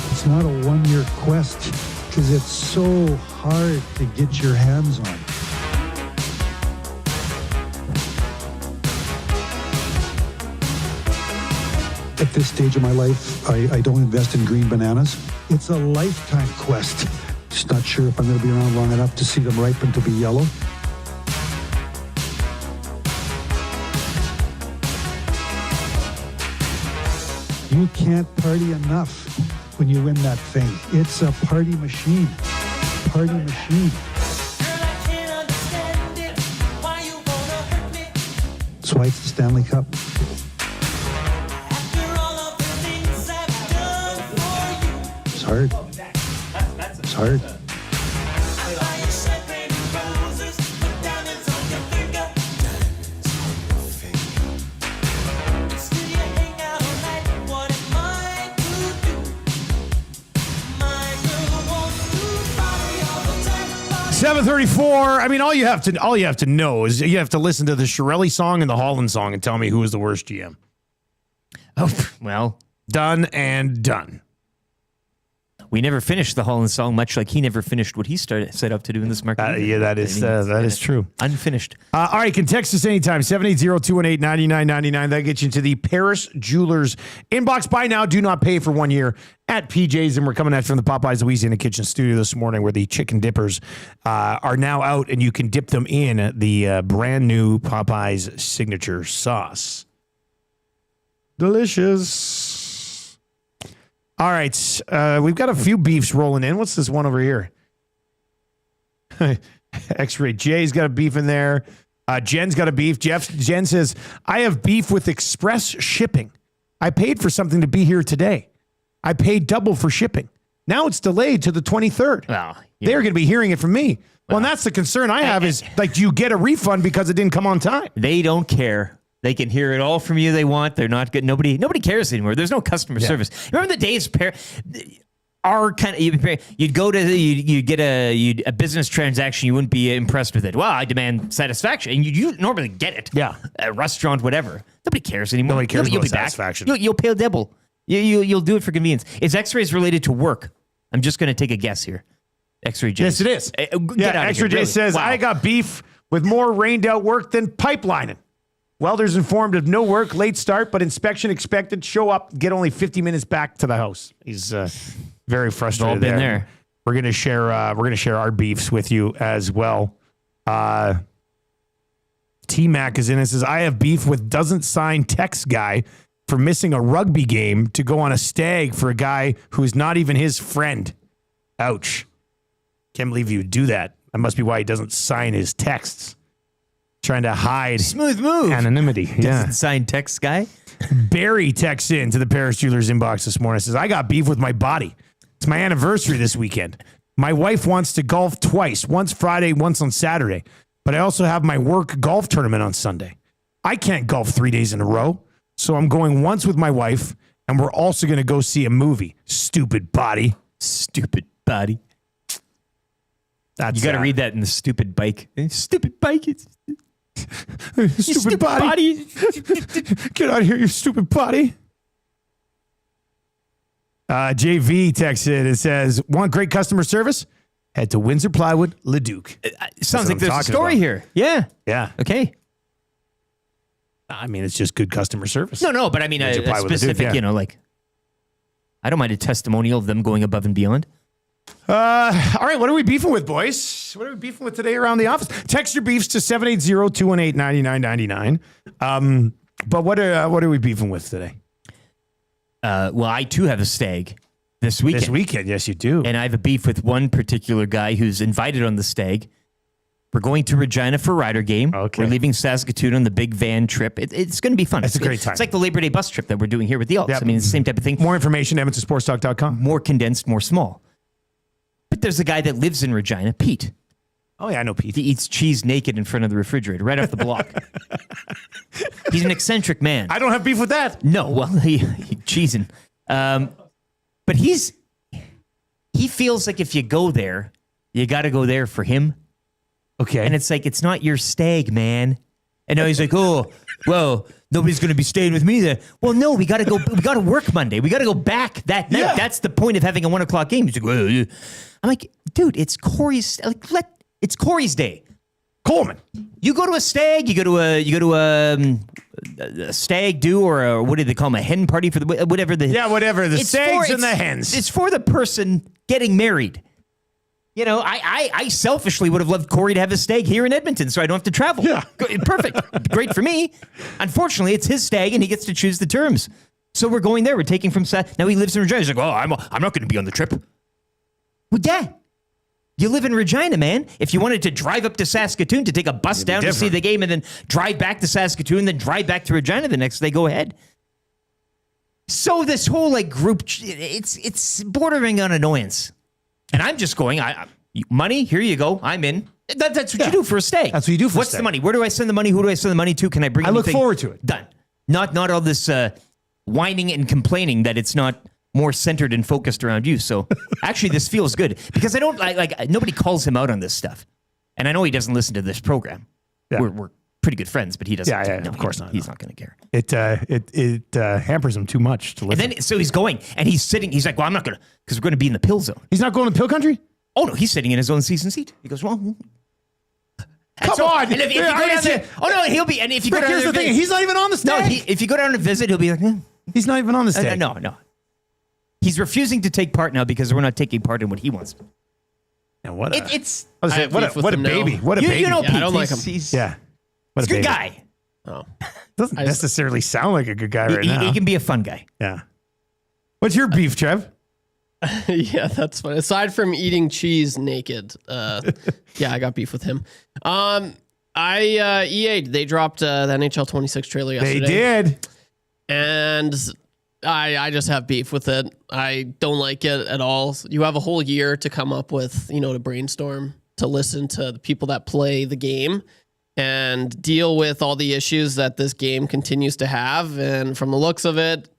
It's not a one-year quest because it's so hard to get your hands on. At this stage of my life, I don't invest in green bananas. It's a lifetime quest. Just not sure if I'm going to be around long enough to see them ripen to be yellow. You can't party enough when you win that thing. It's a party machine. Party machine. That's why it's the Stanley Cup. It's hard. It's hard. $7:34. I mean, all you have to know is you have to listen to the Shirelli song and the Holland song and tell me who was the worst GM. Oh, well, done and done. We never finished the Holland song, much like he never finished what he set up to do in this market. Yeah, that is true. Unfinished. All right, you can text us anytime, 780-218-9999. That gets you to the Paris Jewelers inbox. Buy now, do not pay for 1 year at PJ's. And we're coming at you from the Popeyes Louisiana Kitchen Studio this morning, where the chicken dippers are now out, and you can dip them in the brand new Popeyes signature sauce. Delicious. All right, we've got a few beefs rolling in. What's this one over here? X-Ray J's got a beef in there. Jen's got a beef. Jen says, I have beef with express shipping. I paid for something to be here today. I paid double for shipping. Now it's delayed to the 23rd. Well, they're going to be hearing it from me. Well, and that's the concern I have is, like, do you get a refund because it didn't come on time? They don't care. They can hear it all from you. They want. They're not good. Nobody cares anymore. There's no customer service. Remember the days? You'd go to you get a business transaction. You wouldn't be impressed with it. Well, I demand satisfaction, and you normally get it. Yeah, a restaurant, whatever. Nobody cares anymore. Nobody cares you'll about be satisfaction. Back. You'll pay double. You'll do it for convenience. Is X-rays related to work? I'm just going to take a guess here. X-Ray J. Yes, it is. X-Ray J says, wow. I got beef with more rained out work than pipelining. Welders informed of no work, late start, but inspection expected. Show up, get only 50 minutes back to the house. He's very frustrated. All been there. We're gonna share our beefs with you as well. T-Mac is in and says, I have beef with doesn't sign text guy for missing a rugby game to go on a stag for a guy who's not even his friend. Ouch. Can't believe you would do that. That must be why he doesn't sign his texts. Trying to hide smooth move anonymity. Doesn't sign text guy. Barry texts in to the Paris Jewelers inbox this morning. Says, I got beef with my body. It's my anniversary this weekend. My wife wants to golf twice, once Friday, once on Saturday. But I also have my work golf tournament on Sunday. I can't golf 3 days in a row. So I'm going once with my wife, and we're also going to go see a movie. Stupid body. Stupid body. You got to read that in the stupid bike. Stupid bike. Stupid body. Get out of here, you stupid body. JV texted. It says, want great customer service? Head to Windsor Plywood, Leduc. Sounds like there's a story here. Yeah. Yeah. Okay. I mean, it's just good customer service. No, but I mean, a specific, like, I don't mind a testimonial of them going above and beyond. All right, what are we beefing with, boys? What are we beefing with today around the office? Text your beefs to 780-218-9999. But what are we beefing with today? Well, I too have a stag this weekend. This weekend, yes, you do. And I have a beef with one particular guy who's invited on the stag. We're going to Regina for a Rider game. Okay. We're leaving Saskatoon on the big van trip. It's going to be fun. It's a great time. It's like the Labor Day bus trip that we're doing here with the Elks. Yep. I mean, it's the same type of thing. More information, EdmontonSportsTalk.com. More condensed, more small. But there's a guy that lives in Regina, Pete. Oh, yeah, I know Pete. He eats cheese naked in front of the refrigerator, right off the block. He's an eccentric man. I don't have beef with that. No, well, he cheesing. But he feels like if you go there, you got to go there for him. Okay. And it's like, it's not your stag, man. And now he's like, oh, well, nobody's going to be staying with me then. Well, no, we got to go. We got to work Monday. We got to go back that night. Yeah. That's the point of having a 1 o'clock game. He's like, well, yeah. I'm like, dude, it's Corey's. It's Corey's day. Coleman. You go to a stag. You go to a stag do, or what do they call them? A hen party for the whatever the whatever the stags and the hens. It's for the person getting married. You know, I selfishly would have loved Corey to have a stag here in Edmonton so I don't have to travel. Yeah. Perfect. Great for me. Unfortunately, it's his stag and he gets to choose the terms. So we're going there. We're taking from now he lives in Regina. He's like, oh, I'm not going to be on the trip. Well, Dad, you live in Regina, man. If you wanted to drive up to Saskatoon to take a bus down to see the game and then drive back to Saskatoon, then drive back to Regina the next day, go ahead. So this whole group, it's bordering on annoyance. And I'm just going, money, here you go. I'm in. That's what you do for a stag. That's what you do for a What's stag. the money? Where do I send the money? Who do I send the money to? Can I bring I look anything? forward to it. Done. Not all this whining and complaining that it's not more centered and focused around you. So actually this feels good because I don't like nobody calls him out on this stuff. And I know he doesn't listen to this program. Yeah. We're pretty good friends, but he doesn't. Yeah, no, of course not. He's not going to care. It hampers him too much to listen. And then, so he's going and he's sitting. He's like, well, I'm not going to, because we're going to be in the pill zone. He's not going to pill country? Oh, no, he's sitting in his own season seat. He goes, well, come on. And if you go down there, he'll be, and if you go down here's there, the thing, he's not even on the stag. No, if you go down to visit, he'll be like, he's not even on the stag. No. He's refusing to take part now because we're not taking part in what he wants. And what a, it's what a baby. What a baby. You know, Pete, I don't like him. He's yeah. What a good baby. guy. Oh. Doesn't necessarily sound like a good guy right now. He can be a fun guy. Yeah. What's your beef, Trev? Yeah, that's fun. Aside from eating cheese naked, yeah, I got beef with him. EA, they dropped the NHL 26 trailer yesterday. They did. And I just have beef with it. I don't like it at all. You have a whole year to come up with, to brainstorm, to listen to the people that play the game and deal with all the issues that this game continues to have. And from the looks of it,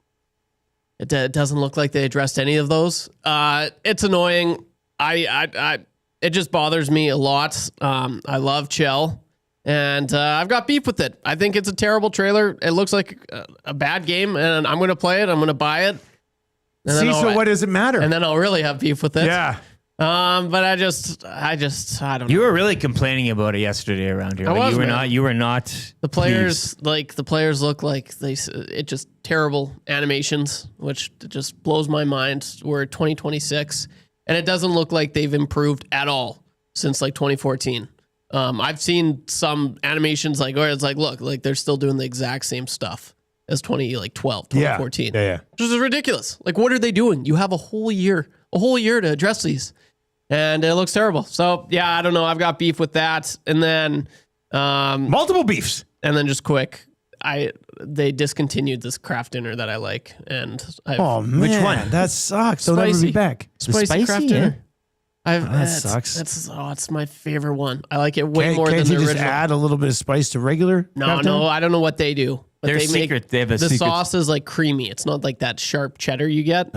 it doesn't look like they addressed any of those. It's annoying. It just bothers me a lot. I love Chell. And I've got beef with it. I think it's a terrible trailer. It looks like a bad game, and I'm going to play it. I'm going to buy it. So what does it matter? And then I'll really have beef with it. Yeah. But I don't know. You were really complaining about it yesterday around here. You were not. The players, the players look like it just terrible animations, which just blows my mind. We're 2026, and it doesn't look like they've improved at all since 2014. I've seen some animations where it's look, they're still doing the exact same stuff as 2014. Yeah. Which is ridiculous. What are they doing? You have a whole year to address these. And it looks terrible. So yeah, I don't know. I've got beef with that. And then multiple beefs. And then just quick, they discontinued this craft dinner that I like. And oh man, which one? That sucks. They'll never be back. Spicy craft dinner. That sucks. It's my favorite one. I like it way more than the original. original. Just add a little bit of spice to regular? No, I don't know what they do. But they have a the secret. sauce is creamy. It's not like that sharp cheddar you get.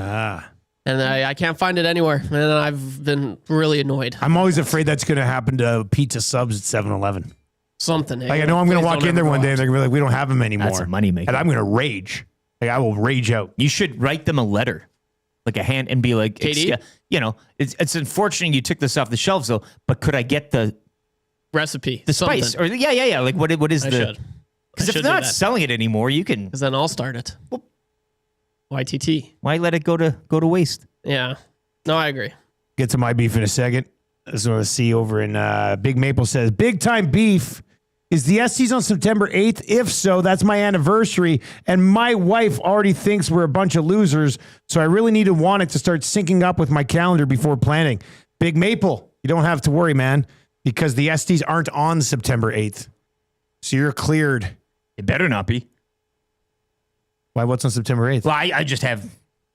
And I can't find it anywhere. And I've been really annoyed. I'm always afraid that's going to happen to pizza subs at 7-Eleven. Something. Like, I know I'm going to walk in there one day and they're going to be like, we don't have them anymore. That's a moneymaker. And I'm going to rage. Like, I will rage out. You should write them a letter, like a hand, and be like, KD? it's unfortunate you took this off the shelves, though, but could I get the recipe? the spice? Something. Or yeah. Like, what is I the... should. Because if should they're do not that. selling it anymore, you can... Because then I'll start it. YTT. Why let it go to waste? Yeah. No, I agree. Get to my beef in a second. This is what I see over in Big Maple says, big time beef. Is the Estes on September 8th? If so, that's my anniversary. And my wife already thinks we're a bunch of losers. So I really need to want it to start syncing up with my calendar before planning. Big Maple, you don't have to worry, man, because the Estes aren't on September 8th. So you're cleared. It better not be. Why? What's on September 8th? Well, I just have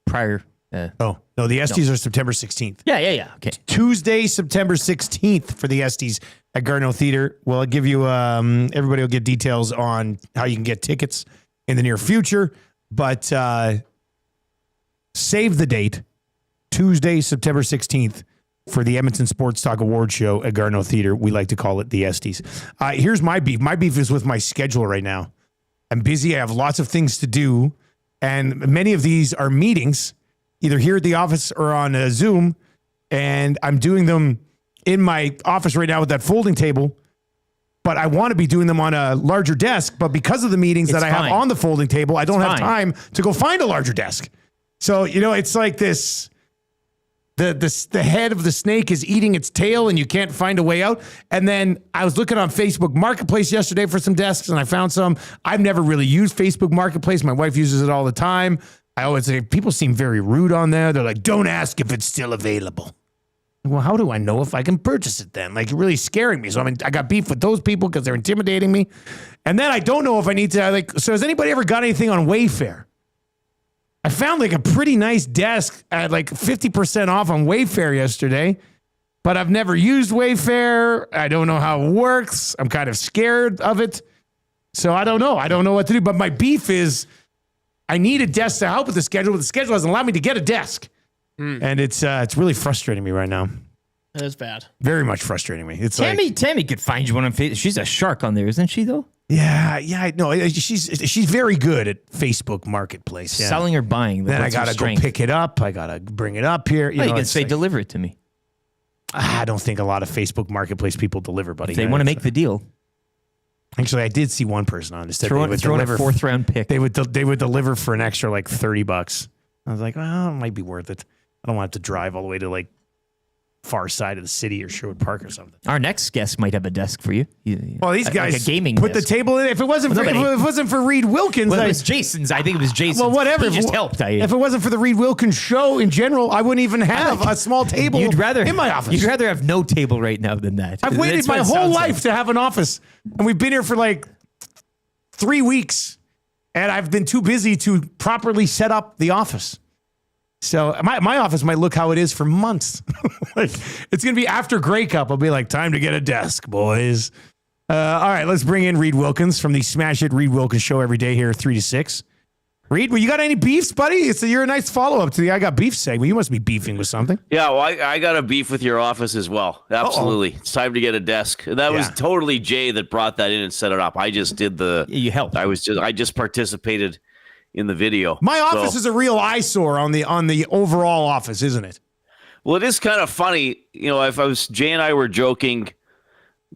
prior... no, the Estes are September 16th. Yeah. Okay. Tuesday, September 16th for the Estes at Garneau Theater. Well, I'll give you, everybody will get details on how you can get tickets in the near future. But save the date, Tuesday, September 16th for the Edmonton Sports Talk Award Show at Garneau Theater. We like to call it the Estes. Here's my beef. My beef is with my schedule right now. I'm busy. I have lots of things to do. And many of these are meetings, either here at the office or on Zoom, and I'm doing them in my office right now with that folding table, but I want to be doing them on a larger desk, but because of the meetings that I have on the folding table, I don't have time to go find a larger desk. So, it's like this, the head of the snake is eating its tail and you can't find a way out. And then I was looking on Facebook Marketplace yesterday for some desks and I found some. I've never really used Facebook Marketplace. My wife uses it all the time. I always say, people seem very rude on there. They're like, don't ask if it's still available. Well, how do I know if I can purchase it then? Like, really scaring me. So, I got beef with those people because they're intimidating me. And then I don't know if I need to, so has anybody ever got anything on Wayfair? I found a pretty nice desk at 50% off on Wayfair yesterday, but I've never used Wayfair. I don't know how it works. I'm kind of scared of it. So I don't know. I don't know what to do. But my beef is, I need a desk to help with the schedule, but the schedule doesn't allow me to get a desk. And it's really frustrating me right now. That is bad. Very much frustrating me. It's Tammy could find you one on Facebook. She's a shark on there, isn't she, though? Yeah, no, she's very good at Facebook Marketplace. Yeah. Selling or buying. Then I got to go pick it up. I got to bring it up here. You can say, deliver it to me. I don't think a lot of Facebook Marketplace people deliver, buddy. If they want to make the deal. Actually, I did see one person on this. Throw in a fourth round pick. They would deliver for an extra $30. I was like, well, it might be worth it. I don't want to have to drive all the way to far side of the city or Sherwood Park or something. Our next guest might have a desk for you. Well, these guys a gaming put desk. the table in. If it wasn't for Reid Wilkins, well, it was Jason's. I think it was Jason's. Well, whatever. He just helped. If it wasn't for the Reid Wilkins show in general, I wouldn't even have a small table in my office. You'd rather have no table right now than that. I've waited my whole life to have an office, and we've been here for 3 weeks, and I've been too busy to properly set up the office. So my office might look how it is for months. It's going to be after Grey Cup. I'll be like, time to get a desk, boys. All right, let's bring in Reid Wilkins from the Smash It Reid Wilkins show every day here, 3 to 6. Reid, well, you got any beefs, buddy? You're a nice follow-up to the I Got Beef segment. You must be beefing with something. Yeah, well, I got a beef with your office as well. Absolutely. It's time to get a desk. That was totally Jay that brought that in and set it up. I just did You helped. I just participated in the video. My office is a real eyesore on the overall office, isn't it? Well, it is kind of funny. If Jay and I were joking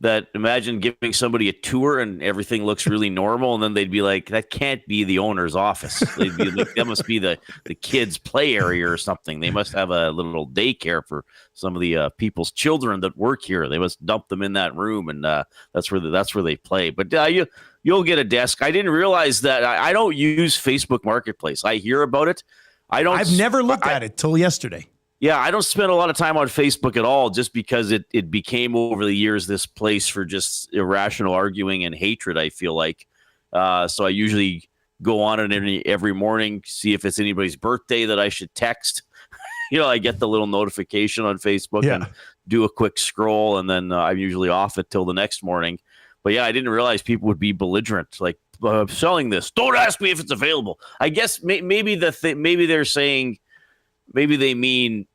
that imagine giving somebody a tour and everything looks really normal, and then they'd be like, that can't be the owner's office. They'd be like, that must be the kids' play area or something. They must have a little daycare for some of the people's children that work here. They must dump them in that room, and that's where they play. But you'll get a desk. I didn't realize that. I don't use Facebook Marketplace. I hear about it. I've never looked at it till yesterday. Yeah, I don't spend a lot of time on Facebook at all, just because it became over the years this place for just irrational arguing and hatred, I feel like. So I usually go on it every morning, see if it's anybody's birthday that I should text. I get the little notification on Facebook and do a quick scroll, and then I'm usually off it till the next morning. But yeah, I didn't realize people would be belligerent, like selling this. Don't ask me if it's available. I guess maybe they're saying maybe they mean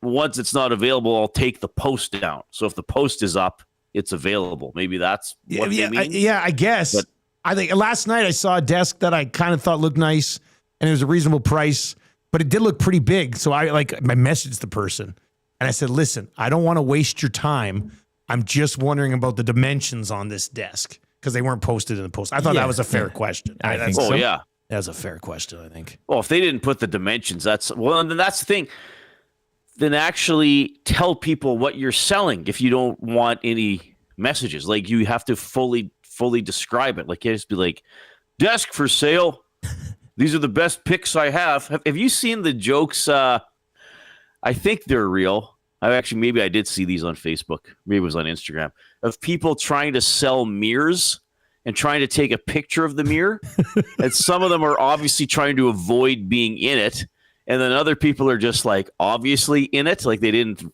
once it's not available, I'll take the post down. So if the post is up, it's available. Maybe that's what they mean. I guess. But I think last night I saw a desk that I kind of thought looked nice and it was a reasonable price, but it did look pretty big. So I messaged the person and I said, listen, I don't want to waste your time. I'm just wondering about the dimensions on this desk because they weren't posted in the post. I thought that was a fair question. I think so. Yeah. That's a fair question, I think. Well, if they didn't put the dimensions, then that's the thing. Then actually tell people what you're selling if you don't want any messages. Like you have to fully describe it. Like you just be like, desk for sale. These are the best picks I have. Have you seen the jokes? I think they're real. Maybe I did see these on Facebook. Maybe it was on Instagram of people trying to sell mirrors and trying to take a picture of the mirror. And some of them are obviously trying to avoid being in it. And then other people are just like obviously in it. Like they didn't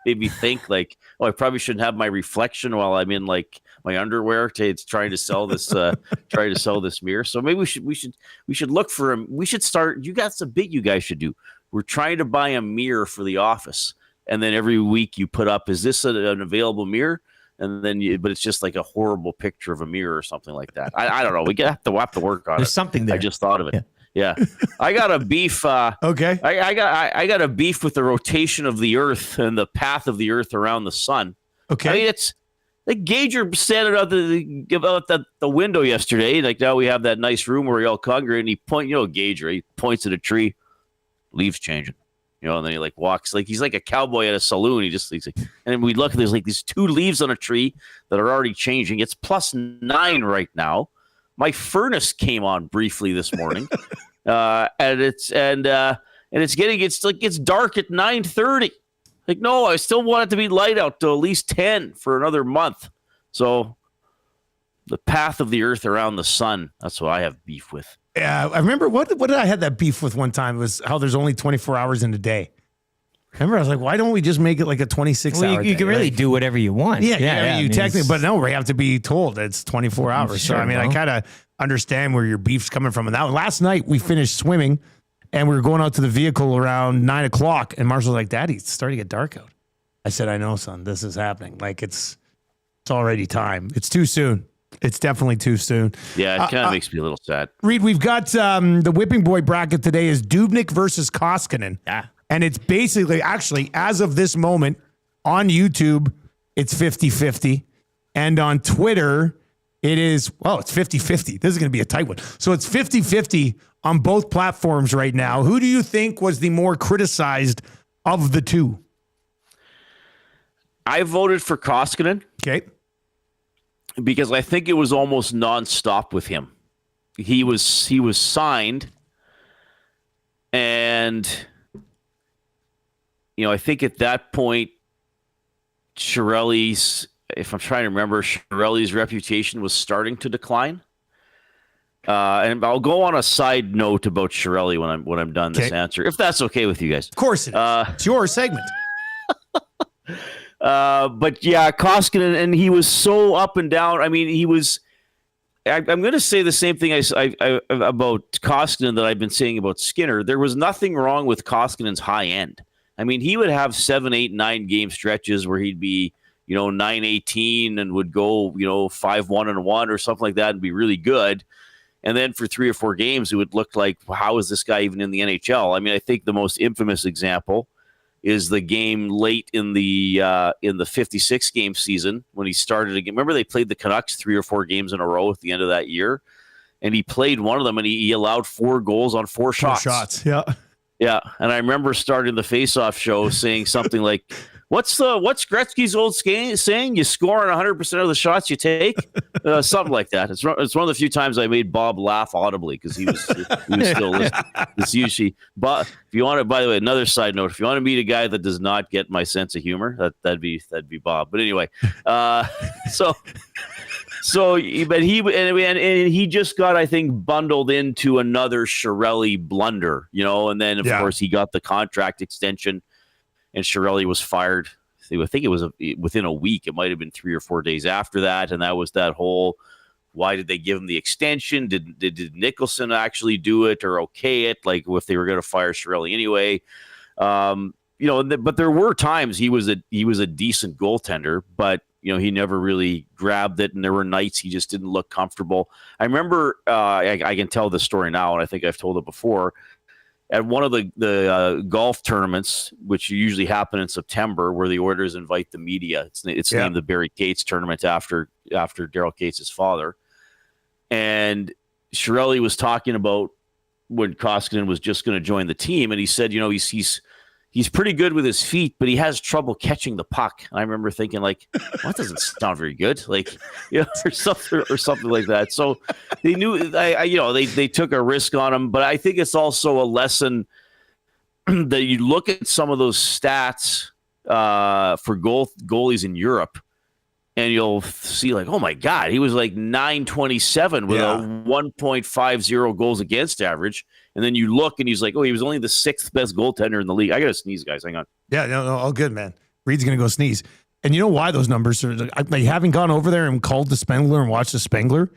maybe think like, oh, I probably shouldn't have my reflection while I'm in like my underwear trying to sell this mirror. So maybe we should look for him. We should start. That's a bit you guys should do. We're trying to buy a mirror for the office. And then every week you put up, is this an available mirror? And then, but it's just like a horrible picture of a mirror or something like that. I don't know. We have to work on it. There's something there. I just thought of it. Yeah. I got a beef. Okay. I got a beef with the rotation of the Earth and the path of the Earth around the sun. Okay. I mean, it's like Gager standing out the window yesterday. Like now we have that nice room where we all congregate, and Gager, he points at a tree, leaves changing. And then he like walks like he's like a cowboy at a saloon. He's like, and we look, there's like these 2 leaves on a tree that are already changing. It's +9 right now. My furnace came on briefly this morning, and it's dark at 9:30. Like, no, I still want it to be light out till at least 10 for another month. So the path of the Earth around the sun. That's what I have beef with. Yeah, I remember what did I had that beef with one time was how there's only 24 hours in a day. Remember, I was like, why don't we just make it like a 26-hour day? You can really do whatever you want. Yeah, you technically, but no, we have to be told it's 24 hours. Sure, so, I mean, I kind of understand where your beef's coming from. And now, last night we finished swimming and we were going out to the vehicle around 9 o'clock. And Marshall's like, Daddy, it's starting to get dark out. I said, I know, son, this is happening. Like it's already time. It's too soon. It's definitely too soon. Yeah, it kind of makes me a little sad. Reid, we've got the Whipping Boy bracket today is Dubnyk versus Koskinen. Yeah. And it's basically, actually, as of this moment, on YouTube, it's 50-50. And on Twitter, it's 50-50. This is going to be a tight one. So it's 50-50 on both platforms right now. Who do you think was the more criticized of the two? I voted for Koskinen. Okay. Because I think it was almost nonstop with him. He was signed, and I think at that point, Chiarelli's reputation was starting to decline. And I'll go on a side note about Chiarelli when I'm done this answer, if that's okay with you guys. Of course it is. It's your segment. But yeah, Koskinen, and he was so up and down. I mean, I'm going to say the same thing about Koskinen that I've been saying about Skinner. There was nothing wrong with Koskinen's high end. I mean, he would have 7, 8, 9 game stretches where he'd be, 9-18 and would go, 5-1-1 or something like that and be really good. And then for 3 or 4 games, it would look like, how is this guy even in the NHL? I mean, I think the most infamous example is the game late in the 56 game season when he started again. Remember they played the Canucks 3 or 4 games in a row at the end of that year, and he played one of them and he allowed 4 goals on 4 shots. 4 shots, yeah. Yeah, and I remember starting the face-off show saying something like, What's Gretzky's old saying? You score on 100% of the shots you take? Something like that. It's one of the few times I made Bob laugh audibly because he was still listening. It's usually, but if you want to, by the way, another side note, if you want to meet a guy that does not get my sense of humor, that'd be Bob. But anyway, but he just got, I think, bundled into another Chiarelli blunder, and then of course he got the contract extension. And Chiarelli was fired. I think it was within a week. It might have been 3 or 4 days after that. And that was that whole Why did they give him the extension? Did Nicholson actually do it or okay it? Like if they were going to fire Chiarelli anyway, but there were times he was a decent goaltender, but he never really grabbed it, and there were nights he just didn't look comfortable. I remember I can tell the story now, and I think I've told it before. At one of the golf tournaments, which usually happen in September, where the Oilers invite the media, it's named the Barry Cates tournament after Daryl Cates' father. And Chiarelli was talking about when Koskinen was just going to join the team, and he said, he's pretty good with his feet, but he has trouble catching the puck. And I remember thinking, like, well, that doesn't sound very good, or something like that. So they knew, they took a risk on him. But I think it's also a lesson that you look at some of those stats for goalies in Europe, and you'll see, like, oh my God, he was like 927 with a 1.50 goals against average. And then you look, and he's like, oh, he was only the 6th best goaltender in the league. I got to sneeze, guys. Hang on. Yeah, no, all good, man. Reid's going to go sneeze. And you know why those numbers are, like, having gone over there and called the Spengler and watched the Spengler,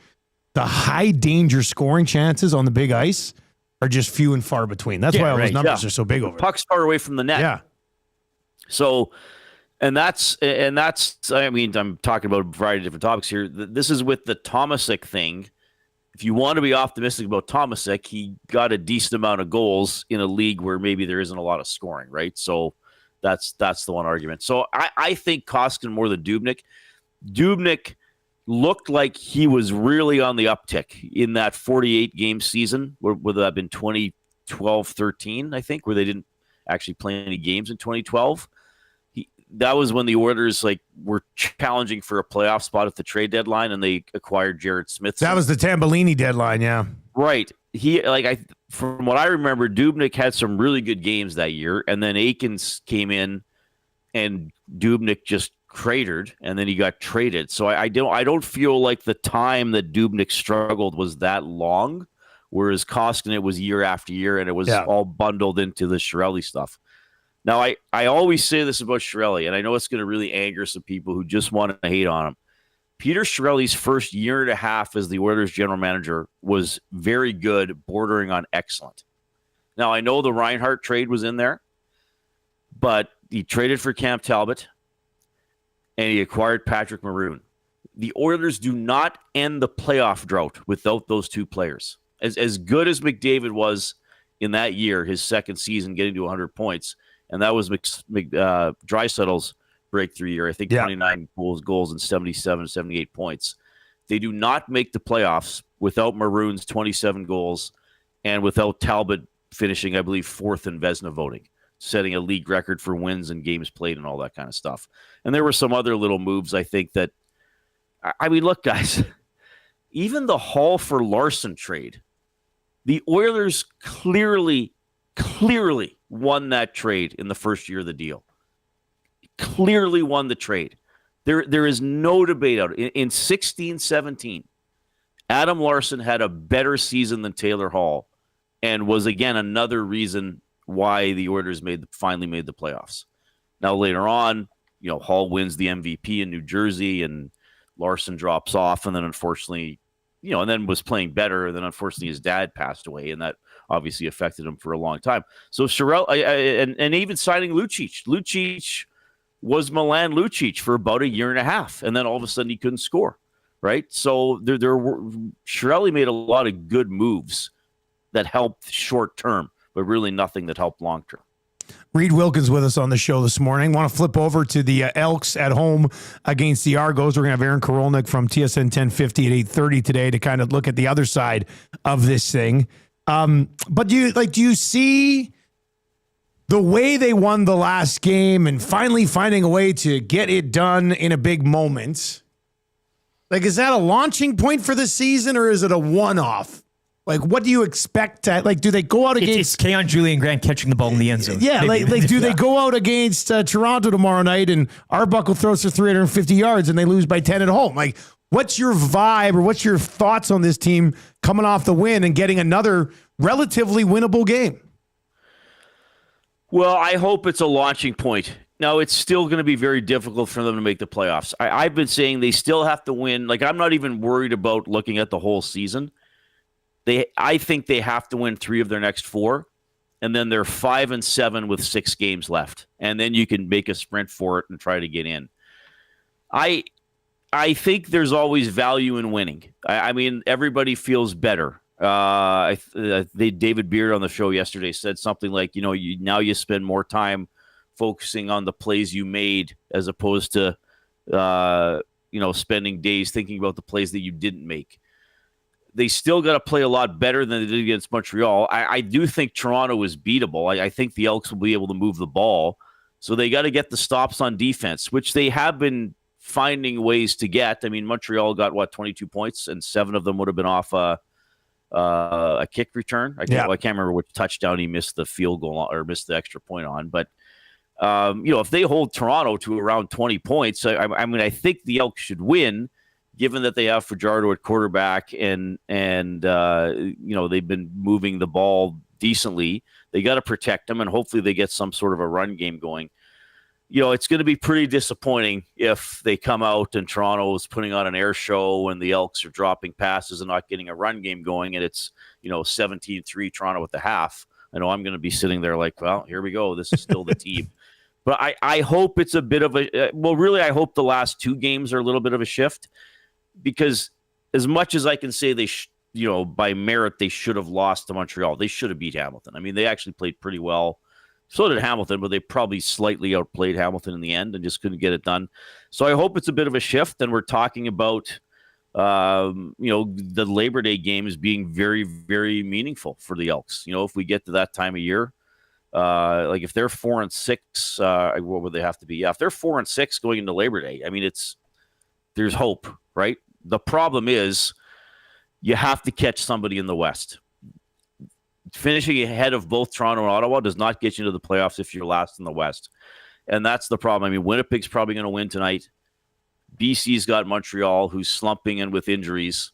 the high danger scoring chances on the big ice are just few and far between. That's why all those numbers are so big over there. Puck's far away from the net. Yeah. So, and that's, I mean, I'm talking about a variety of different topics here. This is with the Tomasic thing. If you want to be optimistic about Tomasic, he got a decent amount of goals in a league where maybe there isn't a lot of scoring, right? So that's the one argument. So I think Koskinen more than Dubnyk. Dubnyk looked like he was really on the uptick in that 48-game season, would that have been 2012-13, I think, where they didn't actually play any games in 2012. That was when the Oilers were challenging for a playoff spot at the trade deadline, and they acquired Jared Smith. That was the Tambellini deadline, yeah. Right. From what I remember, Dubnyk had some really good games that year, and then Aikens came in, and Dubnyk just cratered, and then he got traded. So I don't feel like the time that Dubnyk struggled was that long, whereas Koskinen was year after year, and it was all bundled into the Chiarelli stuff. Now, I always say this about Chiarelli, and I know it's going to really anger some people who just want to hate on him. Peter Chiarelli's first year and a half as the Oilers general manager was very good, bordering on excellent. Now, I know the Reinhart trade was in there, but he traded for Cam Talbot, and he acquired Patrick Maroon. The Oilers do not end the playoff drought without those two players. As good as McDavid was in that year, his second season, getting to 100 points, and that was Draisaitl's breakthrough year. I think 29 goals and 77, 78 points. They do not make the playoffs without Maroon's 27 goals and without Talbot finishing, I believe, 4th in Vezina voting, setting a league record for wins and games played and all that kind of stuff. And there were some other little moves, I think, that... I mean, look, guys, even the Hall for Larson trade, the Oilers clearly won that trade in the first year of the deal. Clearly won the trade. There is no debate out. In 16-17, Adam Larson had a better season than Taylor Hall, and was again another reason why the Oilers finally made the playoffs. Now later on, Hall wins the MVP in New Jersey, and Larson drops off, and then unfortunately, and then was playing better, and then unfortunately his dad passed away, and that obviously affected him for a long time. So Chiarelli, and even signing Lucic. Lucic was Milan Lucic for about a year and a half, and then all of a sudden he couldn't score, right? So Chiarelli made a lot of good moves that helped short term, but really nothing that helped long term. Reid Wilkins with us on the show this morning. Want to flip over to the Elks at home against the Argos. We're going to have Aaron Korolnek from TSN 1050 at 8:30 today to kind of look at the other side of this thing. But do you see the way they won the last game and finally finding a way to get it done in a big moment? Is that a launching point for the season, or is it a one-off? What do you expect to, do they go out against... It's Keon Julian Grant catching the ball in the end zone. Yeah, do they go out against Toronto tomorrow night and Arbuckle throws for 350 yards and they lose by 10 at home? What's your vibe, or what's your thoughts on this team coming off the win and getting another relatively winnable game? Well, I hope it's a launching point. Now, it's still going to be very difficult for them to make the playoffs. I've been saying they still have to win. Like, I'm not even worried about looking at the whole season. I think they have to win 3 of their next 4, and then they're 5-7 with 6 games left. And then you can make a sprint for it and try to get in. I think there's always value in winning. I mean, everybody feels better. David Beard on the show yesterday said something like, now you spend more time focusing on the plays you made as opposed to, spending days thinking about the plays that you didn't make. They still got to play a lot better than they did against Montreal. I do think Toronto is beatable. I think the Elks will be able to move the ball. So they got to get the stops on defense, which they have been finding ways to get. I mean, Montreal got, 22 points, and 7 of them would have been off a kick return. I can't remember which touchdown he missed the field goal or missed the extra point on. But, if they hold Toronto to around 20 points, I think the Elks should win, given that they have Fajardo at quarterback and they've been moving the ball decently. They got to protect them, and hopefully they get some sort of a run game going. It's going to be pretty disappointing if they come out and Toronto is putting on an air show and the Elks are dropping passes and not getting a run game going, and it's 17-3 Toronto at the half. I know I'm going to be sitting there like, well, here we go. This is still the team. But I hope it's a bit of a really, I hope the last 2 games are a little bit of a shift, because as much as I can say they by merit they should have lost to Montreal, they should have beat Hamilton. I mean, they actually played pretty well. So did Hamilton, but they probably slightly outplayed Hamilton in the end and just couldn't get it done. So I hope it's a bit of a shift, and we're talking about the Labor Day game as being very, very meaningful for the Elks. If we get to that time of year, like if they're 4-6, what would they have to be? Yeah, if they're 4-6 going into Labor Day, I mean, there's hope, right? The problem is you have to catch somebody in the West. Finishing ahead of both Toronto and Ottawa does not get you into the playoffs if you're last in the West. And that's the problem. I mean, Winnipeg's probably going to win tonight. BC's got Montreal, who's slumping and with injuries.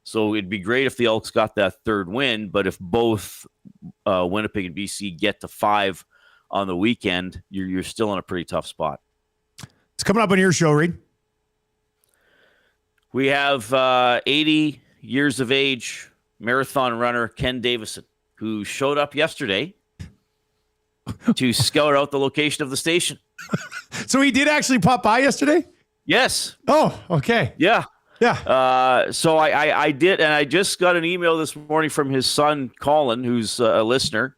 So it'd be great if the Elks got that 3rd win, but if both Winnipeg and BC get to 5 on the weekend, you're still in a pretty tough spot. It's coming up on your show, Reid. We have 80 years of age marathon runner Ken Davison, who showed up yesterday to scout out the location of the station. So he did actually pop by yesterday? Yes. Oh, okay. Yeah. Yeah. So I did, and I just got an email this morning from his son, Colin, who's a listener.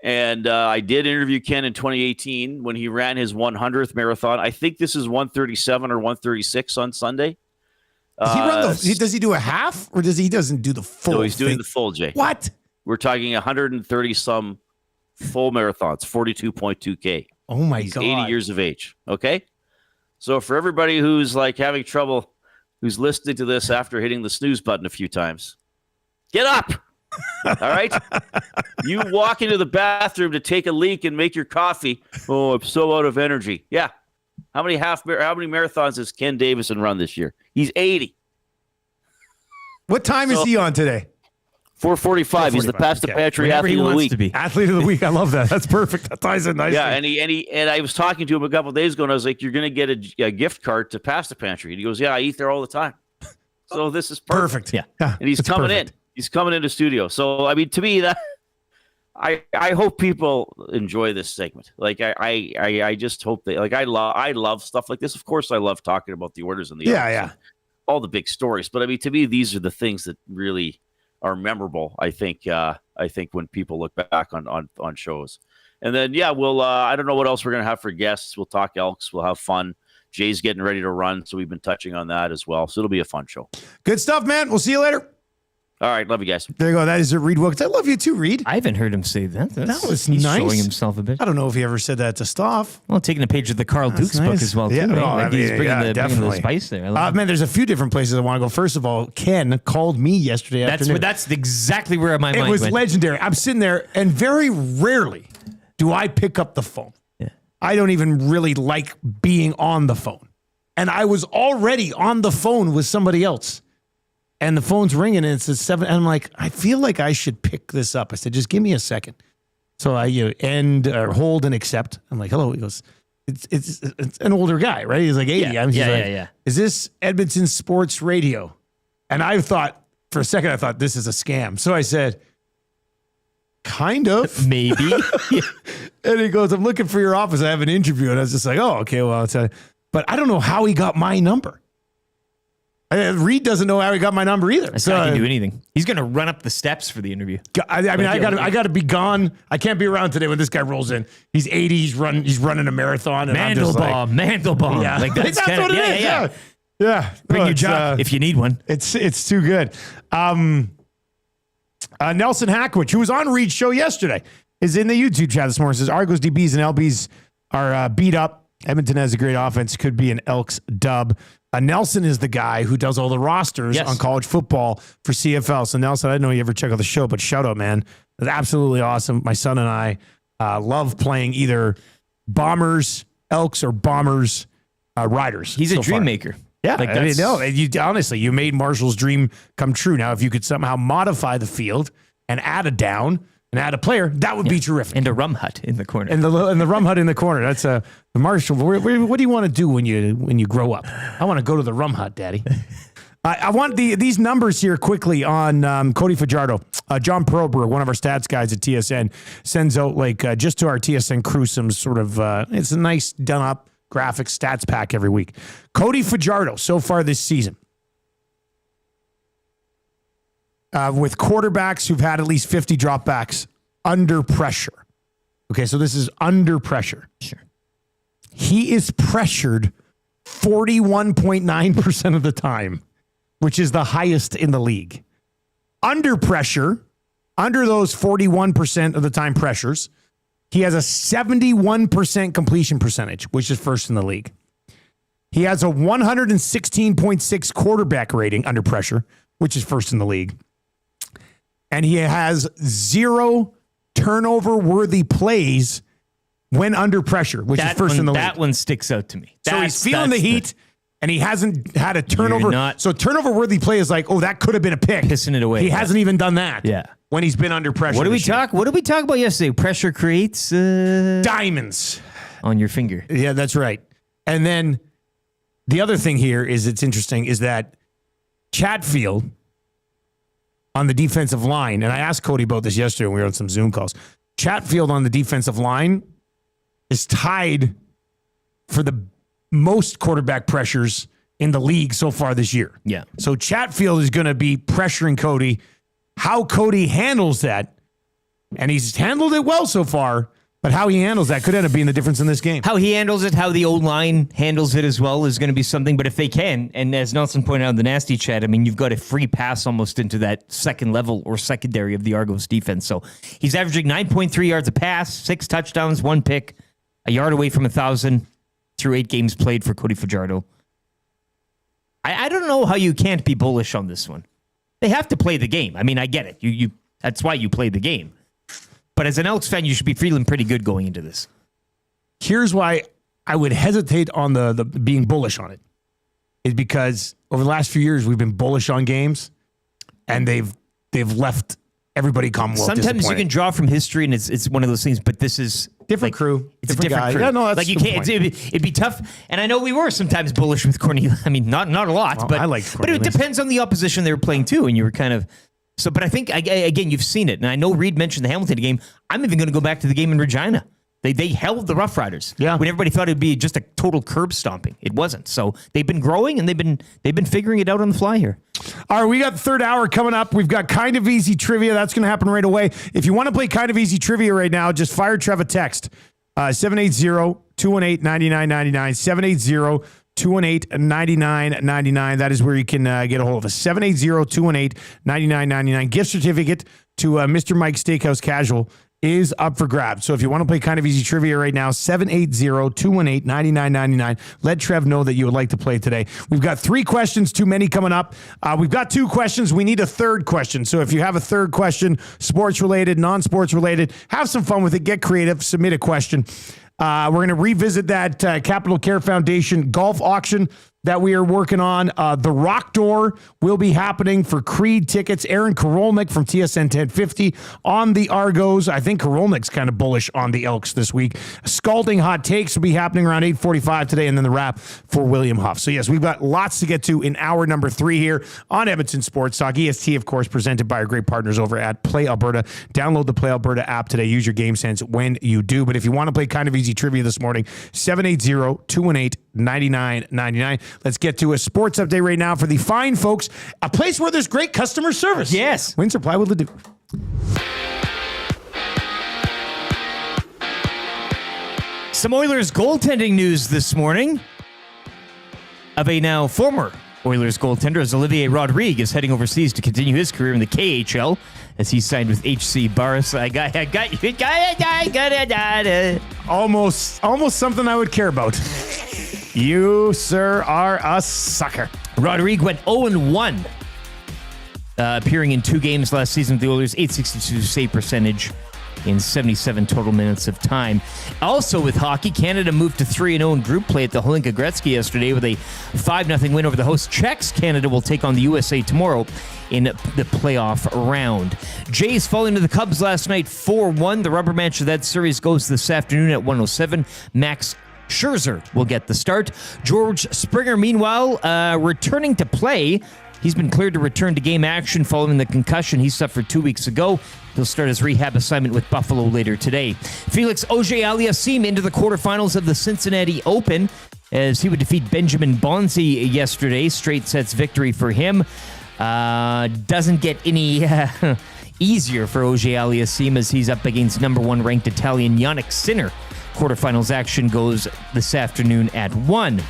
And I did interview Ken in 2018 when he ran his 100th marathon. I think this is 137 or 136 on Sunday. Does he do a half, or doesn't do the full? No, he's doing the full, Jay. What? We're talking 130 some full marathons, 42.2K. Oh my He's God. 80 years of age. Okay. So for everybody who's like having trouble, who's listening to this after hitting the snooze button a few times, get up. All right. You walk into the bathroom to take a leak and make your coffee. Oh, I'm so out of energy. Yeah. How many marathons has Ken Davison run this year? He's 80. What time is he on today? 4:45. He's the past the pantry athlete of the week. Athlete of the week. I love that. That's perfect. That ties in nicely. Yeah, and I was talking to him a couple of days ago, and I was like, "You're going to get a gift card to Pasta Pantry." And he goes, "Yeah, I eat there all the time." So this is perfect. Yeah. And he's coming in. He's coming into studio. So I mean, to me, that I hope people enjoy this segment. Like I just hope they like. I love stuff like this. Of course, I love talking about the orders and the all the big stories. But I mean, to me, these are the things that really are memorable. I think when people look back on shows, and then we'll I don't know what else we're gonna have for guests. We'll talk Elks. We'll have fun. Jay's getting ready to run, so we've been touching on that as well. So it'll be a fun show. Good stuff, man. We'll see you later. All right, love you guys. There you go. That is it, Reid Wilkins. I love you too, Reid. I haven't heard him say that. That was he's nice. Showing himself a bit. I don't know if he ever said that to Stoff. Well, taking a page of the Carl Dukes book as well, too. Yeah, Right? no, Like he's bringing the spice there. I love man, there's a few different places I want to go. First of all, Ken called me yesterday afternoon. That's exactly where my mind went. It was legendary. I'm sitting there, and very rarely do I pick up the phone. Yeah. I don't even really like being on the phone. And I was already on the phone with somebody else. And the phone's ringing, and it says 7. And I'm like, I feel like I should pick this up. I said, just give me a second. So I end or hold and accept. I'm like, hello. He goes, it's an older guy, right? He's like 80. Yeah. Is this Edmonton Sports Radio? And I thought, for a second, I thought this is a scam. So I said, kind of. Maybe. And he goes, I'm looking for your office. I have an interview. And I was just like, oh, okay, well, but I don't know how he got my number. Reid doesn't know how he got my number either. So I can do anything. He's going to run up the steps for the interview. I got to be gone. I can't be around today when this guy rolls in. He's 80. He's running a marathon. And Mandelbaum. Yeah, Like that's what it is. Yeah. Bring your job if you need one. It's too good. Nelson Hackwich, who was on Reid's show yesterday, is in the YouTube chat this morning. Says Argos DBs and LBs are beat up. Edmonton has a great offense. Could be an Elks dub. Nelson is the guy who does all the rosters on college football for CFL. So Nelson, I didn't know you ever check out the show, but shout out, man. It's absolutely awesome. My son and I love playing either Bombers, Elks, or Bombers Riders. He's a dream maker. Yeah, honestly, you made Marshall's dream come true. Now, if you could somehow modify the field and add a down and add a player, that would be terrific. And a rum hut in the corner. And the rum hut in the corner. That's the Marshall. What do you want to do when you grow up? I want to go to the rum hut, Daddy. I want these numbers here quickly on Cody Fajardo. John Prober, one of our stats guys at TSN, sends out just to our TSN crew some sort of it's a nice done up graphic stats pack every week. Cody Fajardo so far this season. With quarterbacks who've had at least 50 dropbacks under pressure. Okay, so this is under pressure. Sure. He is pressured 41.9% of the time, which is the highest in the league. Under pressure, under those 41% of the time pressures, he has a 71% completion percentage, which is first in the league. He has a 116.6 quarterback rating under pressure, which is first in the league. And he has 0 turnover-worthy plays when under pressure, which is first in the league. That one sticks out to me. So he's feeling the heat, and he hasn't had a turnover. So turnover-worthy play is like, oh, that could have been a pick. Pissing it away. He hasn't even done that. Yeah. When he's been under pressure. What did we talk about yesterday? Pressure creates diamonds on your finger. Yeah, that's right. And then the other thing here is it's interesting is that Chatfield on the defensive line, and I asked Cody about this yesterday when we were on some Zoom calls. Chatfield on the defensive line is tied for the most quarterback pressures in the league so far this year. Yeah. So Chatfield is going to be pressuring Cody. How Cody handles that, and he's handled it well so far, but how he handles that could end up being the difference in this game. How he handles it, how the O-line handles it as well is going to be something. But if they can, and as Nelson pointed out in the nasty chat, I mean, you've got a free pass almost into that second level or secondary of the Argos defense. So he's averaging 9.3 yards a pass, 6 touchdowns, 1 pick, a yard away from 1,000 through 8 games played for Cody Fajardo. I don't know how you can't be bullish on this one. They have to play the game. I mean, I get it. You that's why you play the game. But as an Elks fan, you should be feeling pretty good going into this. Here's why I would hesitate on the being bullish on it. Is because over the last few years we've been bullish on games, and they've left everybody Commonwealth Sometimes you can draw from history, and it's one of those things. But this is different crew. It's a different guy. crew. Yeah, no, that's like you can't. It'd be tough. And I know we were sometimes bullish with Cornelius. I mean, not a lot, but I like. But it depends on the opposition they were playing too, and you were kind of. So, but I think again, you've seen it, and I know Reid mentioned the Hamilton game. I'm even going to go back to the game in Regina. They held the Rough Riders. Yeah. When everybody thought it'd be just a total curb stomping, it wasn't. So they've been growing, and they've been figuring it out on the fly here. All right, we got the third hour coming up. We've got Kind of Easy Trivia. That's going to happen right away. If you want to play Kind of Easy Trivia right now, just fire Trev a text. 780-218-9999. 780-218-9999. That is where you can get a hold of us. 780-218-9999. Gift certificate to Mr. Mike's Steakhouse Casual is up for grabs. So if you want to play Kind of Easy Trivia right now, 780-218-9999. Let Trev know that you would like to play today. We've got 3 questions, too many coming up. We've got 2 questions. We need a third question. So if you have a third question, sports related, non-sports related, have some fun with it. Get creative. Submit a question. We're going to revisit that Capital Care Foundation golf auction. that we are working on. The Rock Door will be happening for Creed tickets. Aaron Korolnek from TSN 1050 on the Argos. I think Korolnek's kind of bullish on the Elks this week. Scalding Hot Takes will be happening around 8:45 today, and then the wrap for William Huff. So yes, we've got lots to get to in hour number 3 here on Edmonton Sports Talk. EST, of course, presented by our great partners over at Play Alberta. Download the Play Alberta app today. Use your game sense when you do. But if you want to play kind of easy trivia this morning, 780-218-9999. Let's get to a sports update right now for the fine folks, a place where there's great customer service. Yes. Windsor Plywood Leduc. Some Oilers goaltending news this morning of a now former Oilers goaltender, as Olivier Rodrigue is heading overseas to continue his career in the KHL as he signed with HC Barras. Almost something I would care about. You, sir, are a sucker. Rodrigue went 0-1, appearing in 2 games last season with the Oilers, .862 save percentage in 77 total minutes of time. Also with hockey, Canada moved to 3-0 in group play at the Holinka Gretzky yesterday with a 5-0 win over the host Czechs. Canada will take on the USA tomorrow in the playoff round. Jays falling to the Cubs last night 4-1. The rubber match of that series goes this afternoon at 1:07. Max Scherzer will get the start. George Springer, meanwhile, returning to play. He's been cleared to return to game action following the concussion he suffered 2 weeks ago. He'll start his rehab assignment with Buffalo later today. Felix Auger-Aliassime into the quarterfinals of the Cincinnati Open as he would defeat Benjamin Bonzi yesterday. Straight sets victory for him. Doesn't get any easier for Auger-Aliassime as he's up against number 1 ranked Italian Yannick Sinner. Quarterfinals action goes this afternoon at 1.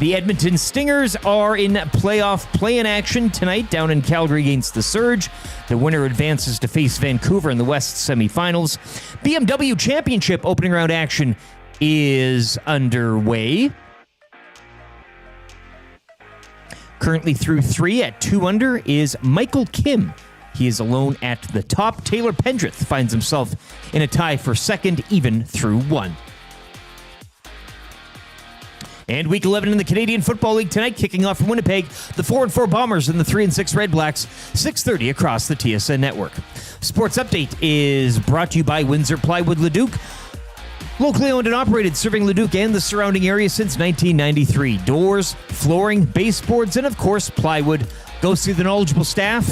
The Edmonton Stingers are in playoff play-in action tonight down in Calgary against the Surge. The winner advances to face Vancouver in the West semifinals. BMW Championship opening round action is underway. Currently through 3 at 2 under is Michael Kim. He is alone at the top. Taylor Pendrith finds himself in a tie for second, even through 1. And Week 11 in the Canadian Football League tonight, kicking off from Winnipeg, the 4-4 Bombers and the 3-6 Redblacks, 6:30 across the TSN network. Sports Update is brought to you by Windsor Plywood Leduc. Locally owned and operated, serving Leduc and the surrounding area since 1993. Doors, flooring, baseboards, and of course, plywood. Go see the knowledgeable staff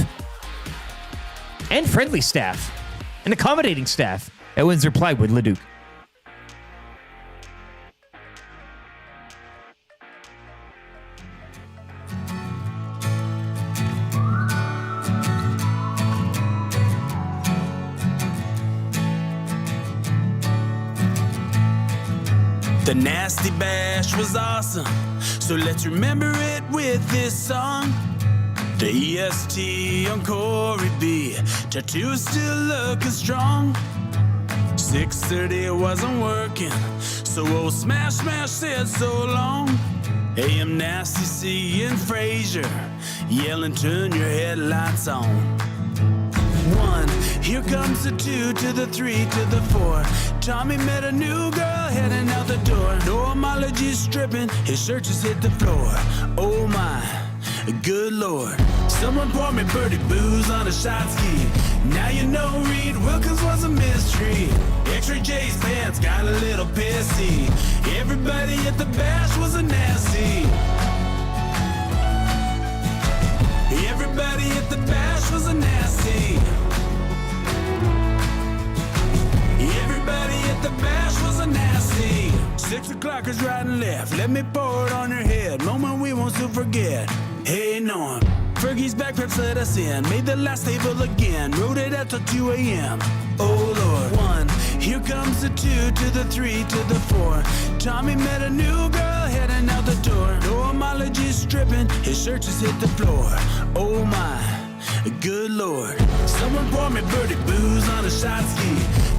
and friendly staff and accommodating staff at Windsor Plywood Leduc. The Nasty Bash was awesome, so let's remember it with this song. The EST on Corey B, tattoos still looking strong. 6:30 it wasn't working, so old Smash said so long. Hey, I'm Nasty C and Frazier, yelling turn your headlights on. 1, here comes the 2 to the 3 to the 4. Tommy met a new girl heading out the door. Normology's stripping, his shirt just hit the floor. Oh my, good lord. Someone poured me birdie booze on a shot ski. Now you know Reid Wilkins was a mystery. X-ray J's pants got a little pissy. Everybody at the bash was a nasty. Everybody at the bash was a nasty. Everybody at the bash was a nasty. 6 o'clockers right and left. Let me pour it on your head. Moment we won't soon forget. Hey Norm, Fergie's back preps let us in. Made the last table again. Wrote it out till 2 a.m. Oh Lord. 1, here comes the 2 to the 3 to the 4. Tommy met a new girl heading out the door. Normology's stripping, his shirt just hit the floor. Oh my, good lord. Someone poured me birdie booze on a shot ski.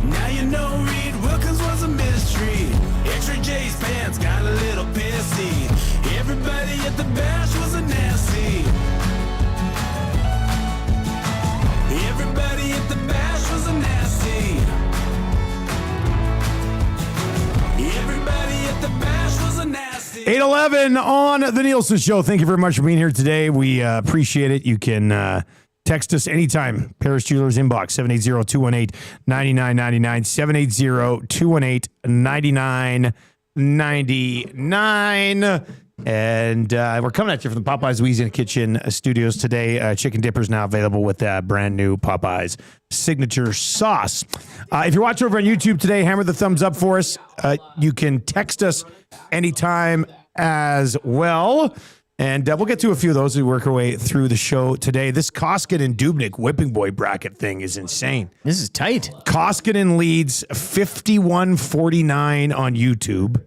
Now you know Reid Wilkins was a mystery. X-ray J's pants got a little pissy. Everybody at the bash was a nasty. Everybody at the bash was a nasty. Everybody at the bash was a nasty. 8:11 on the Nielson Show. Thank you very much for being here today. We appreciate it. You can text us anytime. Paris Jewelers inbox 780-218-9999, 780-218-9999. And we're coming at you from the Popeyes Louisiana Kitchen studios today. Chicken dippers now available with that brand new Popeyes signature sauce. If you're watching over on YouTube today, hammer the thumbs up for us. You can text us anytime as well. And we'll get to a few of those as we work our way through the show today. This Koskinen and Dubnyk whipping boy bracket thing is insane. This is tight. Koskinen leads 51-49 on YouTube.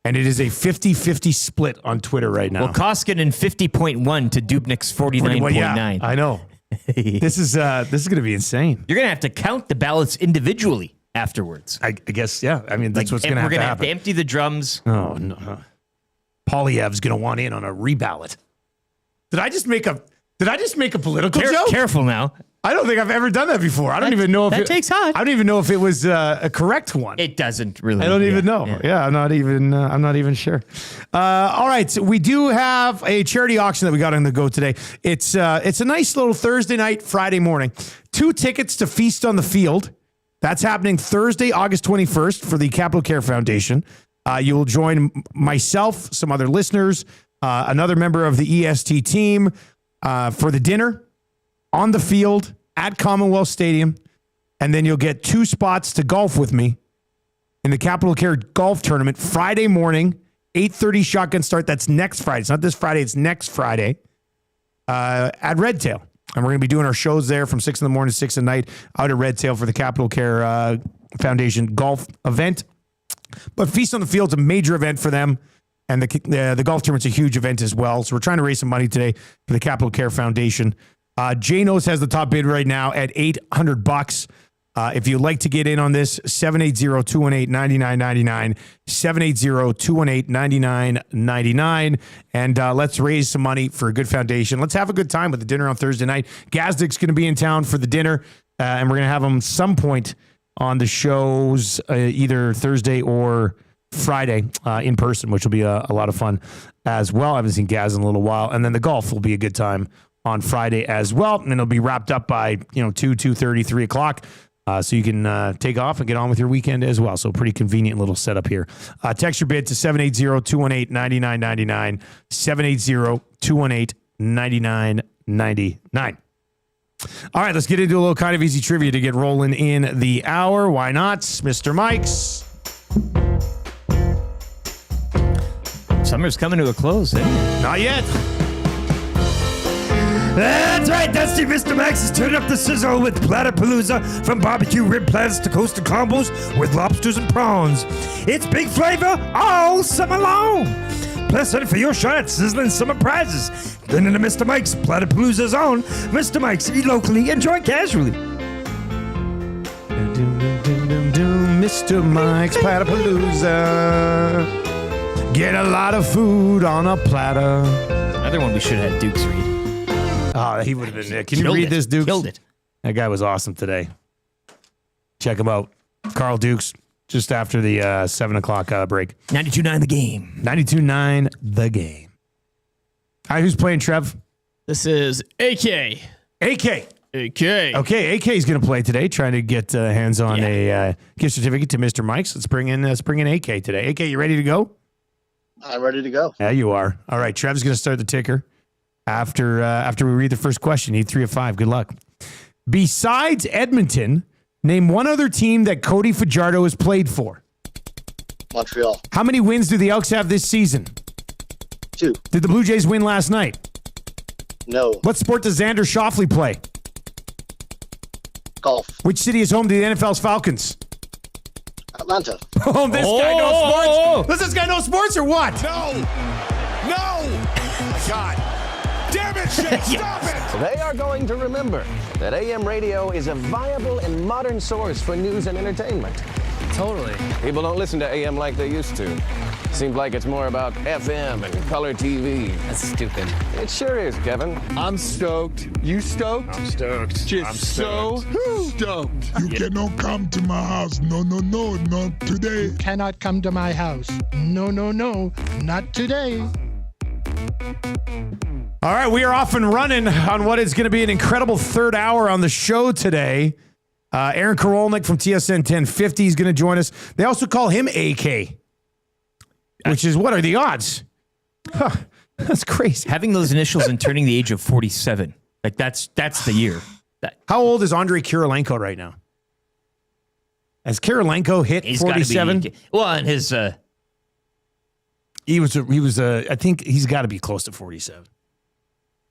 And it is a 50-50 split on Twitter right now. Well, Koskinen 50.1 to Dubnyk's 49.9. Yeah, I know. This is going to be insane. You're going to have to count the ballots individually afterwards. I guess, yeah. I mean, that's what's going to happen. We're going to have to empty the drums. Oh, no. Polyev's going to want in on a reballot. Did I just make a political joke? Careful now. I don't think I've ever done that before. I don't even know if that takes hot. I don't even know if it was a correct one. It doesn't really. I don't even know. Yeah, I'm not even sure. All right, so we do have a charity auction that we got on the go today. It's a nice little Thursday night, Friday morning. 2 tickets to Feast on the Field. That's happening Thursday, August 21st for the Capital Care Foundation. You will join myself, some other listeners, another member of the EST team for the dinner on the field at Commonwealth Stadium, and then you'll get 2 spots to golf with me in the Capital Care Golf Tournament Friday morning, 8:30 shotgun start. That's next Friday. It's not this Friday. It's next Friday at Redtail. And we're going to be doing our shows there from 6 in the morning to 6 at night out at Redtail for the Capital Care Foundation golf event. But Feast on the Field's a major event for them. And the golf tournament's a huge event as well. So we're trying to raise some money today for the Capital Care Foundation. Janos has the top bid right now at $800. If you'd like to get in on this, 780-218-9999, 780-218-9999. And let's raise some money for a good foundation. Let's have a good time with the dinner on Thursday night. Gazdik's going to be in town for the dinner, and we're going to have him some point on the shows, either Thursday or Friday in person, which will be a lot of fun as well. I haven't seen Gaz in a little while. And then the golf will be a good time on Friday as well. And it'll be wrapped up by 2:30, 3 o'clock. So you can take off and get on with your weekend as well. So pretty convenient little setup here. Text your bid to 780-218-9999, 780-218-9999. All right, let's get into a little kind of easy trivia to get rolling in the hour. Why not? Mr. Mikes. Summer's coming to a close, eh? Not yet. That's right, Dusty. Mr. Max is turning up the sizzle with Platypalooza, from barbecue rib platters to coastal combos with lobsters and prawns. It's big flavor all summer long. Plus, ready for your shot at sizzling summer prizes. Then into Mr. Mike's Platypalooza zone. Mr. Mike's, eat locally, enjoy casually. Mr. Mike's Platypalooza. Get a lot of food on a platter. Another one we should have had Dukes read. Oh, he would have been there. Can you read this, Dukes? Killed it. That guy was awesome today. Check him out. Carl Dukes, just after the 7 o'clock break. 92.9 the game. 92.9 the game. All right, who's playing, Trev? This is AK. AK. AK. Okay, AK is going to play today, trying to get hands on a gift certificate to Mr. Mike's. Let's bring in AK today. AK, you ready to go? I'm ready to go. Yeah, you are. All right, Trev's going to start the ticker. After we read the first question, you need 3 of 5. Good luck. Besides Edmonton, name one other team that Cody Fajardo has played for. Montreal. How many wins do the Elks have this season? 2. Did the Blue Jays win last night? No. What sport does Xander Schauffele play? Golf. Which city is home to the NFL's Falcons? Atlanta. Oh, this guy knows sports. Does this guy know sports or what? No. God. Damn it, shit. Stop it. They are going to remember that AM radio is a viable and modern source for news and entertainment. Totally. People don't listen to AM like they used to. Seems like it's more about FM and color TV. That's stupid. It sure is, Kevin. I'm stoked. You stoked? I'm stoked. Just so stoked. You cannot come to my house. No, not today. Cannot come to my house. No, not today. All right, we are off and running on what is going to be an incredible third hour on the show today. Aaron Korolnek from TSN 1050 is going to join us. They also call him AK, which is, what are the odds? Huh, that's crazy. Having those initials and turning the age of 47. Like, that's the year. How old is Andrei Kirilenko right now? Has Kirilenko hit 47? Well, and his... He was. I think he's got to be close to 47.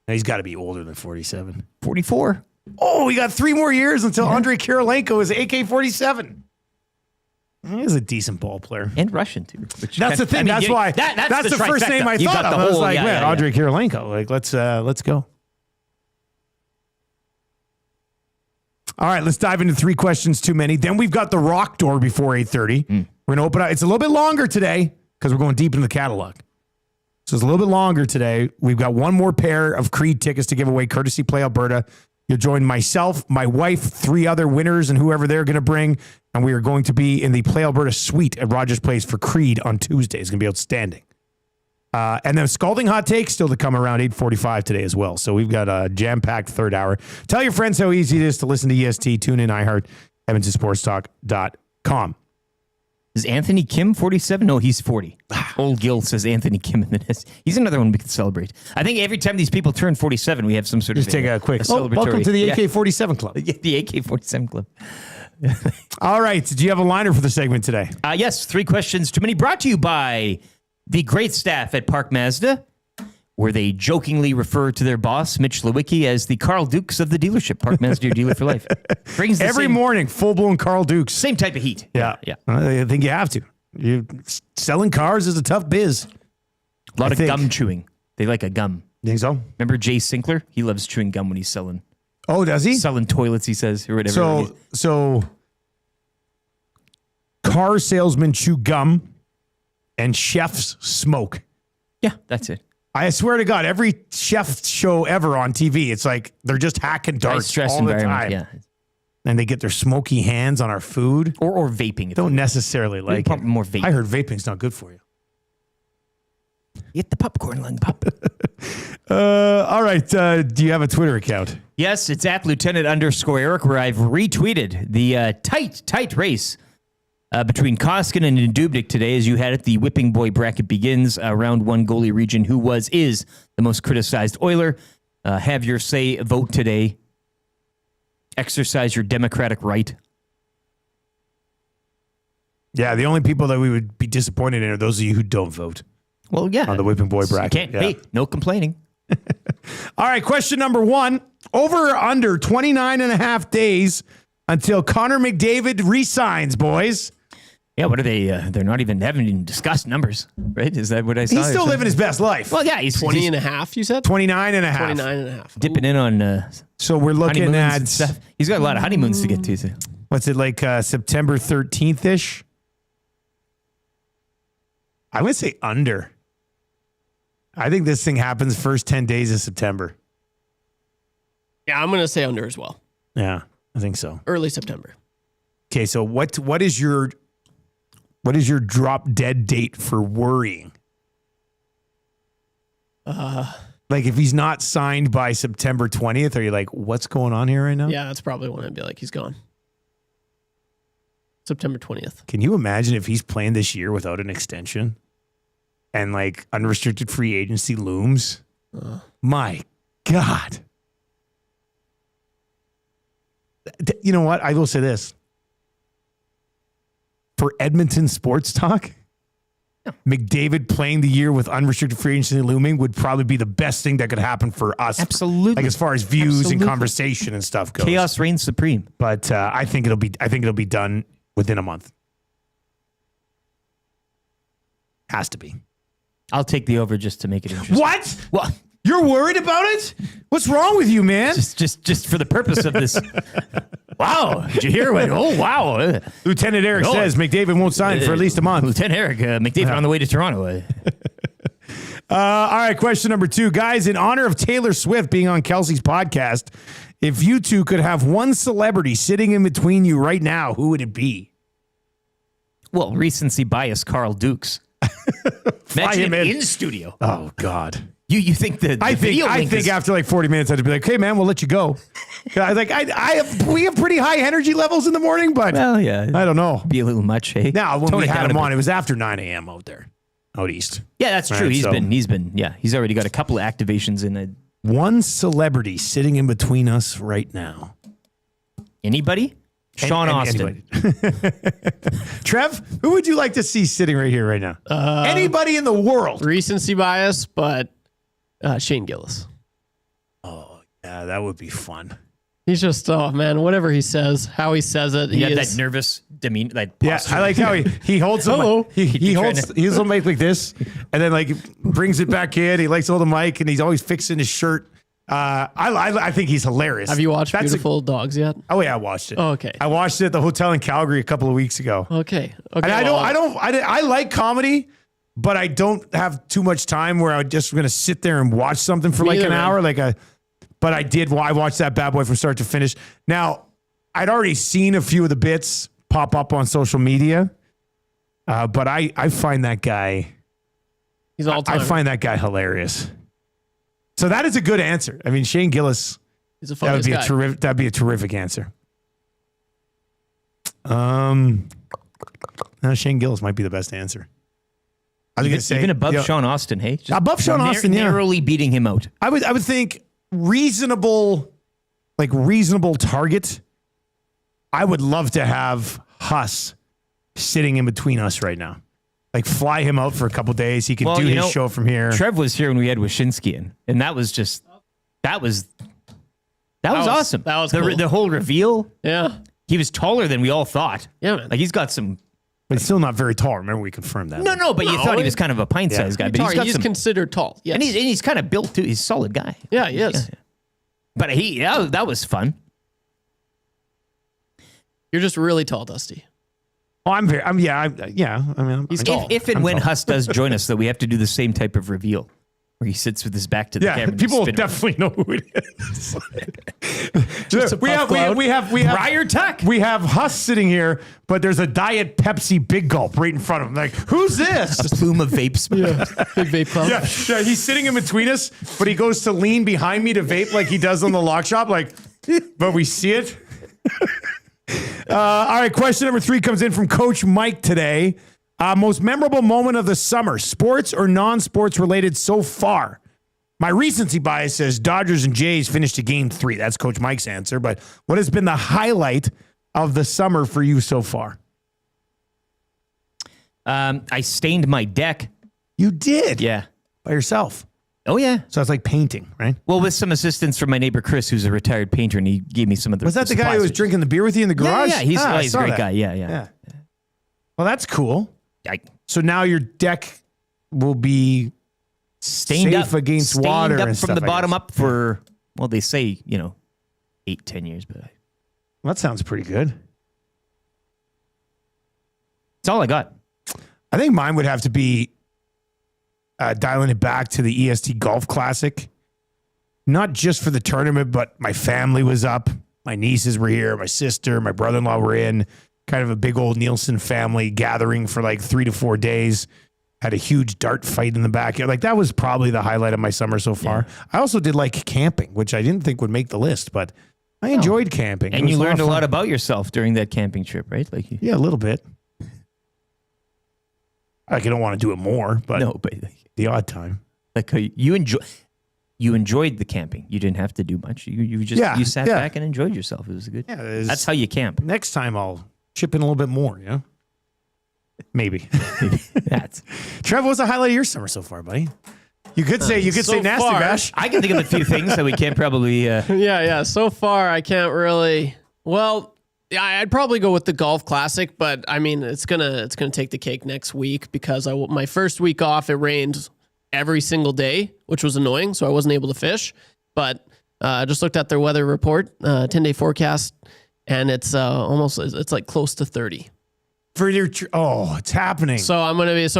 He's got to be older than 47. 44. Oh, we got 3 more years until Andrei Kirilenko is AK-47. He's a decent ball player. And Russian, too. That's the thing. That's why. That's the first name I thought of. I was like, man, Andrei Kirilenko. Like, let's go. All right, let's dive into 3 questions too many. Then we've got the Rock Door before 8:30. We're going to open up. It's a little bit longer today because we're going deep into the catalog. So it's a little bit longer today. We've got 1 more pair of Creed tickets to give away, courtesy Play Alberta. You'll join myself, my wife, 3 other winners, and whoever they're going to bring. And we are going to be in the Play Alberta suite at Rogers Place for Creed on Tuesday. It's going to be outstanding. And then Scalding Hot Takes still to come around 8:45 today as well. So we've got a jam-packed third hour. Tell your friends how easy it is to listen to EST, tune in, iHeart, EdmontonSportsTalk.com. Is Anthony Kim 47? No, he's 40. Old Gil says Anthony Kim in this. He's another one we can celebrate. I think every time these people turn 47, we have some sort of... Just take a quick... welcome to the AK-47 Club. The AK-47 Club. All right. Do you have a liner for the segment today? Yes. 3 questions too many. Brought to you by the great staff at Park Mazda, where they jokingly refer to their boss, Mitch Lewicki, as the Carl Dukes of the dealership. Park Mazda, your dealer for life. Brings the every morning, full-blown Carl Dukes. Same type of heat. Yeah. I think you have to. Selling cars is a tough biz. A lot of gum chewing. They like a gum. You think so? Remember Jay Sinkler? He loves chewing gum when he's selling. Oh, does he? Selling toilets, he says, or whatever. So car salesmen chew gum and chefs smoke. Yeah, that's it. I swear to God, every chef show ever on TV, it's like they're just hacking darts all the time. Yeah. And they get their smoky hands on our food. Or vaping. Don't necessarily like it. More vape. I heard vaping's not good for you. Get the popcorn lung pop. All right. Do you have a Twitter account? Yes, it's at Lieutenant_Eric, where I've retweeted the tight race between Koskinen and Dubnyk today. As you had it, the whipping boy bracket begins. Round 1 goalie region. Who is the most criticized Oiler? Have your say. Vote today. Exercise your democratic right. Yeah, the only people that we would be disappointed in are those of you who don't vote. Well, yeah. On the whipping boy bracket. Hey, no complaining. All right, question number 1. Over or under 29 and a half days until Connor McDavid resigns, boys. Yeah, what are they? Haven't even discussed numbers, right? Is that what I saw? He's still living his best life. Well, yeah, he's 20 and a half, you said? 29 and a half. 29 and a half. Dipping in on so we're looking at stuff. He's got a lot of honeymoons to get to. So. What's it like September 13th-ish? I would say under. I think this thing happens first 10 days of September. Yeah, I'm going to say under as well. Yeah, I think so. Early September. Okay, so what is your drop dead date for worrying? Like if he's not signed by September 20th, are you like, what's going on here right now? Yeah, that's probably when I'd be like, he's gone. September 20th. Can you imagine if he's playing this year without an extension and like unrestricted free agency looms? My God. You know what? I will say this. For Edmonton Sports Talk, McDavid playing the year with unrestricted free agency looming would probably be the best thing that could happen for us. Absolutely. Like as far as views and conversation and stuff goes. Chaos reigns supreme. But I think it'll be done within a month. Has to be. I'll take the over just to make it interesting. What? Well, you're worried about it? What's wrong with you, man? Just for the purpose of this. Wow. Did you hear what? Oh, wow. Lieutenant Eric says McDavid won't sign for at least a month. Lieutenant Eric, McDavid on the way to Toronto. All right, question number 2. Guys, in honor of Taylor Swift being on Kelsey's podcast, if you two could have one celebrity sitting in between you right now, who would it be? Well, recency bias, Carl Dukes. Imagine him in studio. Oh, God. You think that I think after like 40 minutes, I'd be like, hey, man, we'll let you go. We have pretty high energy levels in the morning, but well, yeah, I don't know. Be a little much, hey? Now, when Tone we it had down him a on, bit. it was after 9 a.m. out east. Yeah, that's true. Right, He's already got a couple of activations in it. One celebrity sitting in between us right now. Anybody? Sean Austin. Trev, who would you like to see sitting right here right now? Anybody in the world. Recency bias, but Shane Gillis. Oh, yeah, that would be fun. He's just, oh man, whatever he says, how he says it. He got that nervous demeanor, that posture. I like how he holds the mic. He'll make like this, and then like brings it back in. He likes to hold the mic, and he's always fixing his shirt. I think he's hilarious. Have you watched Beautiful Dogs yet? Oh yeah, I watched it. Oh, okay. I watched it at the hotel in Calgary a couple of weeks ago. Okay. And I like comedy, but I don't have too much time where I'm just going to sit there and watch something for like an hour. But I watched that bad boy from start to finish. Now, I'd already seen a few of the bits pop up on social media, but I find that guy. He's all time. I find that guy hilarious. So that is a good answer. I mean, Shane Gillis. He's a funny guy. That'd be a terrific answer. No, Shane Gillis might be the best answer. I was going to say even above Sean Austin. Hey, just above Sean Austin, narrowly beating him out. I would think reasonable target. I would love to have Huss sitting in between us right now. Like fly him out for a couple days. He can do his show from here. Trev was here when we had Wyshynski in, and that was awesome. That was cool. The whole reveal. Yeah, he was taller than we all thought. Yeah, man. Like he's got some. But he's still not very tall. Remember, we confirmed that. No, but you thought he was kind of a pint-sized guy. But he's considered tall. Yes. And he's kind of built too. He's a solid guy. Yeah, he is. Yeah. But that was fun. You're just really tall, Dusty. Oh, I mean, he's tall. If and when Huss does join us, though, we have to do the same type of reveal where he sits with his back to the camera. Yeah, people will definitely know who it is. we have Briar Tuck. We have Huss sitting here, but there's a Diet Pepsi Big Gulp right in front of him. Like, who's this? A plume of vape smoke. Big vape cloud. Yeah, he's sitting in between us, but he goes to lean behind me to vape like he does on the lock shop. Like, but we see it. All right, question number 3 comes in from Coach Mike today. Most memorable moment of the summer, sports or non-sports related so far? My recency bias says Dodgers and Jays finished to game 3. That's Coach Mike's answer. But what has been the highlight of the summer for you so far? I stained my deck. You did? Yeah. By yourself? Oh, yeah. So it's like painting, right? Well, with some assistance from my neighbor Chris, who's a retired painter, and he gave me some of the. Was that the guy who was drinking the beer with you in the garage? Yeah, he's a great guy. Yeah. Well, that's cool. So now your deck will be stained safe up against water up and from stuff, the bottom up for, well, they say 8-10 years, but well, that sounds pretty good. That's all I got. I think mine would have to be dialing it back to the EST Golf Classic. Not just for the tournament, but my family was up. My nieces were here. My sister, my brother-in-law were in. Kind of a big old Nielson family gathering for like 3 to 4 days. Had a huge dart fight in the backyard. Like that was probably the highlight of my summer so far. Yeah. I also did like camping, which I didn't think would make the list, but I enjoyed camping. And you learned a lot about yourself during that camping trip, right? Like yeah, a little bit. Like I don't want to do it more, but the odd time. Like you enjoyed the camping. You didn't have to do much. You sat back and enjoyed yourself. It was good. Yeah, that's how you camp. Next time I'll chip in a little bit more, you know? Maybe. Trev, what's the highlight of your summer so far, buddy? You could say Nasty Bash. I can think of a few things that we can't probably Yeah. So far I can't really. Well, yeah, I'd probably go with the Golf Classic, but I mean it's gonna take the cake next week because my first week off it rained every single day, which was annoying, so I wasn't able to fish. But I just looked at their weather report, 10-day forecast. and it's almost it's like close to 30. For your it's happening. So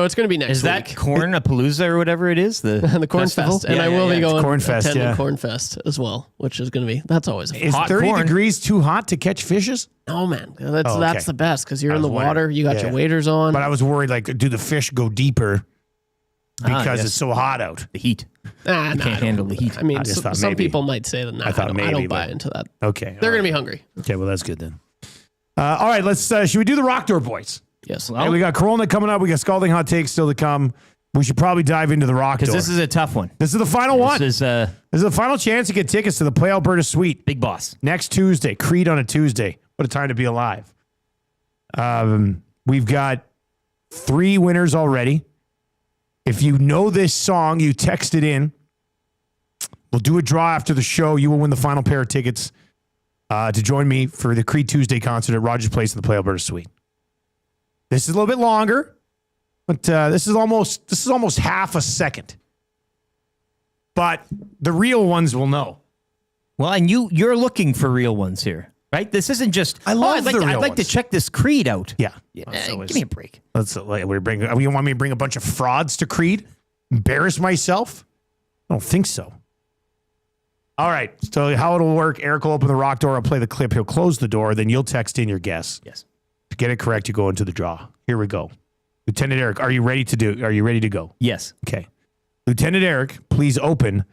it's gonna be next Is that week. Corn-a-palooza or whatever it is? The Corn festival? Fest, and I will be going Corn Fest, attending Corn Fest as well, which is gonna be always a fun. Is Hot 30 corn. degrees too hot to catch fishes? No, man, that's Oh, okay. that's the best because you're I in the was wondering. water. You got Yeah. your waders on. But I was worried, like, do the fish go deeper because yes. it's so hot out? The heat. Nah, You can't handle the heat. I mean, I just thought some maybe. people might say that. Nah, I thought I maybe, don't buy but- into that. Okay. They're all gonna right. be hungry. Okay, well, that's good then. All right, let's. Should we do the Rock Door Boys? Yes. Hey, we got Korolnek coming up. We got Scalding Hot Takes still to come. We should probably dive into the Rock Door. Because this is a tough one. This is the final one. This This is the final chance to get tickets to the Play Alberta Suite. Big Boss. Next Tuesday. Creed on a Tuesday. What a time to be alive. We've got 3 winners already. If you know this song, you text it in. We'll do a draw after the show. You will win the final pair of tickets to join me for the Creed Tuesday concert at Rogers Place in the Play Alberta Suite. This is a little bit longer, but this is almost half a second. But the real ones will know. Well, and you're looking for real ones here, right? This isn't just. I love the real I'd like to ones. check this Creed out. Yeah. Give me a break. Let's you want me to bring a bunch of frauds to Creed? Embarrass myself? I don't think so. All right. So how it'll work, Eric will open the Rock Door. I'll play the clip. He'll close the door. Then you'll text in your guess. Yes. To get it correct, you go into the draw. Here we go. Lieutenant Eric, are you ready to go? Yes. Okay. Lieutenant Eric, please open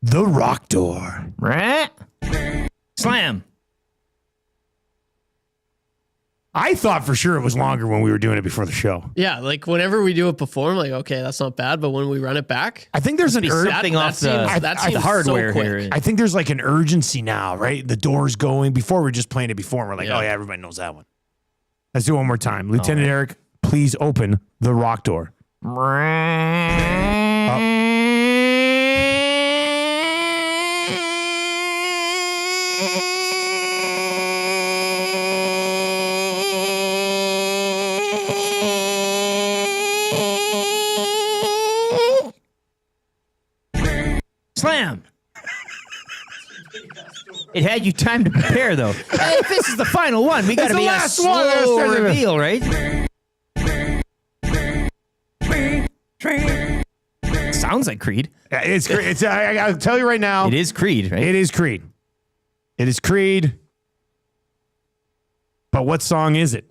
the Rock Door. Slam. I thought for sure it was longer when we were doing it before the show. Yeah, like whenever we do it before, I'm like, okay, that's not bad. But when we run it back, I think there's an something off the hardware here. I think there's like an urgency now, right? The door's going. Before we were just playing it before. And we're like, oh yeah, everybody knows that one. Let's do it one more time. Lieutenant Eric, please open the Rock Door. Slam. It had you time to prepare, though. If this is the final one, we got to be a slow reveal, right? Sounds like Creed. It's Creed. I'll tell you right now. It is Creed, right? It is Creed. It is Creed. But what song is it?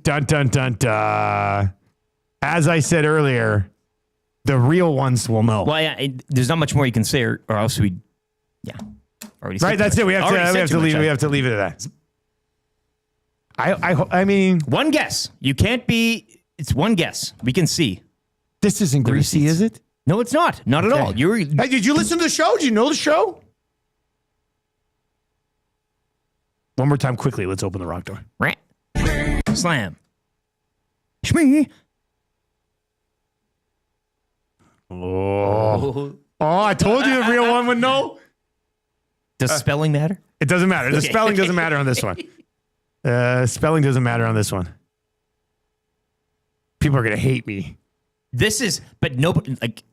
Dun, dun, dun, dun. As I said earlier, the real ones will know. Well, yeah, there's not much more you can say, or else we, already said Right, that's too it. much. We have to leave. We have to leave it at that. I mean, one guess. You can't be. It's one guess. We can see. This isn't greasy, is it? No, it's not. Not at all. Hey, did you listen to the show? Did you know the show? One more time, quickly. Let's open the Rock Door. Slam. Shmee. Oh, I told you the real one would know. Does spelling matter? It doesn't matter. The Okay. spelling doesn't matter on this one. Spelling doesn't matter on this one. People are going to hate me. But nobody, like,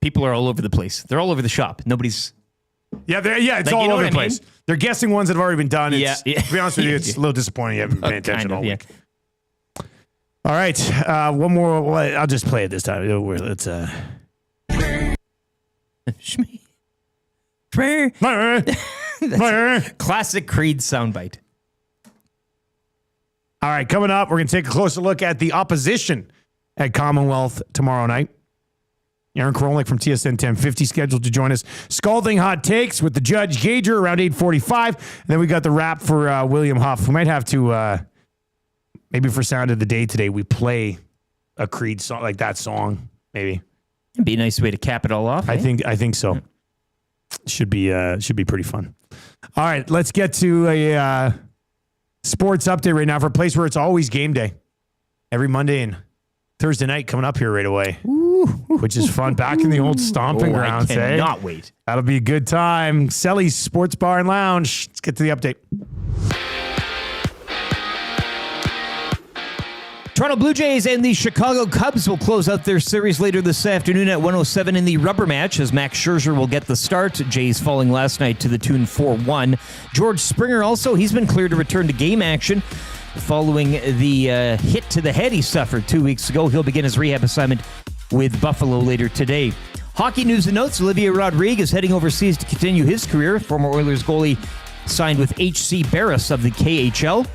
people are all over the place. They're all over the shop. Nobody's. It's all over the place. They're guessing ones that have already been done. To be honest with you, it's a little disappointing. You haven't been paying attention all week. All right. One more. I'll just play it this time. Let's. Classic Creed soundbite. All right, coming up, we're going to take a closer look at the opposition at Commonwealth tomorrow night. Aaron Korolnek from TSN 1050 scheduled to join us. Scalding Hot Takes with the Judge Gager around 8:45. And then we got the wrap for William Huff. We might have to, maybe for Sound of the Day today, we play a Creed song, like that song, maybe. It'd be a nice way to cap it all off. I think so. Should be pretty fun. All right, let's get to a sports update right now for a place where it's always game day. Every Monday and Thursday night coming up here right away, which is fun. Back in the old stomping grounds. I cannot wait. That'll be a good time. Selly's Sports Bar and Lounge. Let's get to the update. Toronto Blue Jays and the Chicago Cubs will close out their series later this afternoon at 1:07 in the rubber match as Max Scherzer will get the start. Jays falling last night to the tune 4-1. George Springer also, he's been cleared to return to game action following the hit to the head he suffered 2 weeks ago. He'll begin his rehab assignment with Buffalo later today. Hockey news and notes. Olivier Rodrigue heading overseas to continue his career. Former Oilers goalie signed with HC Barras of the KHL.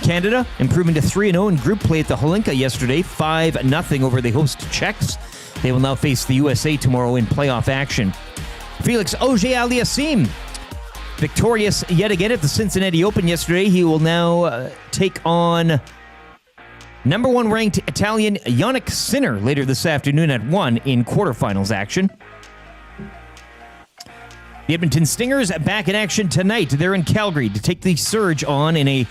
Canada improving to 3-0 in group play at the Holinka yesterday, 5-0 over the host Czechs. They will now face the USA tomorrow in playoff action. Felix Auger-Aliassime, victorious yet again at the Cincinnati Open yesterday. He will now take on number 1 ranked Italian Yannick Sinner later this afternoon at 1 in quarterfinals action. The Edmonton Stingers back in action tonight. They're in Calgary to take the Surge on in a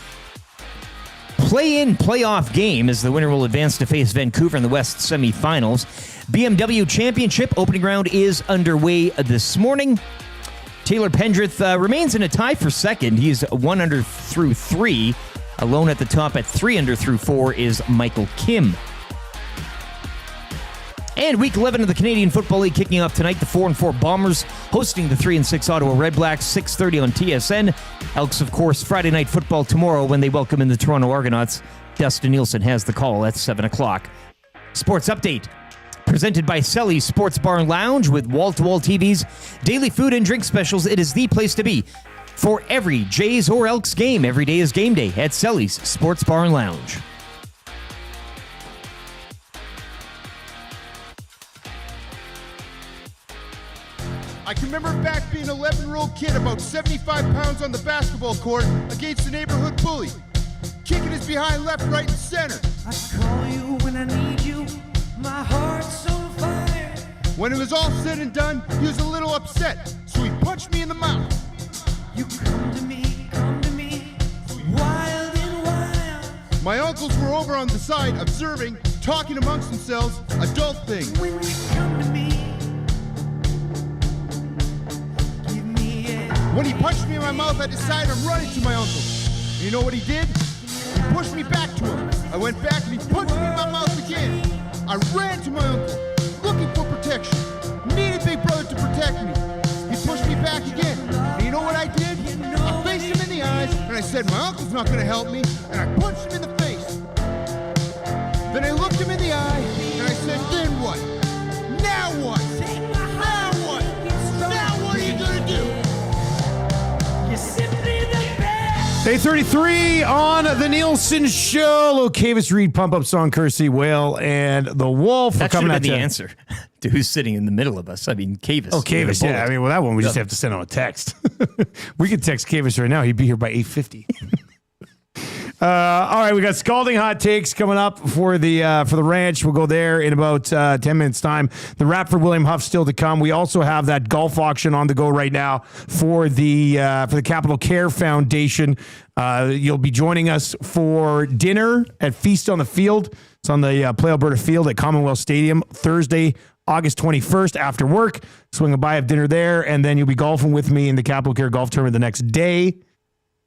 play-in playoff game as the winner will advance to face Vancouver in the West semifinals. BMW Championship opening round is underway this morning. Taylor Pendrith remains in a tie for second. He's 1 under through 3. Alone at the top at 3 under through 4 is Michael Kim. And Week 11 of the Canadian Football League kicking off tonight. The 4-4 Bombers hosting the 3-6 Ottawa Redblacks, 6:30 on TSN. Elks, of course, Friday Night Football tomorrow when they welcome in the Toronto Argonauts. Dustin Nielsen has the call at 7 o'clock. Sports Update, presented by Selly's Sports Bar and Lounge with wall-to-wall TVs, daily food and drink specials. It is the place to be for every Jays or Elks game. Every day is game day at Selly's Sports Bar and Lounge. I can remember back being an 11-year-old kid, about 75 pounds on the basketball court against the neighborhood bully, kicking his behind left, right, and center. I call you when I need you, my heart's on fire. When it was all said and done, he was a little upset, so he punched me in the mouth. You come to me, wild and wild. My uncles were over on the side, observing, talking amongst themselves, adult things. When you come to me, when he punched me in my mouth, I decided I'm running to my uncle. And you know what he did? He pushed me back to him. I went back and he punched me in my mouth again. I ran to my uncle, looking for protection. Needed Big Brother to protect me. He pushed me back again. And you know what I did? I faced him in the eyes and I said, my uncle's not going to help me. And I punched him in the face. Then I looked him in the eye and I said, then what? Now what? Now what? Now what are you going to do? 8:33 on the Nielson Show. Locavis Reid pump-up song, courtesy Whale and the Wolf. That should have been the answer to who's sitting in the middle of us. I mean, Cavis. Oh, Cavis, yeah. I mean, well, that one we just have to send him a text. We could text Cavis right now. He'd be here by 8:50. All right, we got scalding hot takes coming up for the ranch. We'll go there in about 10 minutes' time. The rap for William Huff still to come. We also have that golf auction on the go right now for the Capital Care Foundation. You'll be joining us for dinner at Feast on the Field. It's on the Play Alberta Field at Commonwealth Stadium Thursday, August 21st after work. Swing by, have dinner there, and then you'll be golfing with me in the Capital Care Golf Tournament the next day.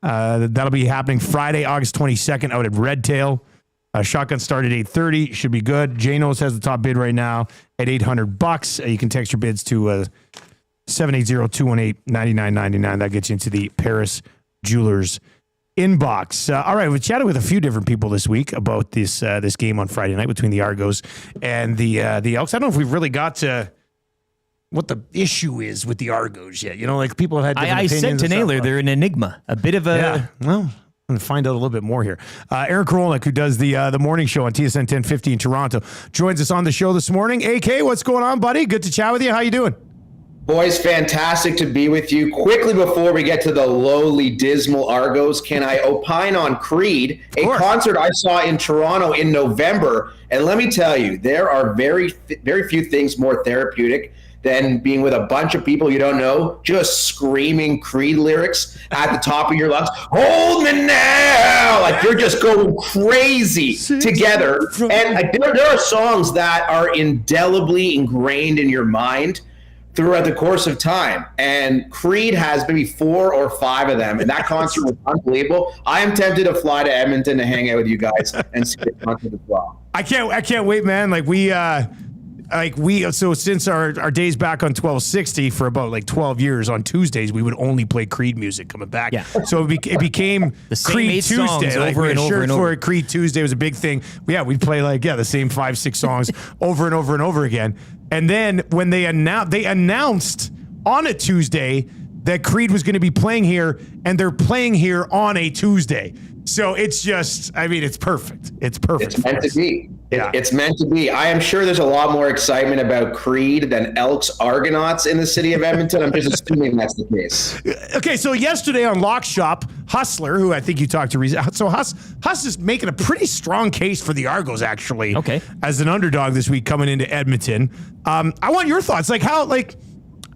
That'll be happening Friday, August 22nd out at Redtail. Shotgun start at 8:30. Should be good. Janos has the top bid right now at $800. You can text your bids to 780-218-9999. That gets you into the Paris Jewelers inbox. All right, we chatted with a few different people this week about this game on Friday night between the Argos and the Elks. I don't know if we've really got to what the issue is with the Argos yet. You know, like people have had different opinions. I said to Naylor, they're an enigma. A bit of a... Yeah, well, I'm going to find out a little bit more here. Aaron Korolnek, who does the morning show on TSN 1050 in Toronto, joins us on the show this morning. AK, what's going on, buddy? Good to chat with you. How you doing? Boys, fantastic to be with you. Quickly before we get to the lowly, dismal Argos, can I opine on Creed, a concert I saw in Toronto in November? And let me tell you, there are very few things more therapeutic than being with a bunch of people you don't know, just screaming Creed lyrics at the top of your lungs. Hold me now! Like you're just going crazy together. And there are songs that are indelibly ingrained in your mind throughout the course of time. And Creed has maybe 4 or 5 of them. And that concert was unbelievable. I am tempted to fly to Edmonton to hang out with you guys and see the concert as well. I can't wait, man. So since our days back on 1260 for about like 12 years on Tuesdays, we would only play Creed music coming back. Yeah. So it became the same Creed 8 songs Tuesday. Like over we and had over shirt and for over. it. Creed Tuesday was a big thing. Yeah, we'd play the same 5-6 songs over and over and over again. And then when they announced on a Tuesday that Creed was going to be playing here, and they're playing here on a Tuesday. So it's just, it's perfect. It's perfect. It's meant to be. It's meant to be. I am sure there's a lot more excitement about Creed than Elks Argonauts in the city of Edmonton. I'm just assuming that's the case. Okay, so yesterday on Lock Shop, Hustler, who I think you talked to, so Huss is making a pretty strong case for the Argos, actually. Okay. As an underdog this week coming into Edmonton. I want your thoughts.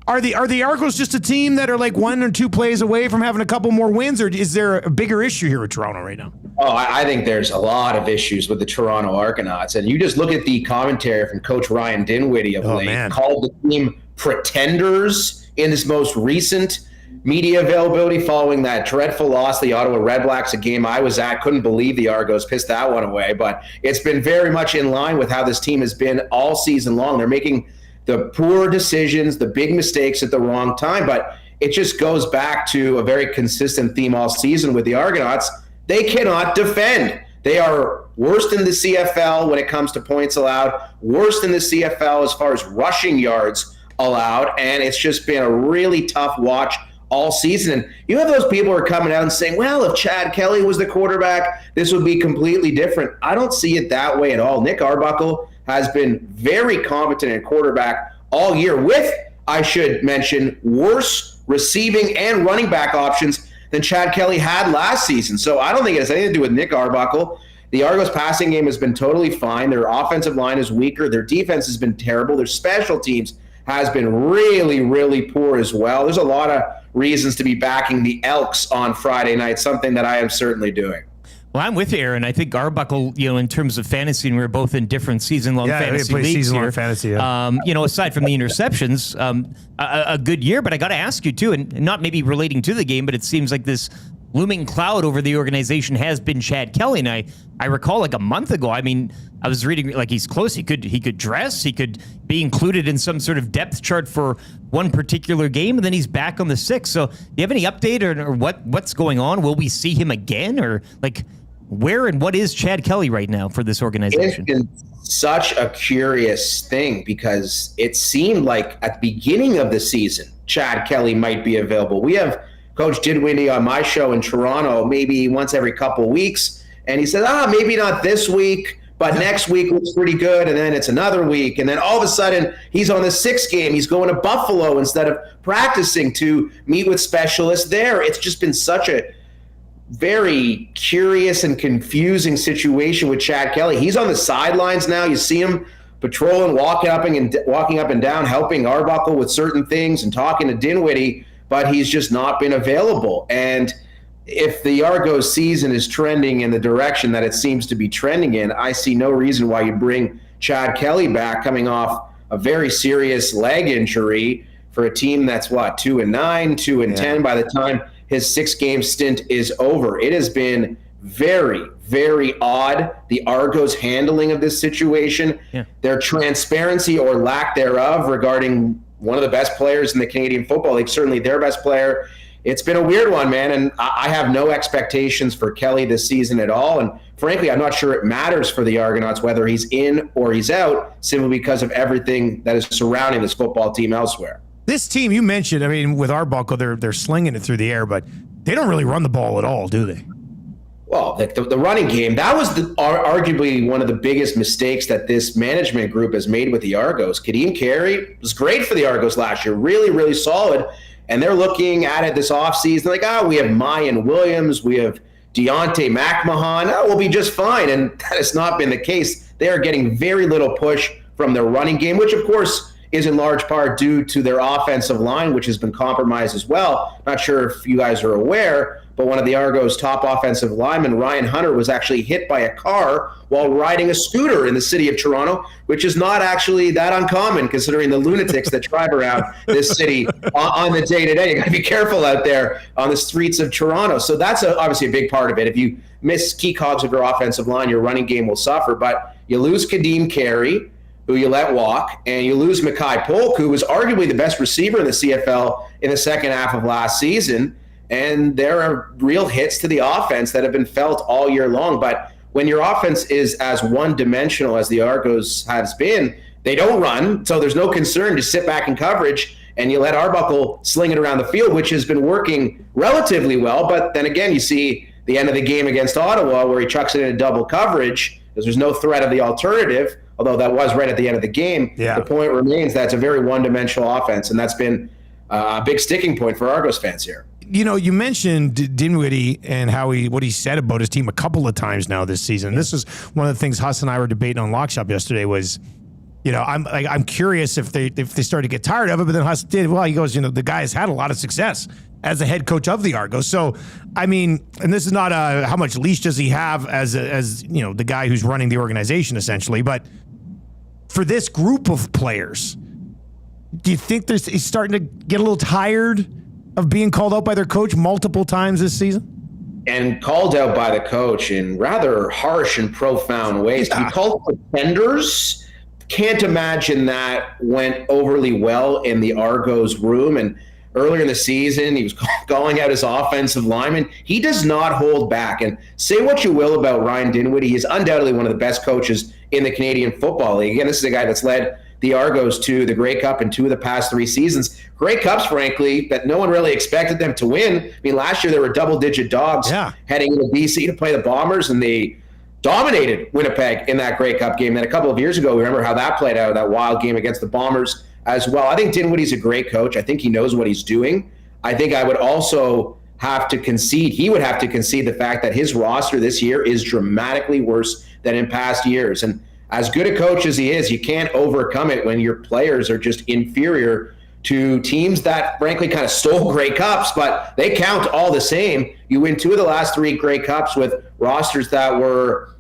Are the Argos just a team that are 1 or 2 plays away from having a couple more wins, or is there a bigger issue here with Toronto right now? Oh, I think there's a lot of issues with the Toronto Argonauts. And you just look at the commentary from Coach Ryan Dinwiddie of late, man. called the team pretenders in his most recent media availability following that dreadful loss to the Ottawa Redblacks, a game I was at. Couldn't believe the Argos pissed that one away. But it's been very much in line with how this team has been all season long. They're making the poor decisions, the big mistakes at the wrong time. But it just goes back to a very consistent theme all season with the Argonauts. They cannot defend. They are worst in the CFL when it comes to points allowed, worst in the CFL as far as rushing yards allowed, and it's just been a really tough watch all season. And you have those people who are coming out and saying, well, if Chad Kelly was the quarterback, this would be completely different. I don't see it that way at all. Nick Arbuckle has been very competent at quarterback all year with, I should mention, worse receiving and running back options than Chad Kelly had last season. So I don't think it has anything to do with Nick Arbuckle. The Argos passing game has been totally fine. Their offensive line is weaker. Their defense has been terrible. Their special teams has been really, really poor as well. There's a lot of reasons to be backing the Elks on Friday night, something that I am certainly doing. Well, I'm with you, Aaron. I think Arbuckle, in terms of fantasy, and we're both in different season-long fantasy leagues season-long here. Fantasy, yeah. Aside from the interceptions, a good year. But I got to ask you too, and not maybe relating to the game, but it seems like this looming cloud over the organization has been Chad Kelly. And I recall a month ago, I was reading he's close. He could dress. He could be included in some sort of depth chart for one particular game, and then he's back on the 6th. So, do you have any update or what's going on? Will we see him again, or where and what is Chad Kelly right now for this organization? It's been such a curious thing because it seemed like at the beginning of the season, Chad Kelly might be available. We have Coach Dinwiddie on my show in Toronto maybe once every couple weeks, and he said, maybe not this week, but next week looks pretty good, and then it's another week, and then all of a sudden he's on the 6th game. He's going to Buffalo instead of practicing to meet with specialists there. It's just been such a very curious and confusing situation with Chad Kelly. He's on the sidelines now. You see him patrolling, walking up and down, helping Arbuckle with certain things and talking to Dinwiddie, but he's just not been available. And if the Argos season is trending in the direction that it seems to be trending in, I see no reason why you bring Chad Kelly back coming off a very serious leg injury for a team that's 2-9, 2-10 by the time his 6-game stint is over. It has been very, very odd, the Argos handling of this situation, their transparency or lack thereof regarding one of the best players in the Canadian Football League, certainly their best player. It's been a weird one, man, and I have no expectations for Kelly this season at all. And frankly, I'm not sure it matters for the Argonauts whether he's in or he's out, simply because of everything that is surrounding this football team elsewhere. This team you mentioned, with Arbuckle, they're slinging it through the air, but they don't really run the ball at all, do they? Well, the running game, that was arguably one of the biggest mistakes that this management group has made with the Argos. Kadeem Carey was great for the Argos last year, really, really solid. And they're looking at it this offseason like, we have Mayan Williams, we have Deontay McMahon, we'll be just fine. And that has not been the case. They are getting very little push from their running game, which, of course, is in large part due to their offensive line, which has been compromised as well. Not sure if you guys are aware, but one of the Argos' top offensive linemen, Ryan Hunter, was actually hit by a car while riding a scooter in the city of Toronto, which is not actually that uncommon considering the lunatics that drive around this city on the day-to-day. You got to be careful out there on the streets of Toronto. So that's obviously a big part of it. If you miss key cogs of your offensive line, your running game will suffer. But you lose Kadeem Carey, who you let walk, and you lose Mackay Polk, who was arguably the best receiver in the CFL in the second half of last season. And there are real hits to the offense that have been felt all year long. But when your offense is as one-dimensional as the Argos has been, they don't run, so there's no concern to sit back in coverage, and you let Arbuckle sling it around the field, which has been working relatively well. But then again, you see the end of the game against Ottawa where he chucks it into double coverage because there's no threat of the alternative, although that was right at the end of the game. Yeah. The point remains that's a very one-dimensional offense, and that's been a big sticking point for Argos fans here. You know, you mentioned Dinwiddie and what he said about his team a couple of times now this season. This was one of the things Huss and I were debating on Lock Shop yesterday was, you know, I'm curious if they start to get tired of it, but then Huss did. Well, he goes, you know, the guy has had a lot of success as the head coach of the Argos. So, I mean, and this is not how much leash does he have as you know, the guy who's running the organization essentially, but for this group of players, do you think he's starting to get a little tired of being called out by their coach multiple times this season? And called out by the coach in rather harsh and profound ways. To be called pretenders, can't imagine that went overly well in the Argos room. And earlier in the season, he was calling out his offensive lineman. He does not hold back. And say what you will about Ryan Dinwiddie, he is undoubtedly one of the best coaches in the Canadian Football League. Again, this is a guy that's led the Argos to the Grey Cup in 2 of the past 3 seasons. Grey Cups, frankly, that no one really expected them to win. I mean, last year there were double-digit dogs heading into BC to play the Bombers, and they dominated Winnipeg in that Grey Cup game. Then a couple of years ago, we remember how that played out, that wild game against the Bombers as well. I think Dinwiddie's a great coach. I think he knows what he's doing. I think I would also have to concede, he would have to concede the fact that his roster this year is dramatically worse than in past years. And as good a coach as he is, you can't overcome it when your players are just inferior to teams that frankly kind of stole Grey Cups, but they count all the same. You win 2 of the last 3 Grey Cups with rosters that were,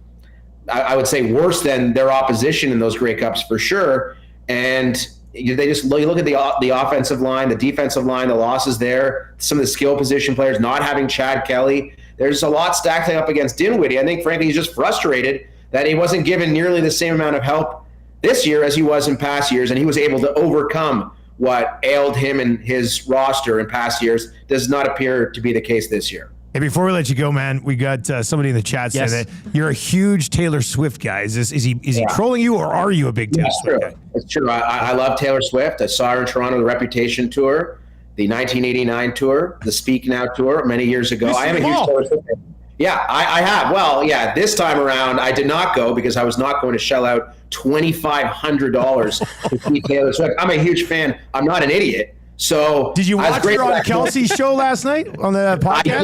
I would say, worse than their opposition in those Grey Cups for sure. And you look at the offensive line, the defensive line, the losses there, some of the skill position players not having Chad Kelly. There's a lot stacked up against Dinwiddie. I think frankly he's just frustrated that he wasn't given nearly the same amount of help this year as he was in past years, and he was able to overcome what ailed him and his roster in past years. Does not appear to be the case this year. Hey, before we let you go, man, we got somebody in the chat saying that you're a huge Taylor Swift guy. Is he trolling you, or are you a big Taylor Swift guy? It's true. I love Taylor Swift. I saw her in Toronto, the Reputation Tour, the 1989 tour, the Speak Now tour many years ago. I am a huge Taylor Swift fan. Yeah, I have. Well, yeah, this time around, I did not go because I was not going to shell out $2,500 to see Taylor Swift. I'm a huge fan. I'm not an idiot. So did you watch her on Kelsey's show last night on the podcast?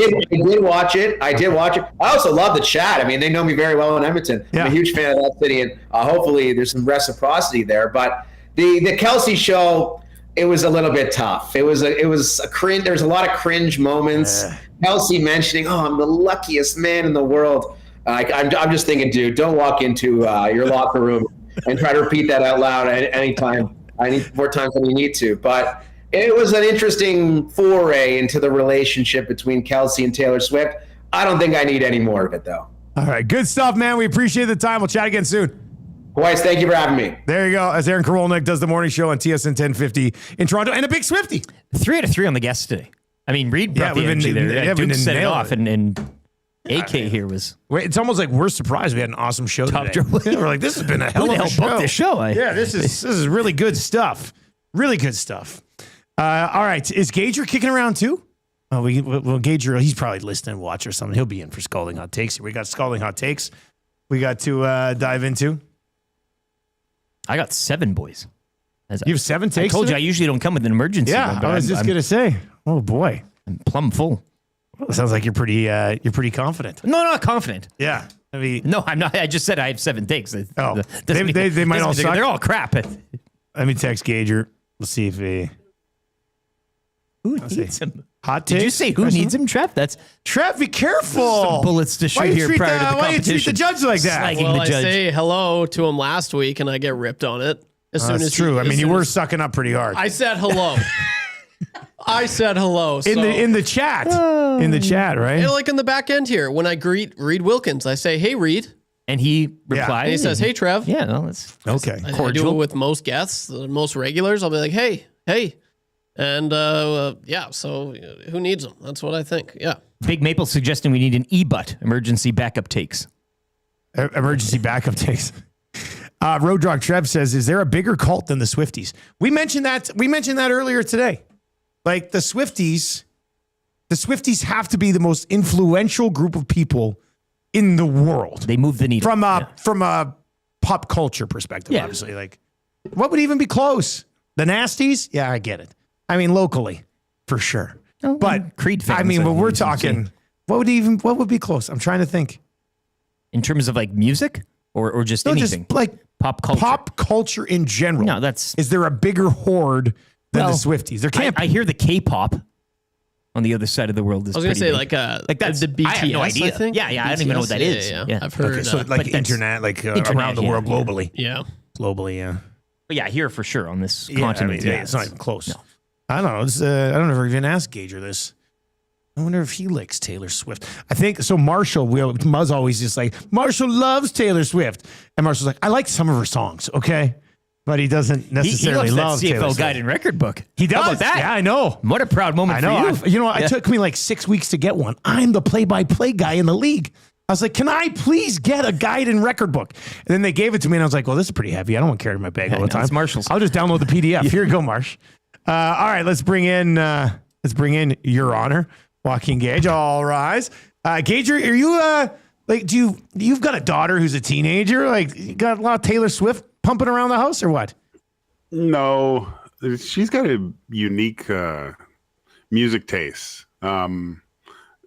I did watch it. I also love the chat. I mean, they know me very well in Edmonton. Yeah. I'm a huge fan of that city, and hopefully there's some reciprocity there. But the Kelsey show, it was a little bit tough. It was a cringe. There's a lot of cringe moments. Kelsey mentioning, "Oh, I'm the luckiest man in the world." I'm just thinking, dude, don't walk into your locker room and try to repeat that out loud anytime. I need more time than you need to. But it was an interesting foray into the relationship between Kelsey and Taylor Swift. I don't think I need any more of it, though. All right, good stuff, man. We appreciate the time. We'll chat again soon. Boys, thank you for having me. There you go. As Aaron Korolnek does the morning show on TSN 1050 in Toronto, and a big Swiftie. 3 out of 3 on the guests today. I mean, Reid brought the energy there. Duke set it off, and AK here was. It's almost like we're surprised we had an awesome show today. We're like, this has been a hell of a show. Booked this show. Yeah, this is really good stuff. Really good stuff. All right, is Gager kicking around too? Well, Gager, he's probably listening, watch or something. He'll be in for Scalding Hot Takes. We got Scalding Hot Takes. We got to dive into. I got 7 boys. You have 7 takes? I told you I usually don't come with an emergency. Yeah, I was just gonna say. Oh boy, I'm plumb full. Well, it sounds like you're pretty confident. No, not confident. Yeah, I mean, no, I'm not. I just said I have 7 takes. They might all suck. They're all crap. Let me text Gager. Let's see if he. Who needs him? Hot take. Did you say who needs him, Trev? That's Trev. Be careful. Some bullets to shoot here prior to the Why you competition. treat the judge like that? Slagging Well, the I judge. say hello to him last week, and I get ripped on it. As soon That's as true. I mean, you were as- sucking up pretty hard. I said hello. I said hello. So. in the chat. In the chat, right? And like in the back end here, when I greet Reid Wilkins, I say, "Hey, Reid," and he replies. And he says, "Hey, Trev." Yeah, no, that's okay. I do it with most guests, most regulars. I'll be like, "Hey, and yeah." So who needs them? That's what I think. Yeah. Big Maple suggesting we need an e-butt, emergency backup takes. Emergency backup takes. Road Dog Trev says, "Is there a bigger cult than the Swifties?" We mentioned that earlier today. Like the Swifties have to be the most influential group of people in the world. They move the needle from a pop culture perspective. Yeah. Obviously, like what would even be close? The Nasties? Yeah, I get it. I mean, locally, for sure. Oh, but Creed fans. I mean, but we're talking. What would be close? I'm trying to think. In terms of like music or just anything? Just like pop culture. Pop culture in general. No, that's. Is there a bigger horde than the Swifties? There can't be. I hear the K-pop on the other side of the world is I was gonna pretty say big. like that's the BTS. I have no idea. I think. Yeah, I don't even know what that is. Yeah. I've heard. Okay, so like but that's internet, like internet, around the world, globally. Yeah. Globally, yeah. But yeah, here for sure on this Yeah, continent. I mean, it's not even close. No. I don't know. I don't ever even ask Gager this. I wonder if he likes Taylor Swift. I think so. Marshall, Muzz always just like, Marshall loves Taylor Swift. And Marshall's like, I like some of her songs, okay? But he doesn't necessarily he love loves that Taylor CFL Swift. guide and record book. He does. How about that? Yeah, I know. What a proud moment I know. for you. It took me like 6 weeks to get one. I'm the play-by-play guy in the league. I was like, can I please get a guide and record book? And then they gave it to me, and I was like, well, this is pretty heavy. I don't want to carry it in my bag all the time. It's Marshall's. I'll just download the PDF. Here you go, Marsh. All right, let's bring in Your Honor, Joaquin Gage. All rise. Gager, are you you've got a daughter who's a teenager? Like, you got a lot of Taylor Swift pumping around the house or what? No, she's got a unique music taste. Some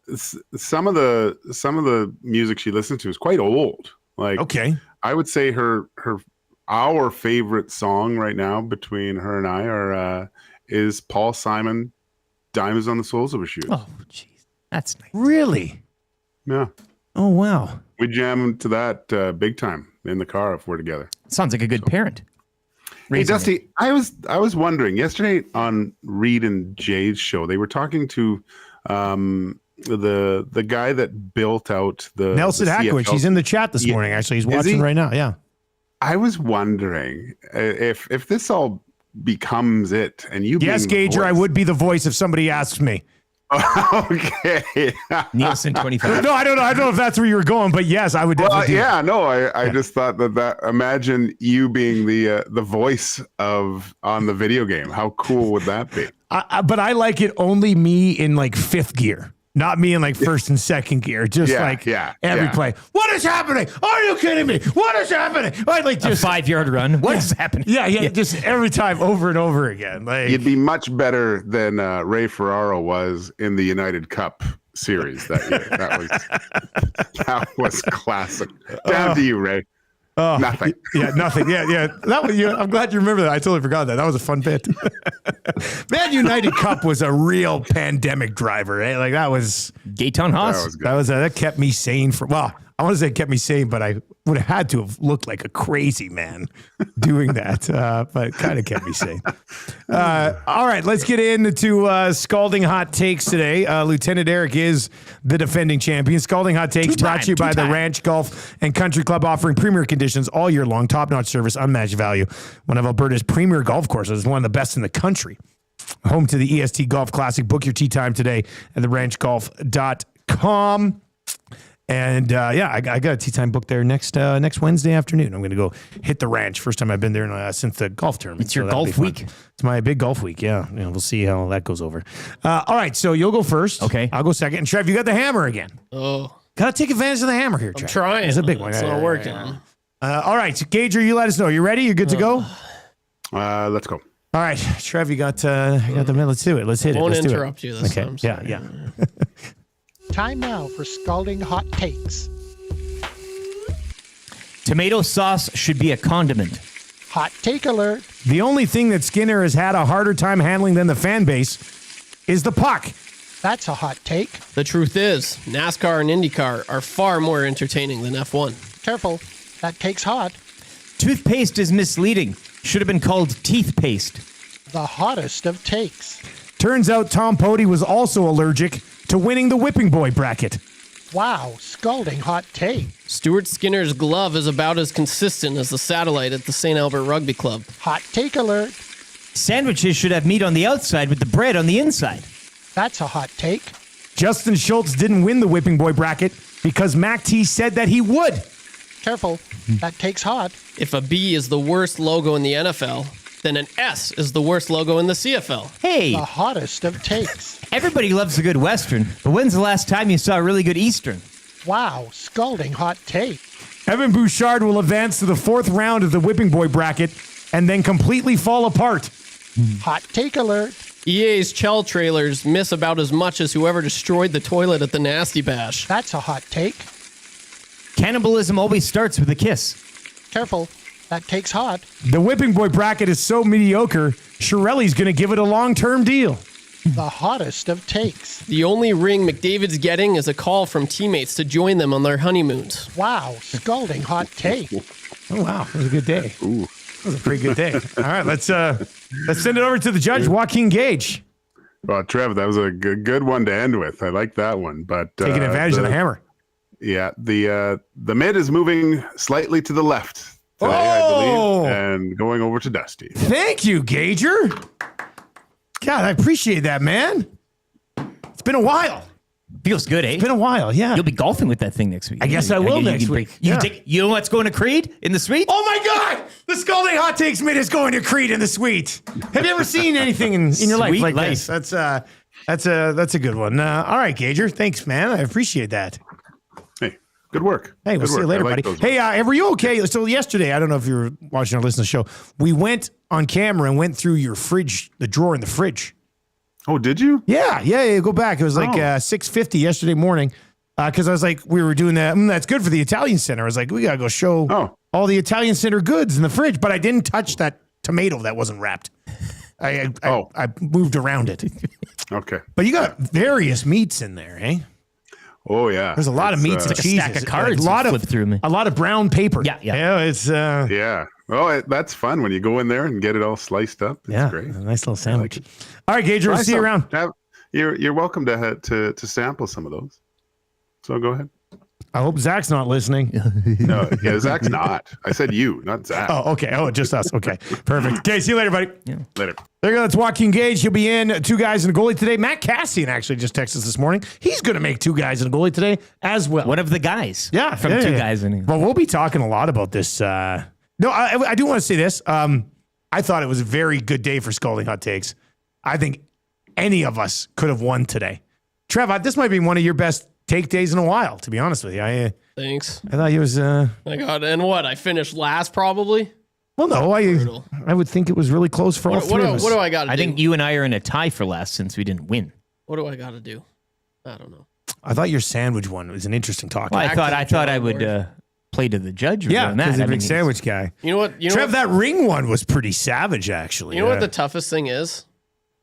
of the music she listens to is quite old. Like, okay, I would say our favorite song right now between her and I is Paul Simon, "Diamonds on the Soles of Her Shoes." Oh, jeez, that's nice. Really? Yeah. Oh, wow. We jam to that big time in the car if we're together. Sounds like a good parent. Hey, Dusty, I was wondering yesterday on Reid and Jay's show, they were talking to the guy that built out the Nelson Hackowicz. He's in the chat this morning. Actually, he's watching right now. Yeah. I was wondering if this all becomes it, and you. Yes, Gager, I would be the voice if somebody asks me. Okay. Nielson 25. No, I don't know. I don't know if that's where you were going, but yes, I would definitely do yeah, no, I just thought that imagine you being the voice on the video game. How cool would that be? But I like it only me in like fifth gear. Not me in like first and second gear. Just every play. What is happening? Are you kidding me? What is happening? Like just a 5-yard run. What is happening? Yeah. Just every time over and over again. Like, you'd be much better than Ray Ferraro was in the United Cup series that year. That was classic. Down to you, Ray. Oh, nothing. Yeah, nothing. Yeah. That was. I'm glad you remember that. I totally forgot that. That was a fun bit. Man United Cup was a real pandemic driver. Eh? Like that was Gaetan Haas. That kept me sane for. Well, I want to say it kept me sane, but I would have had to have looked like a crazy man doing that. But it kind of kept me sane. All right, let's get into scalding hot takes today. Lieutenant Eric is the defending champion. Scalding hot takes brought to you by the Ranch Golf and Country Club, offering premier conditions all year long, top-notch service, unmatched value. One of Alberta's premier golf courses, one of the best in the country. Home to the EST Golf Classic. Book your tee time today at theranchgolf.com. And I got a tee time booked there next Wednesday afternoon. I'm going to go hit the ranch. First time I've been there since the golf tournament. It's your golf week. It's my big golf week. Yeah, we'll see how that goes over. All right, so you'll go first. Okay, I'll go second. And Trev, you got the hammer again. Oh, gotta take advantage of the hammer here, Trev. I'm trying. It's a big one. It's not working. All right, so Gager, you let us know. You ready? You're good to go. Let's go. All right, Trev, you got the minute. Let's do it. Let's hit it. Won't Let's interrupt do it. you this okay. time. Yeah. Time now for scalding hot takes. Tomato sauce should be a condiment. Hot take alert. The only thing that Skinner has had a harder time handling than the fan base is the puck. That's a hot take. The truth is, NASCAR and IndyCar are far more entertaining than F1. Careful. That take's hot. Toothpaste is misleading. Should have been called teeth paste. The hottest of takes. Turns out Tom Pody was also allergic to winning the Whipping Boy bracket. Wow, scalding hot take. Stuart Skinner's glove is about as consistent as the satellite at the St. Albert Rugby Club. Hot take alert. Sandwiches should have meat on the outside with the bread on the inside. That's a hot take. Justin Schultz didn't win the Whipping Boy bracket because Mac T said that he would. Careful. That take's hot. If a B is the worst logo in the NFL, then an S is the worst logo in the CFL. Hey, The hottest of takes. everybody loves a good Western, but when's the last time you saw a really good Eastern? Wow, scalding hot take. Evan Bouchard will advance to the 4th round of the Whipping Boy bracket and then completely fall apart. Hot take alert. EA's Chell trailers miss about as much as whoever destroyed the toilet at the Nasty Bash. That's a hot take. Cannibalism always starts with a kiss. Careful. That take's hot. The Whipping Boy bracket is so mediocre, Shirelli's going to give it a long-term deal. The hottest of takes. The only ring McDavid's getting is a call from teammates to join them on their honeymoons. Wow, scalding hot take. Oh, wow. It was a good day. Ooh. That was a pretty good day. All right, let's send it over to the judge, Joaquin Gage. Well, Trev, that was a good one to end with. I like that one. But Taking advantage of the hammer. Yeah, the mid is moving slightly to the left today, I believe, and going over to Dusty. Thank you, Gager. God, I appreciate that, man. It's been a while. Feels good, eh? It's been a while, yeah. You'll be golfing with that thing next week. I guess I will next week. You know what's going to Creed in the suite? Oh my God! The Scalding Hot Takes mid is going to Creed in the suite. Have you ever seen anything in your life like this? That's a good one. All right, Gager. Thanks, man. I appreciate that. Hey, good work. Hey, we'll see you later, buddy. Hey, were you okay? So yesterday, I don't know if you were watching or listening to the show, we went on camera and went through your fridge, the drawer in the fridge. Oh, did you? Yeah. Go back. It was like 6:50 yesterday morning because I was like, we were doing that. That's good for the Italian Center. I was like, we got to go show all the Italian Center goods in the fridge, but I didn't touch that tomato that wasn't wrapped. I moved around it. Okay. But you got various meats in there, eh? Oh, yeah. There's a lot of meats and like cheeses. a stack of cards. A lot of brown paper. Yeah. It's yeah. Oh, that's fun when you go in there and get it all sliced up. It's great. A nice little sandwich. All right, Gager, we'll see you around. You're welcome to sample some of those. So go ahead. I hope Zach's not listening. No, Zach's not. I said you, not Zach. Oh, okay. Oh, just us. Okay, perfect. Okay, see you later, buddy. Yeah. Later. There you go. That's Joaquin Gage. He'll be in Two Guys and a Goalie today. Matt Cassian actually just texted us this morning. He's going to make Two Guys and a Goalie today as well. One of the guys. Yeah, from Two Guys and a Goalie. Well, we'll be talking a lot about this. No, I do want to say this. I thought it was a very good day for Scalding Hot Takes. I think any of us could have won today. Trev, this might be one of your best take days in a while, to be honest with you. Thanks. I thought he was... My God, and what? I finished last probably? Well, no, I would think it was really close for all three of us. What do I got to do? I think you and I are in a tie for last since we didn't win. What do I got to do? I don't know. I thought your sandwich one was an interesting talk. Well, I thought I would play to the judge. Yeah, because that. a big sandwich guy. You know what? Trev, that ring one was pretty savage, actually. You know what the toughest thing is?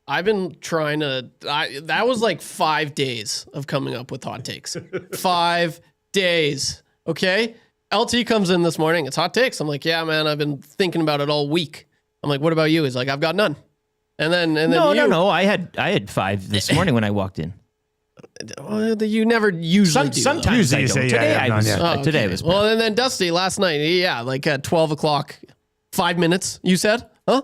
I've been trying to... that was like 5 days of coming up with hot takes. 5 days. Okay? LT comes in this morning. It's hot takes. I'm like, yeah, man, I've been thinking about it all week. I'm like, what about you? He's like, I've got none. And then No. I had 5 this morning when I walked in. You never usually do. Sometimes I don't. Today I was. Well, and then Dusty last night, like at 12 o'clock, 5 minutes, you said? Huh?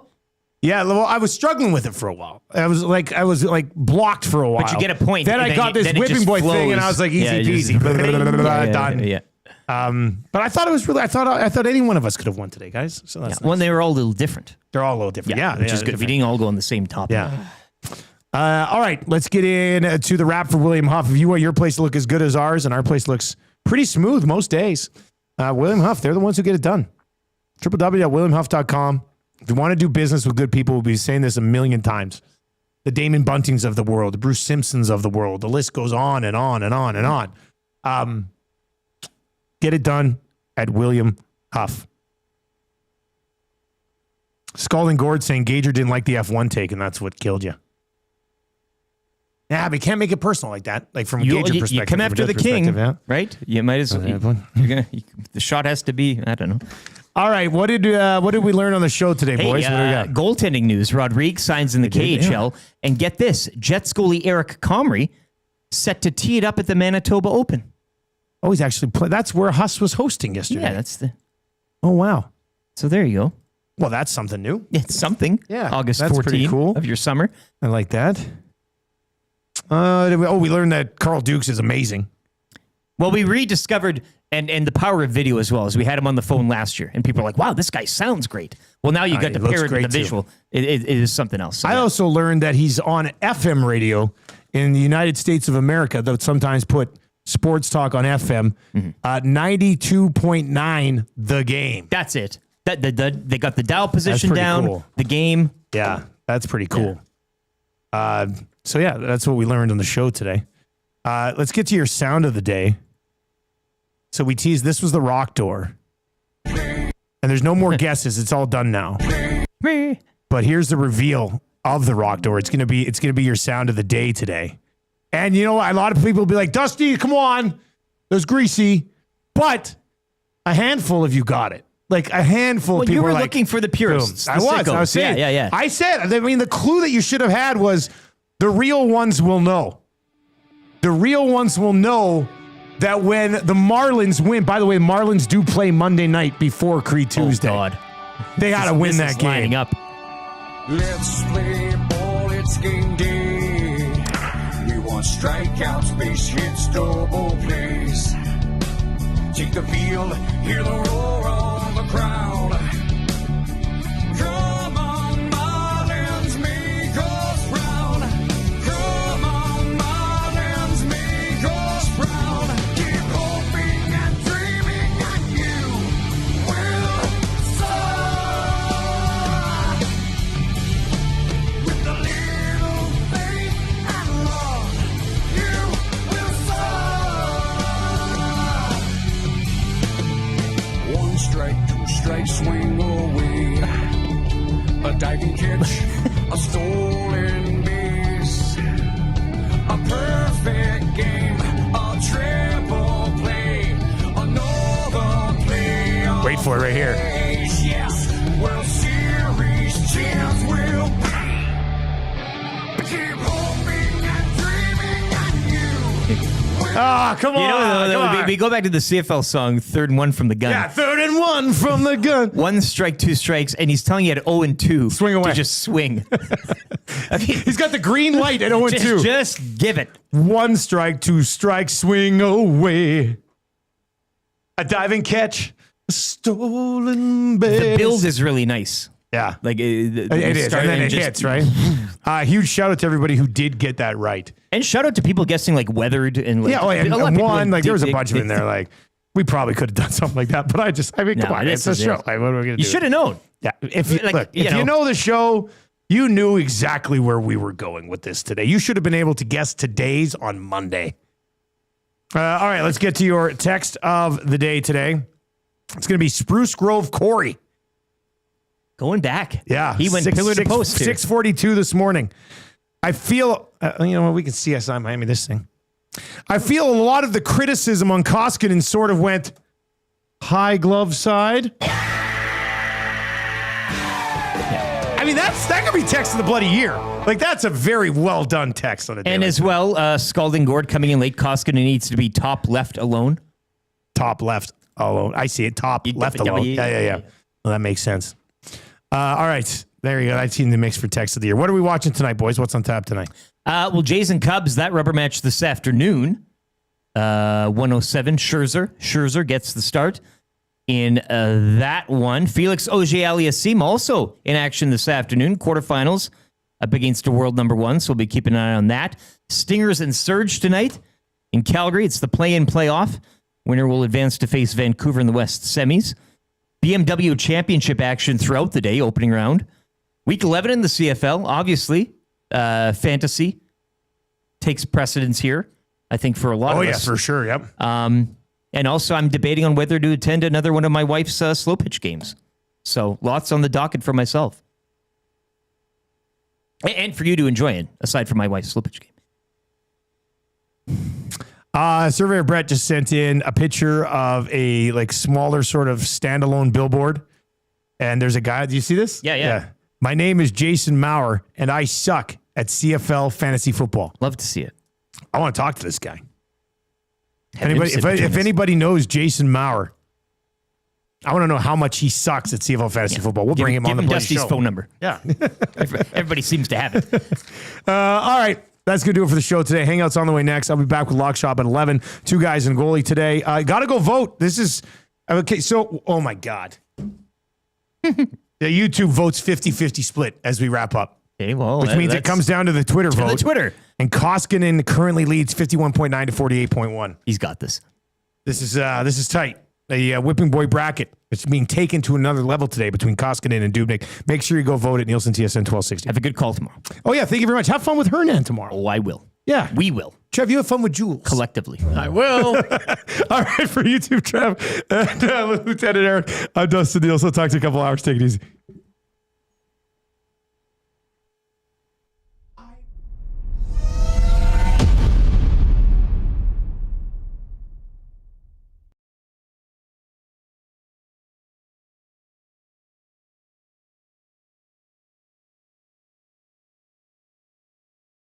Yeah, well, I was struggling with it for a while. I was like blocked for a while. But you get a point. Then I got this Whipping Boy thing, and I was like, easy peasy. Done. Yeah. But I thought it was really. I thought any one of us could have won today, guys. So that's nice. Well, they were all a little different. They're all a little different. Yeah, which is good. We didn't all go on the same topic. Yeah. All right, let's get into the wrap for William Huff. If you want your place to look as good as ours, and our place looks pretty smooth most days, William Huff, they're the ones who get it done. www.williamhuff.com. If you want to do business with good people, we'll be saying this a million times. The Damon Buntings of the world, the Bruce Simpsons of the world, the list goes on and on and on and on. Get it done at William Huff. Scalding Gord saying Gager didn't like the F1 take, and that's what killed you. Yeah, but you can't make it personal like that. Like from a Gager perspective. You come after the king, yeah. right? You might as well. The shot has to be, I don't know. All right, what did we learn on the show today, boys? What do we got? Goaltending news. Rodriguez signs in the KHL. Yeah. And get this, Jets goalie Eric Comrie set to tee it up at the Manitoba Open. Oh, he's actually that's where Huss was hosting yesterday. Yeah, that's the... Oh, wow. So there you go. Well, that's something new. It's something. Yeah. August that's 14th cool. of your summer. I like that. We learned that Carl Dukes is amazing. Well, we rediscovered and the power of video as well, as we had him on the phone last year, and people are like, "Wow, this guy sounds great." Well, now you got to pair it with the visual. It is something else. So, I also learned that he's on FM radio in the United States of America. That would sometimes put sports talk on FM. 92.9 The Game. That's it. They got the dial position down. Cool. The Game. Yeah, that's pretty cool. Yeah. So yeah, that's what we learned on the show today. Let's get to your sound of the day. So we teased this was the rock door. And there's no more guesses. It's all done now. But here's the reveal of the rock door. It's gonna be your sound of the day today. And you know what? A lot of people will be like, Dusty, come on. That was greasy. But a handful of you got it. Like a handful of people you were like, looking for the purists. I was saying. Yeah. I said, I mean, the clue that you should have had was the real ones will know. The real ones will know that when the Marlins win, by the way, Marlins do play Monday night before Creed Tuesday. Oh, God. They got to win that game. Lining up. Let's play ball, it's game day. We want strikeouts, base hits, double plays. Take the field, hear the roar of the crowd. Come on, Marlins, make us proud. Come on, Marlins, make us proud. Keep hoping and dreaming that you will soar. With a little faith and love, you will soar. One strike, two strikes, swing away. A diving catch, a stolen base, a perfect game, a triple play, another play. Wait for it right here. Yes, World Series champs will pay. Keep hoping and dreaming that you will. Ah, come on. You know, come on. we go back to the CFL song, 3rd and 1 from the gun. Yeah, 3rd and 1 from the gun. 1 strike, 2 strikes, and he's telling you at 0 and 2 swing away. To just swing. I mean, he's got the green light at 0 and 2. Just give it. 1 strike, 2 strikes, swing away. A diving catch, a stolen base. The build is really nice. Yeah. Like it is. And then it hits, right? Huge shout out to everybody who did get that right. And shout out to people guessing like weathered and like and one, like there was a bunch of in there. Like we probably could have done something like that, but come on, it's a show. Like, what are we gonna do? You should have known. Yeah. If you know the show, you knew exactly where we were going with this today. You should have been able to guess today's on Monday. All right, let's get to your text of the day today. It's going to be Spruce Grove Corey. Going back. Yeah. He went pillar to post. 6:42 this morning. I feel, we can CSI Miami this thing. I feel a lot of the criticism on Koskinen sort of went high glove side. I mean, that could be text of the bloody year. Like, that's a very well done text on a day. And as well, Scalding Gord coming in late. Koskinen needs to be top left alone. Top left alone. I see it. Top left alone. Yeah. Well, that makes sense. All right. There you go. I've seen the mix for text of the year. What are we watching tonight, boys? What's on tap tonight? Well, Jays and Cubs, that rubber match this afternoon. 107, Scherzer gets the start in that one. Felix Auger-Aliassime also in action this afternoon. Quarterfinals up against a world number 1, so we'll be keeping an eye on that. Stingers and Surge tonight in Calgary. It's the play-in playoff. Winner will advance to face Vancouver in the West semis. BMW Championship action throughout the day, opening round. Week 11 in the CFL, obviously. Fantasy takes precedence here, I think, for a lot of us. Oh, yeah, for sure, yep. And also, I'm debating on whether to attend another one of my wife's slow pitch games. So, lots on the docket for myself. And for you to enjoy it, aside from my wife's slow pitch game. Surveyor Brett just sent in a picture of a like smaller sort of standalone billboard. And there's a guy. Do you see this? Yeah. My name is Jason Maurer, and I suck at CFL fantasy football. Love to see it. I want to talk to this guy. If anybody knows Jason Maurer, I want to know how much he sucks at CFL fantasy football. We'll bring him on the Dusty's show. phone number. Yeah. Everybody seems to have it. All right. That's going to do it for the show today. Hangout's on the way next. I'll be back with Lock Shop at 11. 2 guys and goalie today. Got to go vote. This is, okay, so, oh my God. The YouTube votes 50-50 split as we wrap up. Okay, well, which means it comes down to the Twitter vote. The Twitter. And Koskinen currently leads 51.9 to 48.1. He's got this. This is tight. A whipping boy bracket. It's being taken to another level today between Koskinen and Dubnyk. Make sure you go vote at Nielsen TSN 1260. Have a good call tomorrow. Oh, yeah. Thank you very much. Have fun with Hernan tomorrow. Oh, I will. Yeah. We will. Trev, you have fun with Jules. Collectively. I will. All right. For YouTube, Trev, and Lieutenant Aaron, I'm Dustin Nielsen. Talk to you in a couple hours. Take it easy.